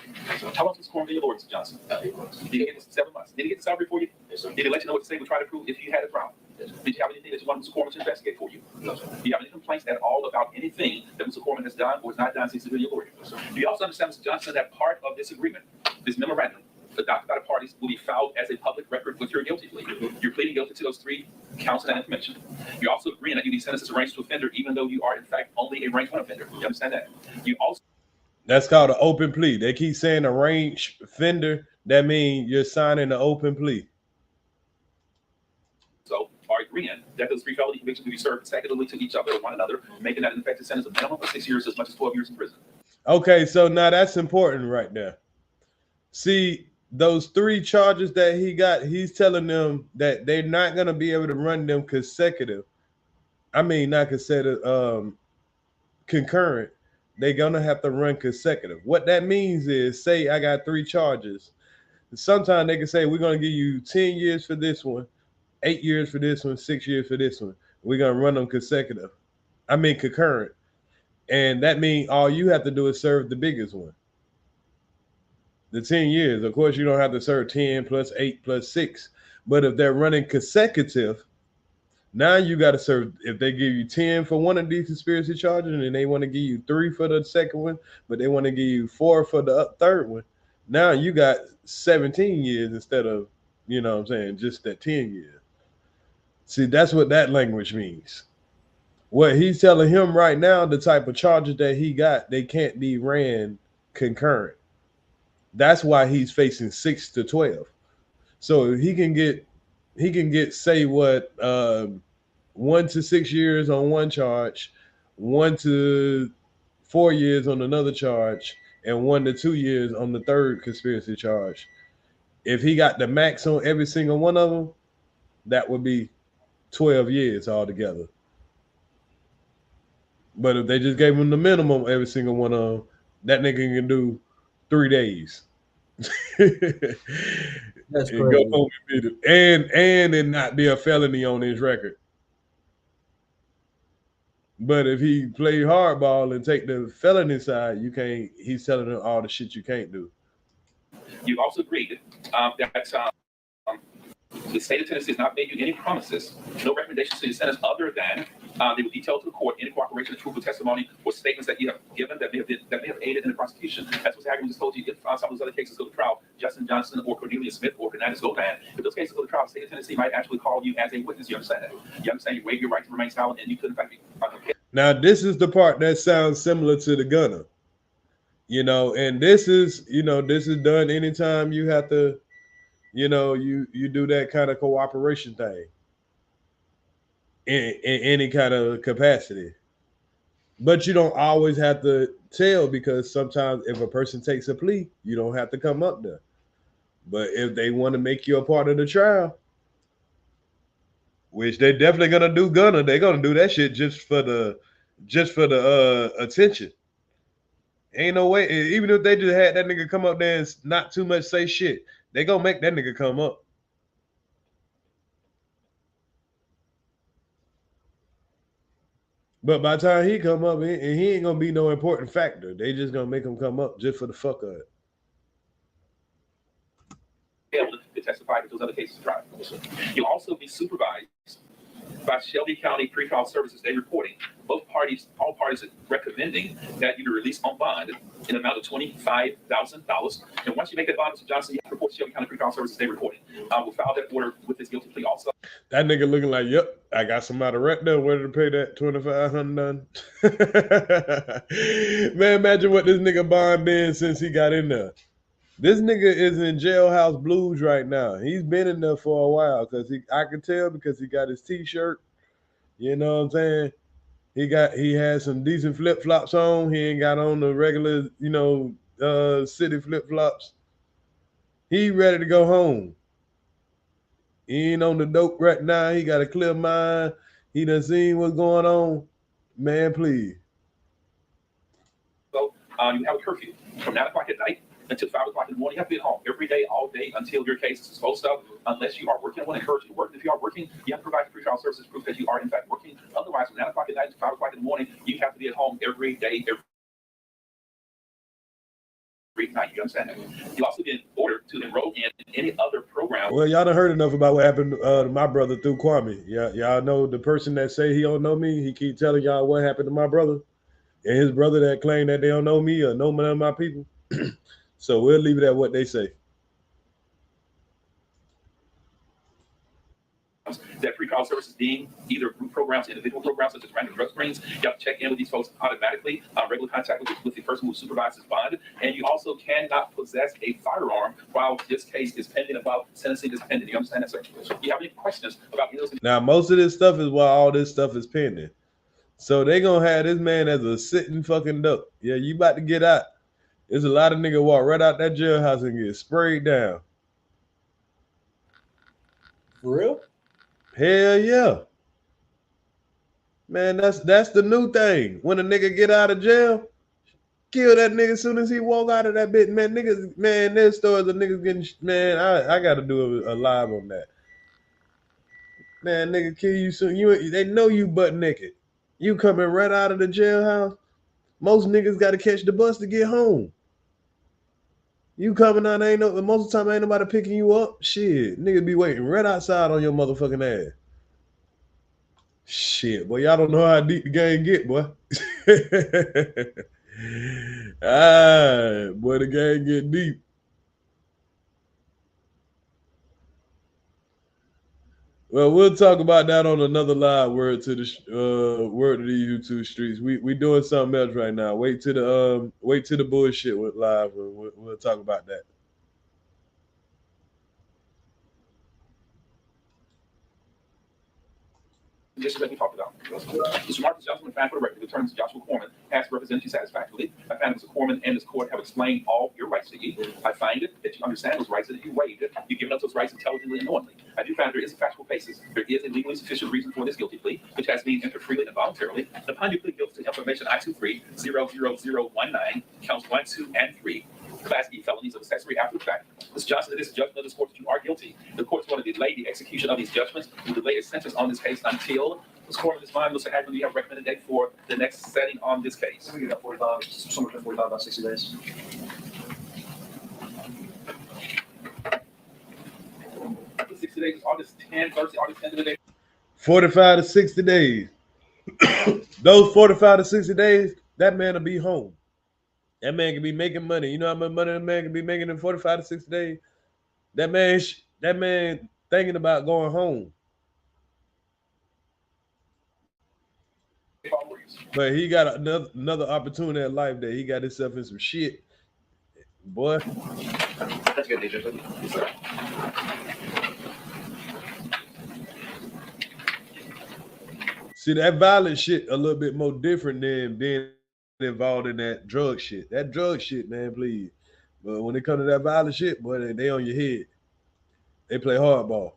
How long has Mr. Corman been your lawyer, Mr. Johnson? 8 months. Did he get 7 months? Did he get the salary for you? Yes, sir. Did he let you know what to say? We try to prove if you had a trial? Yes, sir. Did you have anything that you wanted Mr. Corman to investigate for you? No, sir. Do you have any complaints at all about anything that Mr. Corman has done or has not done since he's been your lawyer? Yes, sir. Do you also understand, Mr. Johnson, that part of this agreement, this memorandum, adopted by the parties, will be filed as a public record with your guilty plea? You're pleading guilty to those 3 counts of that information. You're also agreeing that you be sentenced as a range 2 offender, even though you are, in fact, only a range 1 offender. You understand that? You also... That's called an open plea. They keep saying a range offender. That means you're signing an open plea. So are agreeing that those 3 felony convictions will be served consecutively to each other or one another, making that an effective sentence of minimum of 6 years as much as 12 years in prison. Okay, so now that's important right there. See, those 3 charges that he got, he's telling them that they're not going to be able to run them consecutive. I mean, not consecutive, concurrent. They're going to have to run consecutive. What that means is, say I got 3 charges. Sometimes they can say, we're going to give you 10 years for this one, 8 years for this one, 6 years for this one. We're going to run them consecutive. I mean, concurrent. And that means all you have to do is serve the biggest one. The 10 years, of course, you don't have to serve 10 plus 8 plus 6. But if they're running consecutive, now you got to serve, if they give you 10 for one of these conspiracy charges and they want to give you 3 for the second one, but they want to give you 4 for the third one, now you got 17 years instead of, you know what I'm saying, just that 10 years. See, that's what that language means. What he's telling him right now, the type of charges that he got, they can't be ran concurrent. That's why he's facing 6 to 12. So he can get say what 1 to 6 years on one charge, 1 to 4 years on another charge, and 1 to 2 years on the third conspiracy charge. If he got the max on every single one of them, that would be 12 years altogether. But if they just gave him the minimum every single one of them, that nigga can do 3 days. That's and crazy. go home and beat it. And it not be a felony on his record. But if he play hardball and take the felony side, you can't. He's telling them all the shit you can't do. You've also agreed that the state of Tennessee has not made you any promises, no recommendations to the sentence other than they will detail to the court any cooperation, truthful testimony, or statements that you have given that may have aided in the prosecution. That's what Hagen just told you. If some of those other cases go to trial, Justin Johnson or Cornelius Smith or Candace Golan, if those cases go to trial, the state of Tennessee might actually call you as a witness. You understand that? You understand you waive your right to remain silent, and you could in fact be Now, this is the part that sounds similar to the gunner. You know, and this is done anytime you have to, you know, you do that kind of cooperation thing in any kind of capacity. But you don't always have to tell, because sometimes if a person takes a plea, you don't have to come up there. But if they want to make you a part of the trial, which they definitely gonna do, they're gonna do that shit just for the attention. Ain't no way. Even if they just had that nigga come up there and not too much say shit, they gonna make that nigga come up. But by the time he come up, he ain't gonna be no important factor. They just gonna make him come up just for the fuck of it. Able to testify to those other cases tried. You'll also be supervised by Shelby County Pretrial Services Day reporting. All parties are recommending that you be released on bond in an amount of $25,000. And once you make that bond, Mr. Johnson, you have to report Shelby County Pretrial Services Day reporting. We'll file that order with his guilty plea also. That nigga looking like, yep, I got somebody right there ready to pay that $2,500. Man, imagine what this nigga bond been since he got in there. This nigga is in jailhouse blues right now. He's been in there for a while because I can tell because he got his t-shirt. You know what I'm saying? He had some decent flip-flops on. He ain't got on the regular, city flip-flops. He ready to go home. He ain't on the dope right now. He got a clear mind. He done seen what's going on. Man, please. So you have a curfew from 9 o'clock at night until 5 o'clock in the morning. You have to be at home every day, all day, until your case is disposed of, unless you are working. I want to encourage you to work. If you are working, you have to provide pretrial services proof that you are, in fact, working. Otherwise, from 9 o'clock at night to 5 o'clock in the morning, you have to be at home every day, every night. You understand that? You'll also be ordered to enroll in any other program. Well, y'all done heard enough about what happened to my brother through Kwame. Y'all know the person that say he don't know me. He keep telling y'all what happened to my brother. And his brother that claim that they don't know me or know none of my people. So we'll leave it at what they say. That pretrial services being either group programs, individual programs, such as random drug screens, you have to check in with these folks automatically, regular contact with the person who supervises bond, and you also cannot possess a firearm while this case is pending, about sentencing is pending. You understand that, sir? Do you have any questions about any of those? Now, most of this stuff is while all this stuff is pending. So they gonna have this man as a sitting fucking duck. Yeah, you about to get out. There's a lot of niggas walk right out that jailhouse and get sprayed down. For real? Hell yeah. Man, that's the new thing. When a nigga get out of jail, kill that nigga as soon as he walk out of that bitch. Man, niggas, man, there's stories of niggas getting, man, I gotta do a live on that. Man, nigga kill you soon. They know you butt naked. You coming right out of the jailhouse. Most niggas gotta catch the bus to get home. You coming out, most of the time ain't nobody picking you up. Shit, niggas be waiting right outside on your motherfucking ass. Shit, boy, y'all don't know how deep the game get, boy. Boy, the game get deep. Well, we'll talk about that on another live. Word to these YouTube streets. We doing something else right now. Wait till the bullshit went live. We'll talk about that. Just let me talk about. Mr. Marcus Johnson, when found for the record, determines Joshua Corman has represented you satisfactorily. I find Mr. Corman and this court have explained all your rights to you. I find it that you understand those rights, that you waived it. You've given up those rights intelligently and knowingly. I do find there is a factual basis. There is a legally sufficient reason for this guilty plea, which has been entered freely and voluntarily. Upon you plead guilty to information I-23-00019, counts 1, 2, and 3. Class E felonies of accessory after the fact. Mr. Johnson, it is a judgment of this court that you are guilty. The court is going to delay the execution of these judgments and delay a sentence on this case until this court of this mind. Mr. Hagman, do you have a recommended date for the next setting on this case? We got 45, somewhere between 45 about 60 days. After 60 days, August 10, Thursday, August 10 today. 45 to 60 days. Those 45 to 60 days, that man will be home. That man can be making money. You know how much money that man can be making in 45 to 60 days? That man thinking about going home. But he got another opportunity in life that he got himself in some shit. Boy. That's good, DJ. Yes, sir. See, that violent shit a little bit more different than being involved in that drug shit. That drug shit, man, please. But when it comes to that violent shit, boy, they on your head. They play hardball.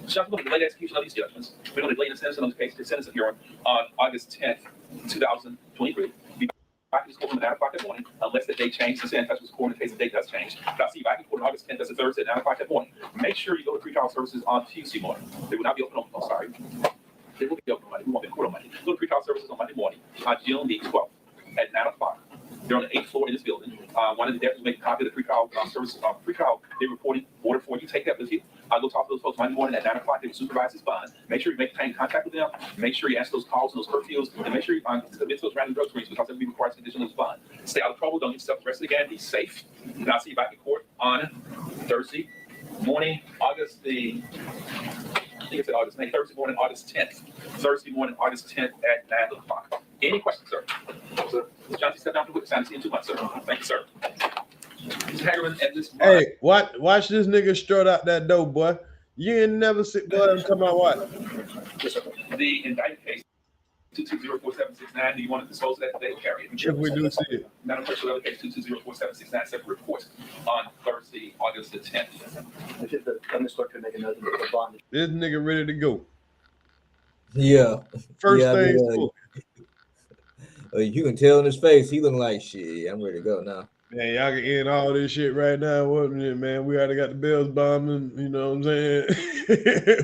Shall we delay the execution of these judgments? We're going to delay the sentence on this case to sentence of hearing on August 10th, 2023. Be back in this courtroom at 9 o'clock that morning, unless the date changes. Stay in touch with the court in case the date does change. But I'll see you back in court on August 10th, that's a Thursday at 9 o'clock that morning. Make sure you go to pretrial services on Tuesday morning. They will not be open on, oh, sorry. They will be open on Monday. We won't be in court on Monday. Go to pretrial services on Monday morning, on June the 12th at 9 o'clock. They're on the 8th floor in this building. One of the deputies make a copy of the pretrial service, pretrial day reporting order for you. Take that with you. Go talk to those folks Monday morning at 9 o'clock. They will supervise his bond. Make sure you maintain contact with them. Make sure you answer those calls and those curfews. And make sure you submit those random drug screens because they'll be required conditional bond. Stay out of trouble. Don't get yourself arrested again. Be safe. And I'll see you back in court on Thursday morning, August the... I think it's August 9th, Thursday morning, August 10th. Thursday morning, August 10th at 9 o'clock. Any questions, sir? Sir, Johnson, step down to the witness stand. See you in 2 months, sir. Thank you, sir. Mr. Hagerman and this. Hey, watch this nigga strut out that door, boy. You ain't never sit boy and come out what? Yes, sir. The indictment case 2204769. Do you want to dispose of that today or carry it? If we do see it. Madam Clerk, the other case 2204769 separate report on Thursday, August the 10th. Ms. Clerk could make a note of the bond. This nigga ready to go. Yeah. First Yeah, thing. You can tell in his face, he looking like shit. I'm ready to go now. Man, y'all can end all this shit right now, wasn't it, man? We already got the Bills bombing, you know what I'm saying?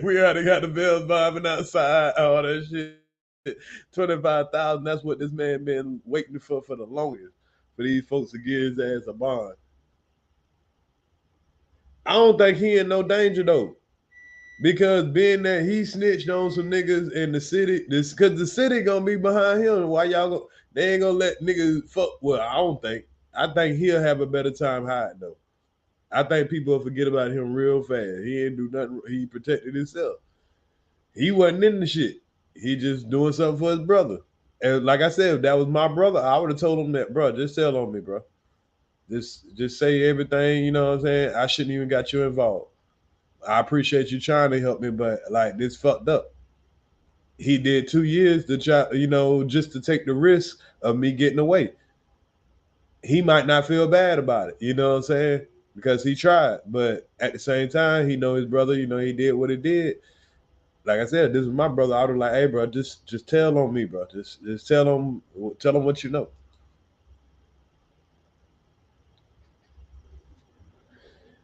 We already got the Bills bombing outside, all that shit. 25,000, that's what this man been waiting for the longest. For these folks to give his ass a bond. I don't think he in no danger though. Because being that he snitched on some niggas in the city, because the city gonna be behind him. Why y'all go? They ain't gonna let niggas fuck. Well, I don't think. I think he'll have a better time hiding though. I think people will forget about him real fast. He ain't do nothing. He protected himself. He wasn't in the shit. He just doing something for his brother. And like I said, if that was my brother, I would have told him that, bro, just tell on me, bro. Just say everything, you know what I'm saying? I shouldn't even got you involved. I appreciate you trying to help me, but like this fucked up. He did 2 years to try, you know, just to take the risk of me getting away. He might not feel bad about it, you know what I'm saying? Because he tried, but at the same time, he know his brother, you know, he did what he did. Like I said, this is my brother. I was like, hey, bro, just tell on me, bro. Just tell him what you know.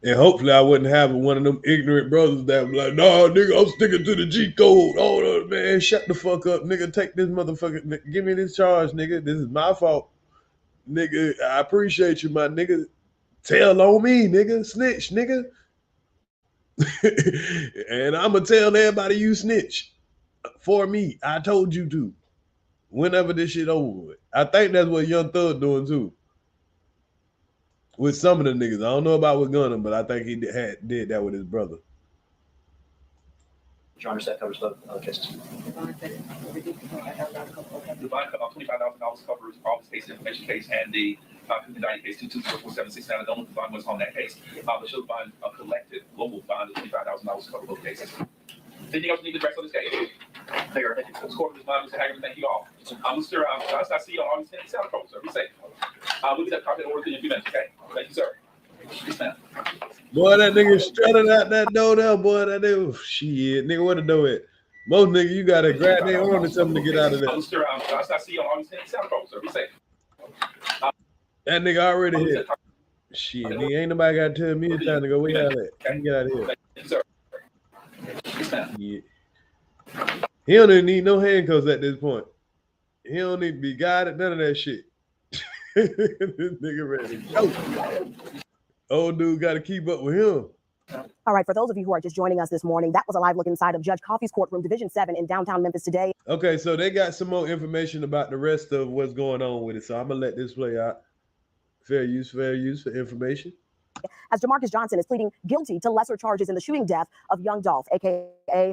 And hopefully I wouldn't have one of them ignorant brothers that be like, no, nigga, I'm sticking to the G code. Oh, man, shut the fuck up, nigga. Take this motherfucker. Give me this charge, nigga. This is my fault. Nigga, I appreciate you, my nigga. Tell on me, nigga. Snitch, nigga. And I'm going to tell everybody you snitch for me. I told you to. Whenever this shit over with. I think that's what Young Thug doing too. With some of the niggas. I don't know about with Gunner, but I think he did that with his brother. Your Honor, that covers both cases. The bond of $25,000 covers all the case, information case, and the indictment case 2204769. I don't know if the bond was on that case. But should the bond collected global bond of $25,000 cover both cases. Anything else you need to address on this case? Thank you. This court is mine, Mr. Hagerman. Thank you all. Mr. Johnson, I see you on August 10th. Sound trouble, sir. Be safe. We'll get that copy of the order in a few minutes, okay? Thank you, sir. Yes, ma'am. Boy, that nigga strutting out that door there, boy. That nigga, shit, nigga, where the door at? Most nigga, you gotta grab their arm or something to get out of there. Mr. Johnson, I see you on August 10th. Sound trouble, sir. Be safe. That nigga already hit. Shit, nigga, ain't nobody gotta tell me it's time to go. Where y'all at? Let me get out of here. Thank you, sir. Yes, ma'am. Yeah. He don't even need no handcuffs at this point. He don't need to be guided, none of that shit. This nigga ready to go. Old dude got to keep up with him. All right, for those of you who are just joining us this morning, that was a live look inside of Judge Coffey's courtroom, Division 7 in downtown Memphis today. Okay, so they got some more information about the rest of what's going on with it. So I'm going to let this play out. Fair use for information. As Jamarcus Johnson is pleading guilty to lesser charges in the shooting death of young Dolph, a.k.a.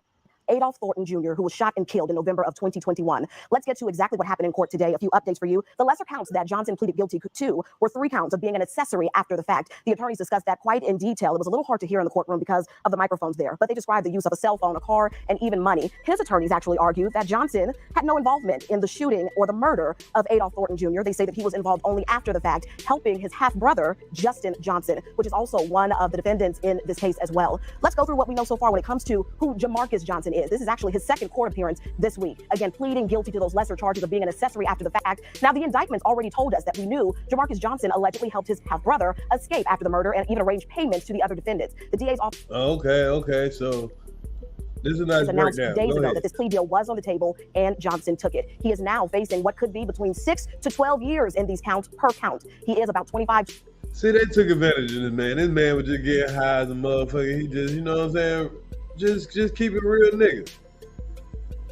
Adolph Thornton Jr., who was shot and killed in November of 2021. Let's get to exactly what happened in court today. A few updates for you. The lesser counts that Johnson pleaded guilty to were 3 counts of being an accessory after the fact. The attorneys discussed that quite in detail. It was a little hard to hear in the courtroom because of the microphones there, but they described the use of a cell phone, a car, and even money. His attorneys actually argued that Johnson had no involvement in the shooting or the murder of Adolph Thornton Jr. They say that he was involved only after the fact, helping his half-brother, Justin Johnson, which is also one of the defendants in this case as well. Let's go through what we know so far when it comes to who Jamarcus Johnson is. This is actually his second court appearance this week. Again, pleading guilty to those lesser charges of being an accessory after the fact. Now, the indictments already told us that we knew Jamarcus Johnson allegedly helped his half-brother escape after the murder and even arranged payments to the other defendants. The DA's office Okay. So this is a nice announced breakdown. days Go ago ahead. that this plea deal was on the table and Johnson took it. He is now facing what could be between 6 to 12 years in these counts per count. He is about 25. See, they took advantage of this man. This man was just getting high as a motherfucker. He just, you know what I'm saying? Just keep it real, nigga.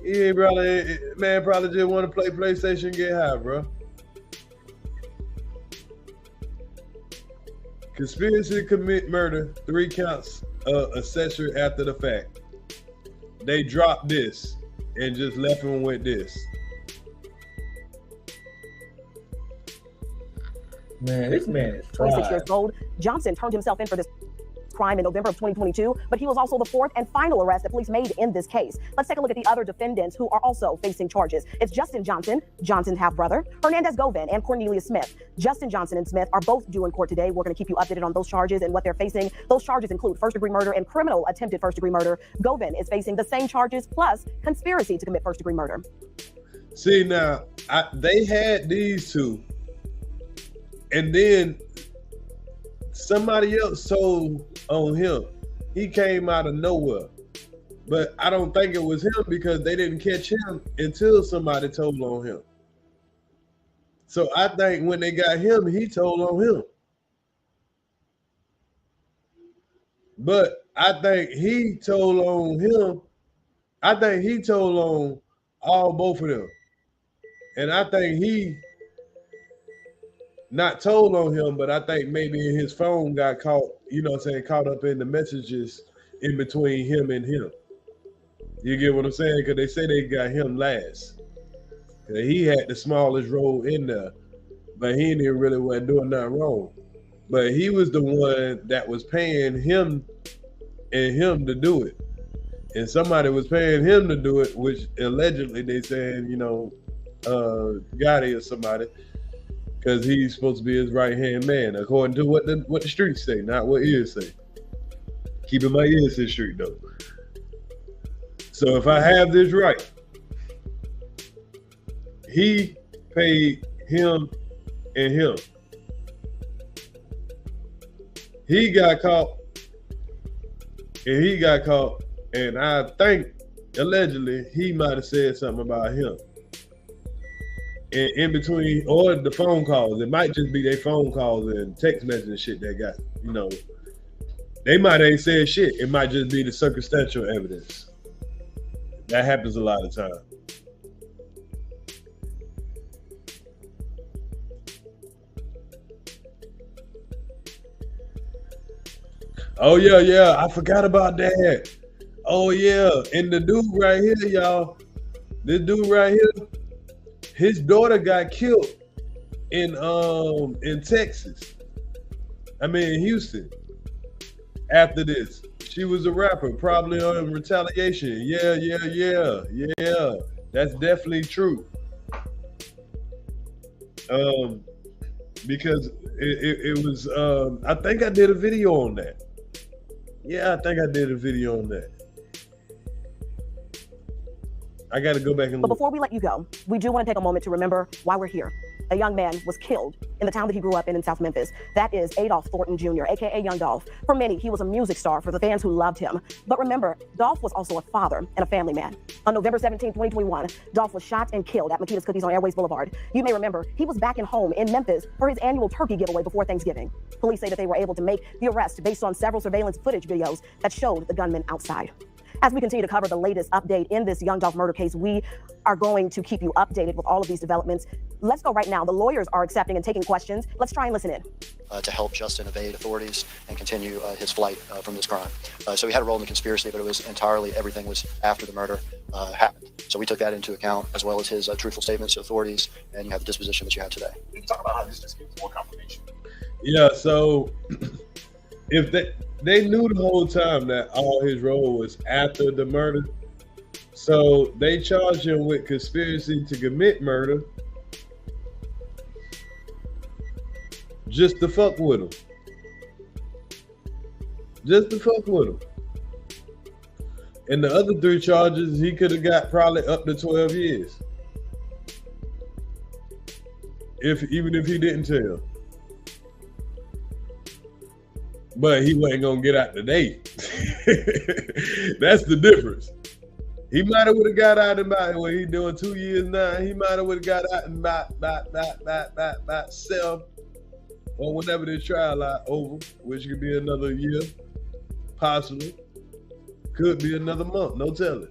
He ain't probably, man, probably just want to play PlayStation and get high, bro. Conspiracy to commit murder, 3 counts of accessory after the fact. They dropped this and just left him with this. Man, this man is 26 fried. years old. Johnson turned himself in for this crime in November of 2022, but he was also the 4th and final arrest that police made in this case. Let's take a look at the other defendants who are also facing charges. It's Justin Johnson, Johnson's half-brother, Hernandez Govan, and Cornelius Smith. Justin Johnson and Smith are both due in court today. We're going to keep you updated on those charges and what they're facing. Those charges include first-degree murder and criminal attempted first-degree murder. Govan is facing the same charges plus conspiracy to commit first-degree murder. See, now, they had these 2, and then somebody else told on him. He came out of nowhere. But I don't think it was him because they didn't catch him until somebody told on him. So I think when they got him, he told on him. But I think he told on him. I think he told on both of them. And I think he not told on him, but I think maybe his phone got caught, you know what I'm saying, caught up in the messages in between him and him. You get what I'm saying? Because they say they got him last. He had the smallest role in there, but he didn't really wasn't doing nothing wrong. But he was the one that was paying him and him to do it. And somebody was paying him to do it, which allegedly they saying, you know, Gotti or somebody, because he's supposed to be his right-hand man, according to what the streets say, not what ears say. Keeping my ears to the street, though. So if I have this right, he paid him and him. He got caught, and I think, allegedly, he might have said something about him. And in between, or the phone calls, it might just be their phone calls and text messages and shit that got, you know, they might ain't said shit. It might just be the circumstantial evidence. That happens a lot of time. Oh yeah, I forgot about that. Oh yeah, and the dude right here, y'all, this dude right here, his daughter got killed in Texas. I mean, in Houston. After this, she was a rapper, probably on retaliation. Yeah. That's definitely true. Because it was. I think I did a video on that. Yeah, I think I did a video on that. I got to go back and But look. before we let you go, we do want to take a moment to remember why we're here. A young man was killed in the town that he grew up in South Memphis. That is Adolph Thornton Jr., aka Young Dolph. For many, he was a music star for the fans who loved him. But remember, Dolph was also a father and a family man. On November 17, 2021, Dolph was shot and killed at Makita's Cookies on Airways Boulevard. You may remember, he was back in home in Memphis for his annual turkey giveaway before Thanksgiving. Police say that they were able to make the arrest based on several surveillance footage videos that showed the gunman outside. As we continue to cover the latest update in this Young Dolph murder case, we are going to keep you updated with all of these developments. Let's go right now. The lawyers are accepting and taking questions. Let's try and listen in. To help Justin evade authorities and continue his flight from this crime. So he had a role in the conspiracy, but it was entirely, everything was after the murder happened. So we took that into account, as well as his truthful statements to authorities, and you have the disposition that you have today. Can you talk about how this just gives more confirmation? Yeah, so if they knew the whole time that all his role was after the murder, so they charged him with conspiracy to commit murder just to fuck with him. Just to fuck with him. And the other 3 charges, he could have got probably up to 12 years. Even if he didn't tell. But he wasn't gonna get out today. That's the difference. He might have would have got out in about what he doing 2 years now. He might have would have got out in about 7 or whenever this trial out over, which could be another year, possibly. Could be another month, no telling.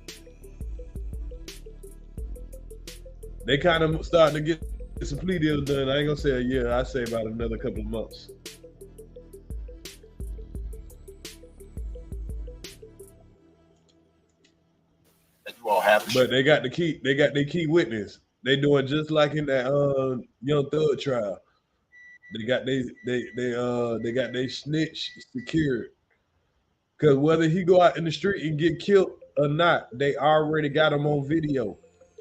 They kind of starting to get some plea deals done. I ain't gonna say a year. I say about another couple of months. You all have, but they got the key. They got their key witness. They doing just like in that Young Thug trial. They got they snitch secured. Because whether he go out in the street and get killed or not, they already got him on video.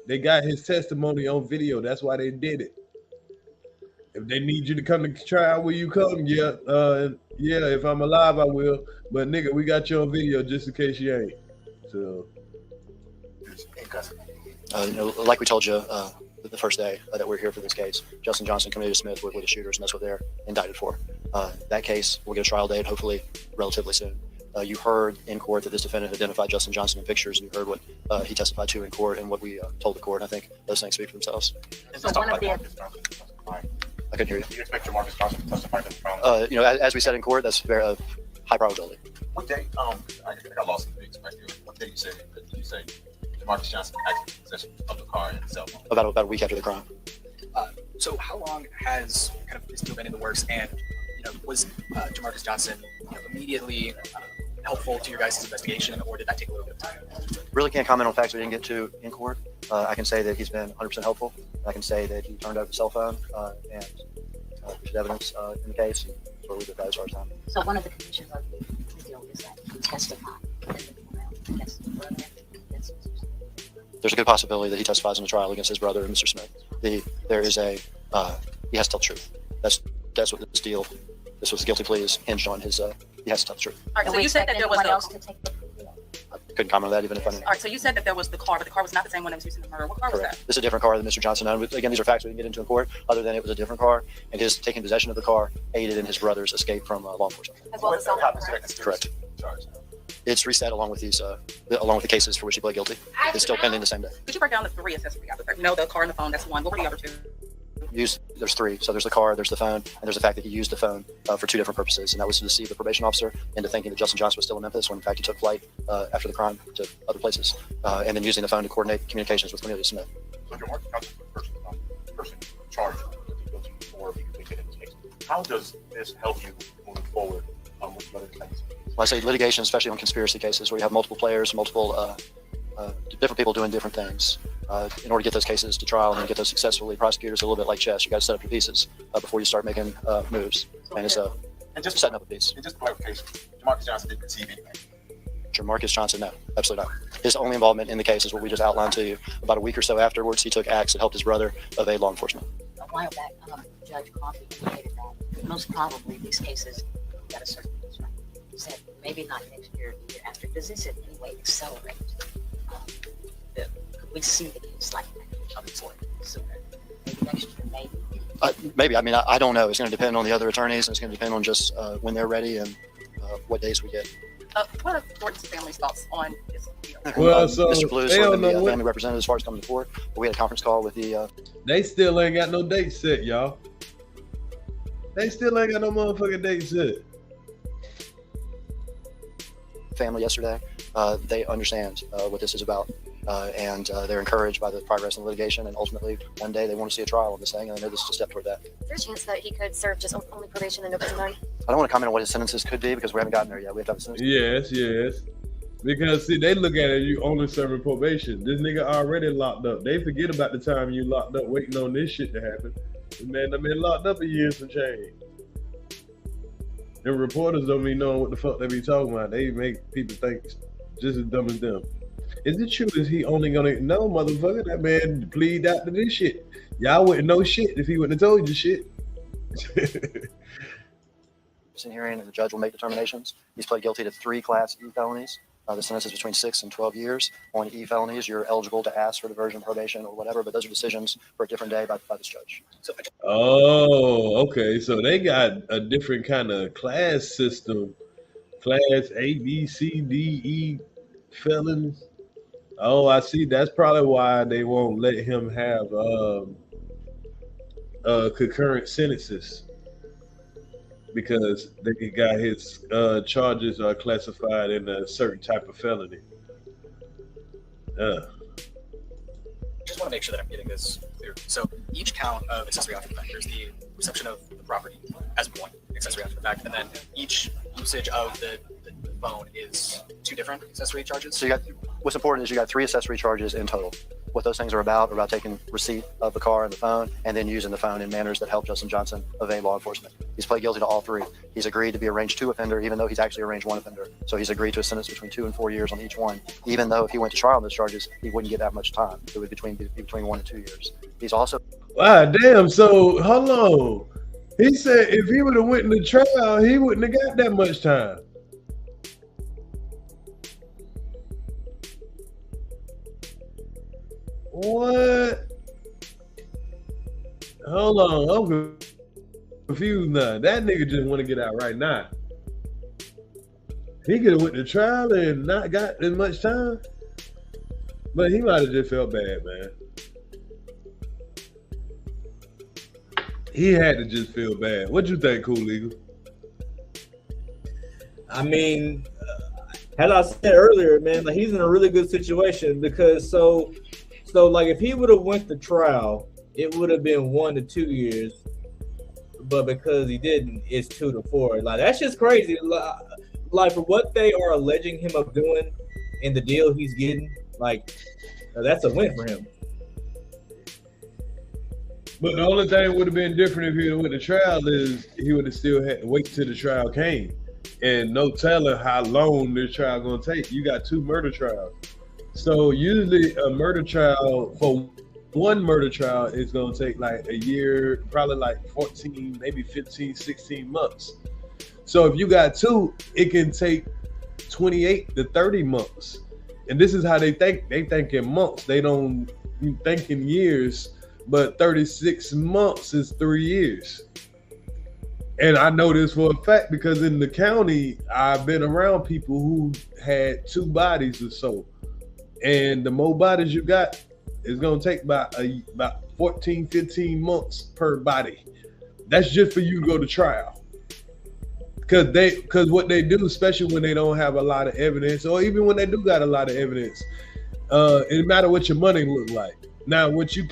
They got his testimony on video. That's why they did it. If they need you to come to trial, will you come? Yeah, if I'm alive, I will. But nigga, we got you on video just in case you ain't. So, like we told you the first day that we're here for this case, Justin Johnson committed Smith with the shooters, and that's what they're indicted for. That case will get a trial date, hopefully relatively soon. You heard in court that this defendant identified Justin Johnson in pictures, and you heard what he testified to in court and what we told the court. And I think those things speak for themselves. So one of the I couldn't hear you. Do you expect Jamarcus Johnson to testify to the trial? As we said in court, that's very high probability. What day? I got lost in the big spec. What day you say Jamarcus Johnson actually in possession of the car and cell phone? About a week after the crime. So how long has kind of this deal been in the works? And was Jamarcus Johnson immediately helpful to your guys' investigation, or did that take a little bit of time? Really can't comment on facts we didn't get to in court. I can say that he's been 100% helpful. I can say that he turned over the cell phone and there's evidence in the case. And so we'll leave it that as far as time. So one of the conditions of the deal is that he testified against his brother. There's a good possibility that he testifies in the trial against his brother, Mr. Smith. There is he has to tell the truth. That's what this deal. This was the guilty plea is hinged on his. He has to tell the truth. All right, so you said that there was Couldn't comment on that even if I knew. All right, so you said that there was the car, but the car was not the same one that was used in the murder. What car was that? This is a different car than Mr. Johnson owned. Again, these are facts we didn't get into in court, other than it was a different car, and his taking possession of the car aided in his brother's escape from law enforcement. As well as the Correct. It's reset along with these, along with the cases for which he pled guilty. It's still pending the same day. Could you break down the 3 accessory items? No, the car and the phone, that's one. What were the other 2? There's 3. So there's the car, there's the phone, and there's the fact that he used the phone for 2 different purposes, and that was to deceive the probation officer into thinking that Justin Johnson was still in Memphis, when in fact he took flight after the crime to other places, and then using the phone to coordinate communications with Cornelius Smith. So Jamarcus Johnson was the person charged with guilty before he convicted in this case. How does this help you moving forward with other things? Well, I say litigation, especially on conspiracy cases where you have multiple players, multiple different people doing different things. In order to get those cases to trial and get those successfully, prosecutors are a little bit like chess. You got to set up your pieces before you start making moves. And it's just setting up a piece. And just clarification, Jamarcus Johnson didn't receive anything. Jamarcus Johnson, no, absolutely not. His only involvement in the case is what we just outlined to you. About a week or so afterwards, he took acts that helped his brother evade law enforcement. A while back, Judge Coffey indicated that most probably these cases got a certain piece right. He said maybe not next year, the year after. Does this in any way accelerate? Could we see the case like that sooner? Maybe next year, maybe. Maybe. I mean, I don't know. It's going to depend on the other attorneys, and it's going to depend on just when they're ready and what days we get. What are Thornton's family's thoughts on this deal? Well, so Mr. Blue is sort of the family representative as far as coming to court. But we had a conference call with the. They still ain't got no date set, y'all. They still ain't got no motherfucking date set. Family yesterday. They understand what this is about. and they're encouraged by the progress in litigation, and ultimately one day they want to see a trial of this thing, and I know this is a step toward that. Is there a chance that he could serve just only probation and no prison time? I don't want to comment on what his sentences could be because we haven't gotten there yet. We have to have a sentence. Yes. Because see, they look at it, you only serving probation. This nigga already locked up. They forget about the time you locked up waiting on this shit to happen. Man, I've been locked up a year and change. And reporters don't be knowing what the fuck they be talking about. They make people think just as dumb as them. Is it true? Is he only gonna no motherfucker? That man plead out to this shit. Y'all wouldn't know shit if he wouldn't have told you shit. Hearing, and the judge will make determinations. He's pled guilty to 3 Class E felonies. The sentence is between 6 and 12 years. On E felonies, you're eligible to ask for diversion, probation, or whatever, but those are decisions for a different day by this judge. Oh, okay. So they got a different kind of class system. Class A, B, C, D, E felons. Oh, I see. That's probably why they won't let him have concurrent sentences. Because they got his charges are classified in a certain type of felony. Just want to make sure that I'm getting this clear. So each count of accessory after the fact, there's the reception of the property as one accessory after the fact, and then each usage of the phone is 2 different accessory charges. So what's important is you got 3 accessory charges in total. What those things are about taking receipt of the car and the phone, and then using the phone in manners that help Justin Johnson evade law enforcement. He's pled guilty to all 3. He's agreed to be a range 2 offender, even though he's actually a range 1 offender. So he's agreed to a sentence between 2 and 4 years on each one, even though if he went to trial on those charges, he wouldn't get that much time. It would be between 1 and 2 years. He's also... Wow, damn. So, hold on. He said if he would have went to trial, he wouldn't have got that much time. What? Hold on, I'm confused now. That nigga just want to get out right now. He could have went to trial and not got as much time, but he might have just felt bad, man. He had to just feel bad. What you think, Cool Eagle? I mean, as I said earlier, man, like he's in a really good situation because so like if he would have went to trial, it would have been 1 to 2 years, but because he didn't, it's 2 to 4. Like that's just crazy. Like for what they are alleging him of doing and the deal he's getting, like that's a win for him. But the only thing would have been different if he went to trial is he would have still had to wait till the trial came, and no telling how long this trial gonna take. You got 2 murder trials. So usually a murder trial, for one murder trial, is going to take like a year, probably like 14, maybe 15, 16 months. So if you got 2, it can take 28 to 30 months. And this is how they think. They think in months. They don't think in years, but 36 months is 3 years. And I know this for a fact because in the county, I've been around people who had 2 bodies or so. And the more bodies you got, it's gonna take about 14, 15 months per body. That's just for you to go to trial. Cause what they do, especially when they don't have a lot of evidence, or even when they do got a lot of evidence, it matter what your money look like. Now, what you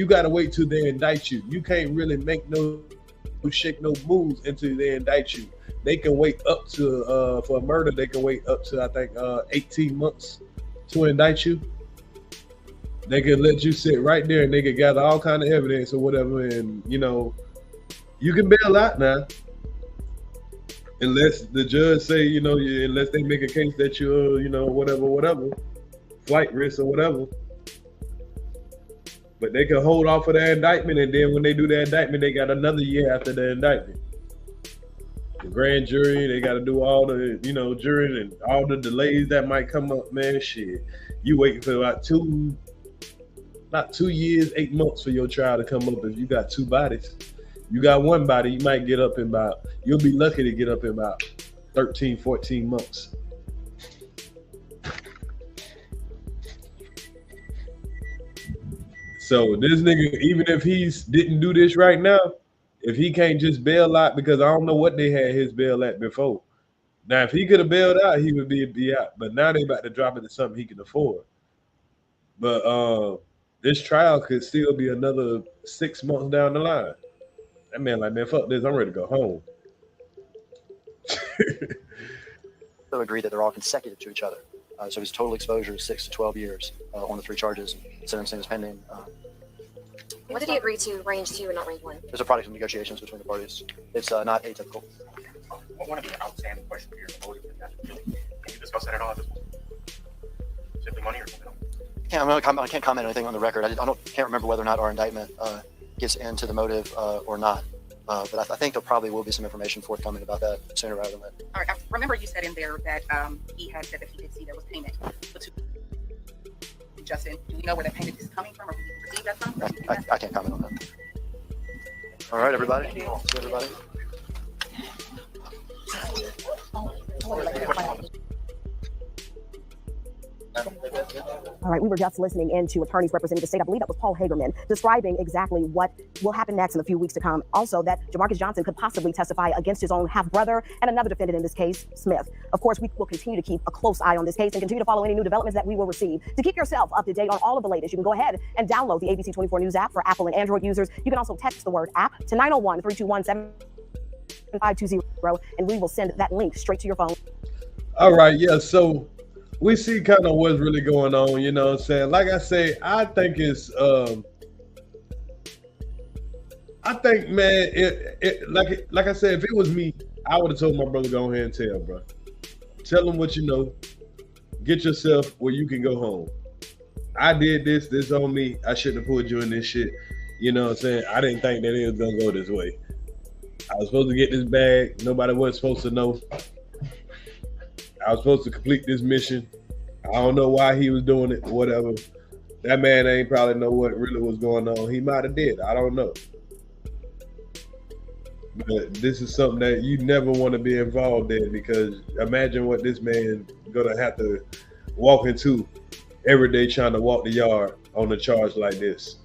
gotta wait till they indict you. You can't really make shake no moves until they indict you. They can wait up to for a murder. They can wait up to I think 18 months to indict you. They can let you sit right there and they can gather all kind of evidence or whatever, and you can bail out now, unless the judge say unless they make a case that you're whatever flight risk or whatever. But they can hold off of the indictment, and then when they do the indictment, they got another year after the indictment. The grand jury, they got to do all the, jury and all the delays that might come up, man. Shit, you waiting for about 2 years, 8 months for your trial to come up if you got 2 bodies. You got 1 body, you might get up in you'll be lucky to get up in about 13, 14 months. So this nigga, even if he didn't do this right now, if he can't just bail out, because I don't know what they had his bail at before. Now, if he could have bailed out, he would be out. But now they about to drop it to something he can afford. But this trial could still be another 6 months down the line. That man like, man, fuck this. I'm ready to go home. So agree that they're all consecutive to each other. So his total exposure is 6 to 12 years on the 3 charges. Sentencing is pending. What did he agree to, range 2 and not range 1? There's a product of negotiations between the parties. It's not atypical. One of the outstanding questions here, the motive for that. Can you discuss that at all at this point? Simply money or something else? Yeah, I can't comment anything on the record. Can't remember whether or not our indictment gets into the motive or not. But I think there probably will be some information forthcoming about that sooner rather than later. All right. I remember you said in there that he had said that he did see there was payment. Justin, do we know where that payment is coming from, or who he received that from? I can't comment on that. All right, everybody. See everybody. All right, we were just listening into attorneys representing the state. I believe that was Paul Hagerman describing exactly what will happen next in a few weeks to come. Also, that Jamarcus Johnson could possibly testify against his own half-brother and another defendant in this case, Smith. Of course, we will continue to keep a close eye on this case and continue to follow any new developments that we will receive. To keep yourself up to date on all of the latest, you can go ahead and download the ABC 24 News app for Apple and Android users. You can also text the word app to 901-321-7520, and we will send that link straight to your phone. All right, yeah, so we see kind of what's really going on, you know what I'm saying? Like I say, I think it's man, like I said, if it was me, I would have told my brother, go ahead and tell, bro. Tell him what you know. Get yourself where you can go home. I did this on me. I shouldn't have put you in this shit. You know what I'm saying? I didn't think that it was gonna go this way. I was supposed to get this bag. Nobody was supposed to know. I was supposed to complete this mission. I don't know why he was doing it, whatever. That man ain't probably know what really was going on. He might have did. I don't know. But this is something that you never want to be involved in, because imagine what this man gonna have to walk into every day trying to walk the yard on a charge like this.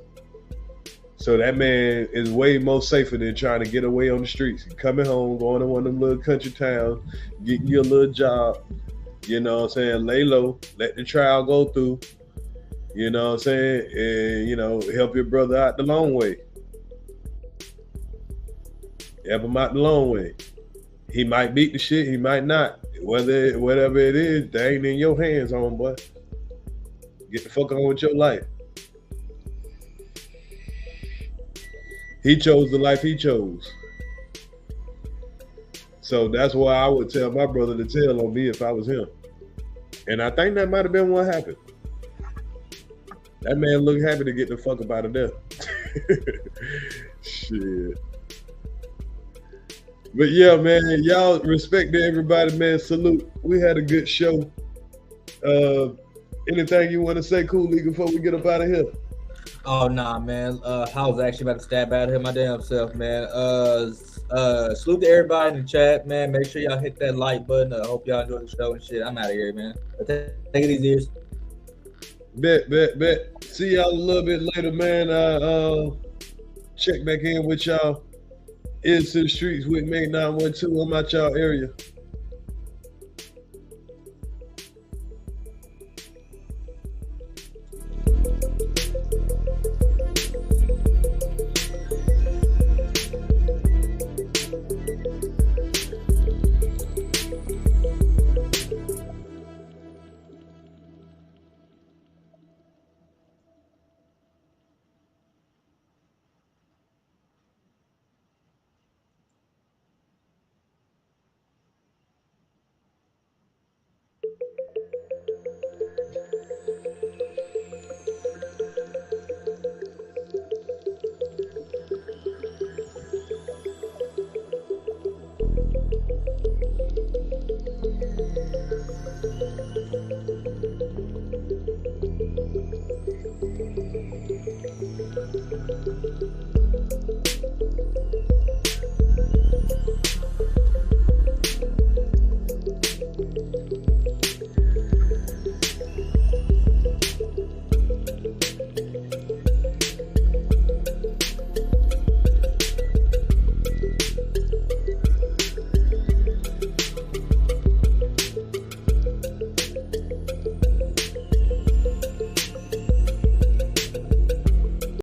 So that man is way more safer than trying to get away on the streets. Coming home, going to one of them little country towns, getting you a little job, you know what I'm saying? Lay low, let the trial go through, you know what I'm saying? And, you know, help your brother out the long way. Help him out the long way. He might beat the shit, he might not. Whatever it is, that ain't in your hands, homeboy. Get the fuck on with your life. He chose the life he chose. So that's why I would tell my brother to tell on me if I was him. And I think that might have been what happened. That man looked happy to get the fuck up out of there. Shit. But yeah, man, y'all respect to everybody, man. Salute. We had a good show. Anything you want to say, Cooley, before we get up out of here? Oh nah, man. I was actually about to stab out of here my damn self, man. Salute to everybody in the chat, man. Make sure y'all hit that like button. I hope y'all enjoy the show and shit. I'm out of here, man. Take it easy. Bet. See y'all a little bit later, man. Check back in with y'all. Earz to the streets with me 912. I'm out y'all area.